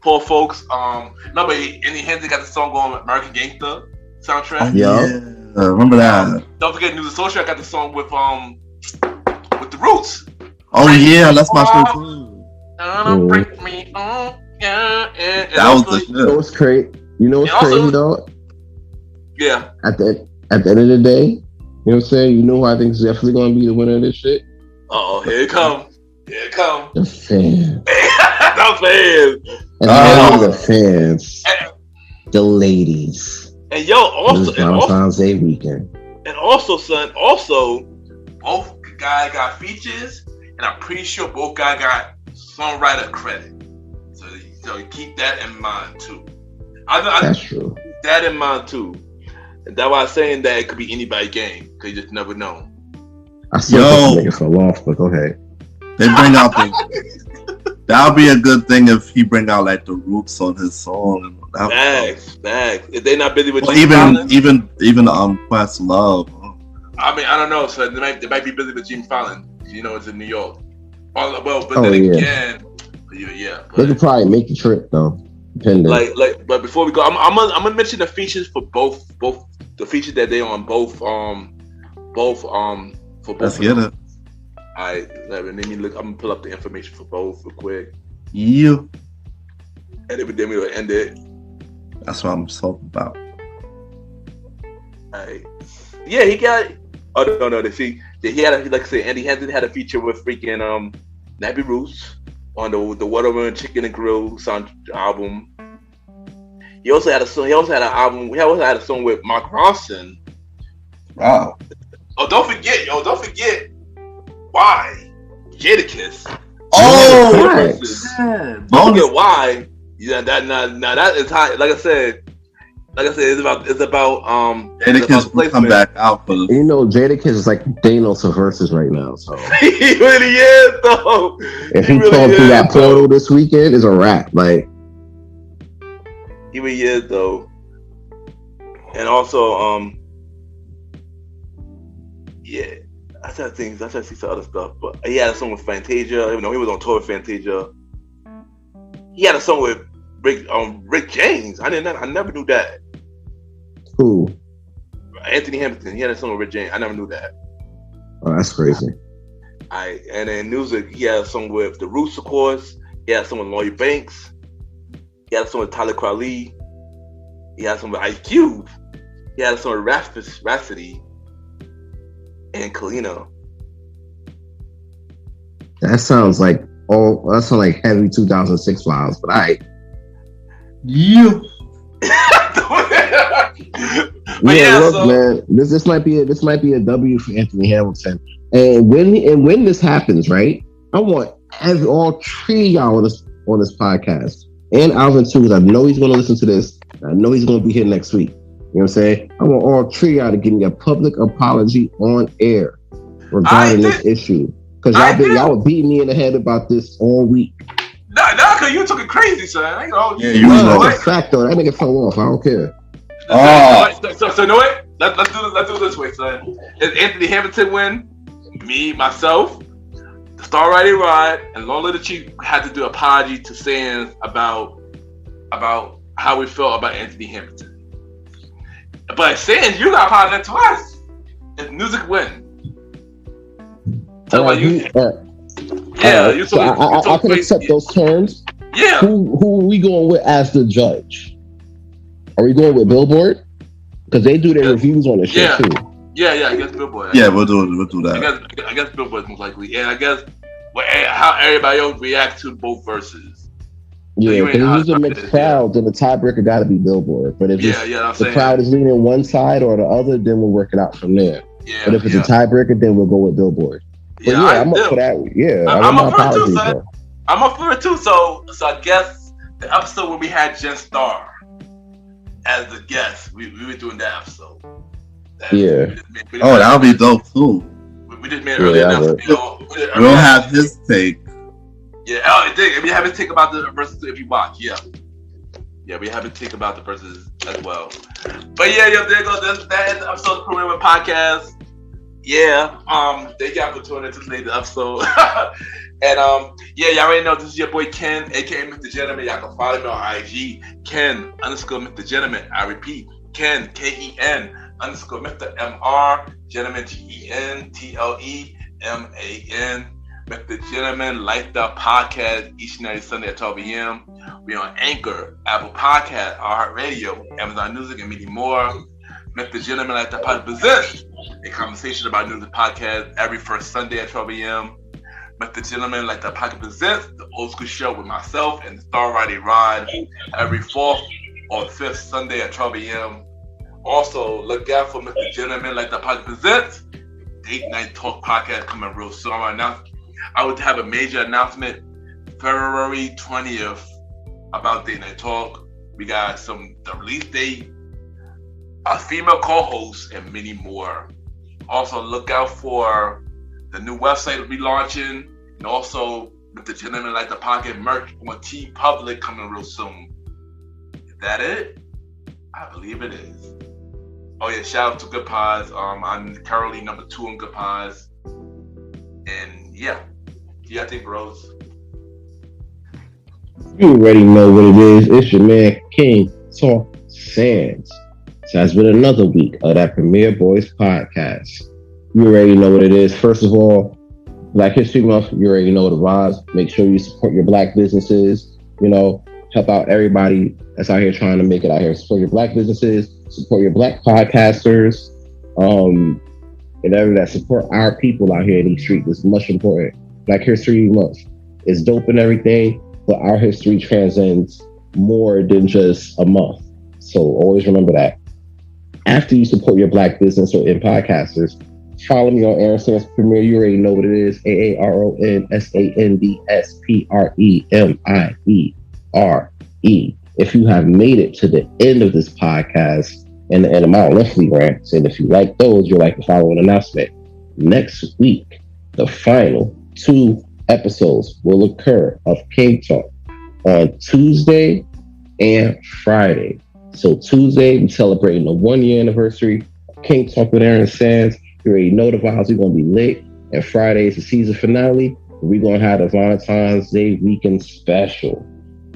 Poor folks. No, but Anthony Hampton got the song on American Gangster soundtrack. Oh, Yeah. yeah, remember that? Don't forget, Musiq Soulchild got the song with the Roots. Oh yeah, that's my shit too. Break me on, yeah. And That was the You know shit. what's crazy? You know what's And also- crazy though? yeah. At the end of the day, you know what I'm saying? You know who I think is definitely gonna be the winner of this shit? Oh, here it comes. Here it comes. The fans. I'm saying. And Oh. not the fans. The ladies. And yo, This Valentine's Day weekend. son, both guys got features, and I'm pretty sure both guys got songwriter credit. So you keep that in mind too. I That's true. keep that in mind too. And that's why I'm saying that it could be anybody's game, because you just never know. I still Yo. think it's a loss, but go ahead. They bring out the. That would be a good thing if he bring out like the Roots on his song. Facts. If they're not busy with Well, Jimmy Fallon, even Quest Love. I mean, I don't know. So they might be busy with Jimmy Fallon. It's in New York. Well, but Oh, then yeah. again, yeah. They could probably make the trip though. Depending. But before we go, I'm gonna mention the features for both the features that they on both for both. Let's of get them. it. Alright, let me look. I'm gonna pull up the information for both real quick, You. and then we'll end it. That's what I'm talking about. Alright. Yeah, he got. Oh no! He had like I said, Andy Hampton had a feature with freaking Nappy Roots on the Watermelon Chicken and Grill sound album. He also had a song. He also had an album. He also had a song with Mark Ronson. Wow. Oh, don't forget. Why? Jadakiss. Oh, Right. Don't bonus. forget why. Yeah, that is high. Like I said, it's about And the it's kids about will come placement. back out for the. You know, Jadakiss is like Thanos of Verzuz right now. So He really is though. if he really come through is, that though. portal this weekend, it's a wrap. Like, He really is though. And also, yeah, I tried to see some other stuff, but he had a song with Fantasia. Even though he was on tour with Fantasia, he had a song with Rick James. I never knew that. who? Anthony Hampton. He had a song with Rick James. I never knew that. Oh, that's crazy. And then Musiq, he had a song with The Roots, of course. He had a song with Lloyd Banks. He had a song with Tyler Crowley. He had a song with Ice Cube. He had a song with Rhapsody and Kalina. That sounds like heavy 2006 vibes. But You. look, man, this might be a W for Anthony Hamilton. And when this happens, right? I want all three of y'all on this podcast, and Alvin too, because I know he's going to listen to this. I know he's going to be here next week. You know what I'm saying? I want all three of y'all to give me a public apology on air regarding this issue, because y'all were beating me in the head about this all week. Nah, cause you took it crazy, son. Yeah, you No, know. it's a fact though. That nigga fell off. I don't care. So you know what? Let's do it this way, son. If Anthony Hamilton win, me, myself, the Star Riding Rod, and Long Live the Chief had to do an apology to Sands about how we felt about Anthony Hamilton. But Sands, you got to apologize to us if Musiq win. Tell you. You so I can accept those terms. Yeah. Who are we going with as the judge? Are we going with Billboard? Because they do their reviews on the shit too. Yeah, I guess Billboard. Yeah, we'll do that. I guess Billboard's most likely, and I guess how everybody else reacts to both verses. Yeah, you because ain't if it's a mixed crowd, then the tiebreaker got to be Billboard. But if the crowd is leaning one side or the other, then we'll work it out from there. Yeah, but if it's a tiebreaker, then we'll go with Billboard. But I'm up for that. Yeah, I'm up for it too, son. I'm up for it too. So I guess the episode where we had Jen Star as the guest, we were doing that episode. That would be dope too. We just made early announcement. We'll have his take. Yeah, we have his take about the Verzuz if you watch. Yeah, we have his take about the Verzuz as well. But there goes that is the episode of the Premiere Boyz Podcast. Thank y'all for tuning in to today's episode. And y'all already know this is your boy Ken, aka MrGentleman. Y'all can follow me on IG, Ken_MrGentleman. I repeat, Ken, KEN _Mr. MR, Gentleman GENTLEMAN. MrGentleman Lifestyle Podcast each and every Sunday at 12 a.m. We on Anchor, Apple Podcast, iHeartRadio, Amazon Music, and many more. MrGentleman Lifestyle Podcast presents a conversation about news and podcast every first Sunday at 12 a.m. MrGentleman Lifestyle Podcast presents the Old School Show with myself and Star Roddy every fourth or fifth Sunday at 12 a.m. Also, look out for MrGentleman Lifestyle Podcast presents Date Night Talk Podcast coming real soon. I would have a major announcement February 20th about Date Night Talk. We got the release date, a female co-host, and many more. Also, look out for the new website we'll be launching, and also MrGentleman Like the Pocket merch on T Public coming real soon. Is that it? I believe it is. Oh yeah, shout out to Good Pods. I'm currently number 2 on Good Pods. And I think bros. You already know what it is. It's your man King Talk Sands. So it's been another week of that Premiere Boyz Podcast. You already know what it is. First of all, Black History Month, you already know the vibes. Make sure you support your Black businesses. Help out everybody that's out here trying to make it out here. Support your Black businesses. Support your Black podcasters. And everyone that support our people out here in these streets is much important. Black History Month is dope and everything, but our history transcends more than just a month. So always remember that. After you support your Black business or in podcasters, follow me on Aaron Sands Premiere. You already know what it is. AARONSANDSPREMIERE. If you have made it to the end of this podcast and my monthly rants, and if you like those, you'll like the following announcement. Next week, the final 2 episodes will occur of King Talk on Tuesday and Friday. So Tuesday, we're celebrating the 1-year anniversary of King Talk with Aaron Sands. You already know the vibes. We're going to be lit. And Friday is the season finale. We're going to have the Valentine's Day weekend special.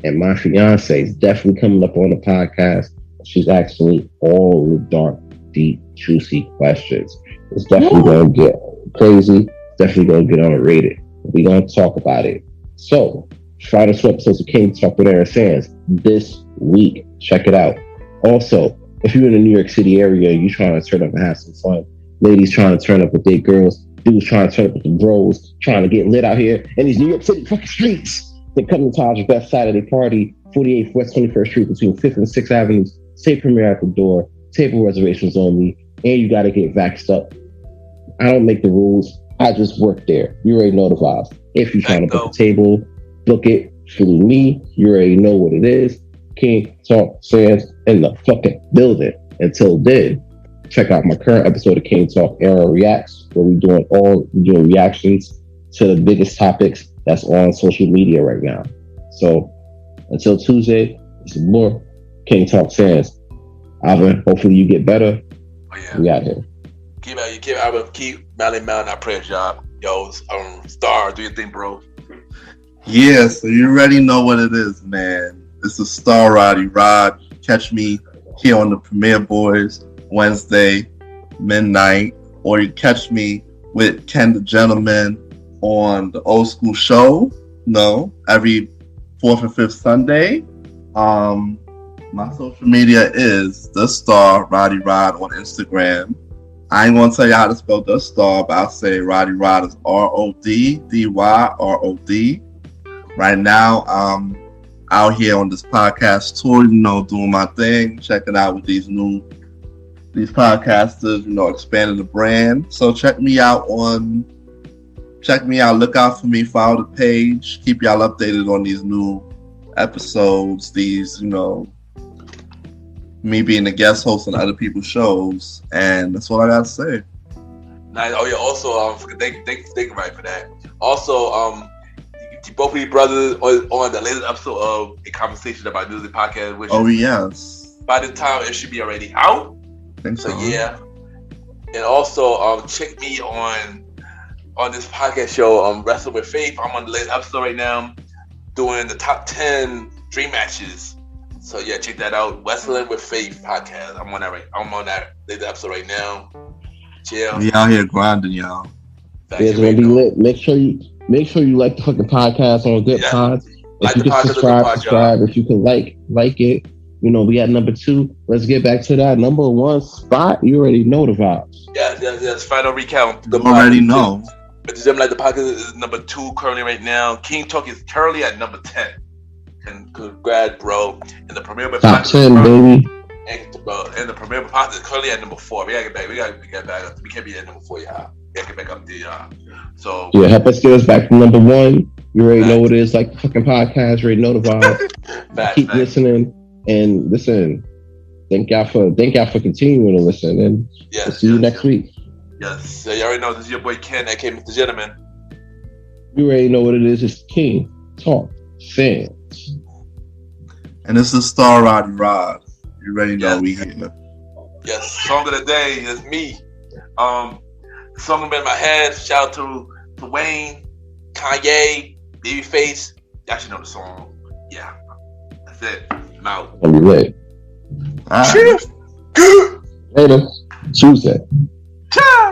And my fiance is definitely coming up on the podcast. She's asking me all the dark, deep, juicy questions. It's definitely going to get crazy. Definitely going to get underrated. We're going to talk about it. So, final 2 episodes of King Talk with Aaron Sands this week. Check it out. Also, if you're in the New York City area and you're trying to turn up and have some fun, ladies trying to turn up with their girls, dudes trying to turn up with the bros, trying to get lit out here in these New York City fucking streets, then come to Taj's best Saturday party, 48th West 21st Street between 5th and 6th Avenues. Say Premiere at the door, table reservations only, and you got to get vaxxed up. I don't make the rules. I just work there. You already know the vibes. If you're trying to book a table, book it through me. You already know what it is. King Talk Sands in the fucking building. Until then, check out my current episode of King Talk Era Reacts, where we're doing reactions to the biggest topics that's on social media right now. So until Tuesday, some more King Talk Sands. Alvin, hopefully you get better. Oh, yeah. We out here. Keep Malimal in our prayer job. Yo, Star, do your thing, bro. Yeah, so you already know what it is, man. It's the Star Roddy Rod. Catch me here on the Premiere Boyz Wednesday, midnight. Or you catch me with Ken the Gentleman on the Old School Show. Every 4th and 5th Sunday. My social media is the Star Roddy Rod on Instagram. I ain't gonna tell you how to spell the Star, but I'll say Roddy Rod is RODDYROD. Right now, out here on this podcast tour, you know, doing my thing, checking out with these podcasters, you know, expanding the brand. So check me out. Look out for me, follow the page, keep y'all updated on these new episodes, these, you know, me being a guest host on other people's shows, and that's what I gotta say. Nice. Oh yeah. Also, thank you right for that. Also, both of you brothers on the latest episode of A Conversation About Music podcast. Which yes. By the time it should be already out. I think so. Yeah. And also, check me on this podcast show, Wrestle with Faith. I'm on the latest episode right now, doing the top 10 dream matches. So yeah, check that out. Wrestling with Faith podcast. I'm on that latest episode right now. Yeah. We out here grinding, y'all. It's gonna be lit. Make sure you like the fucking podcast on Good Pods. If you can subscribe. If you can like it. You know, we at number 2. Let's get back to that number 1 spot. You already know the vibes. Yes. Final recount. You already know. But the Like the podcast is number 2 currently right now. King Talk is currently at number 10. And congrats, bro. And the Premiere Boyz Top 10, baby. And the Premiere Boyz Podcast is currently at number 4. We gotta get back. We get back up. We can't be at number 4, y'all. We gotta get back up there, y'all. So yeah, help us get us back to number 1. You already know what it is. Like the fucking podcast. You already know the vibe. Keep listening and listen. Thank y'all for continuing to listen. And we'll see you next week. Yes. So you already know this is your boy Ken, Aka MrGentleman. You already know what it is. It's King Talk Fans. And this is Star Roddy Rod. You already know we here. Yes. Song of the day is me. The song in my head. Shout out to Wayne, Kanye, Babyface. Y'all should know the song. Yeah. That's it. I'm out. I'll be lit. Cheers. Good. Later. Tuesday. Ciao.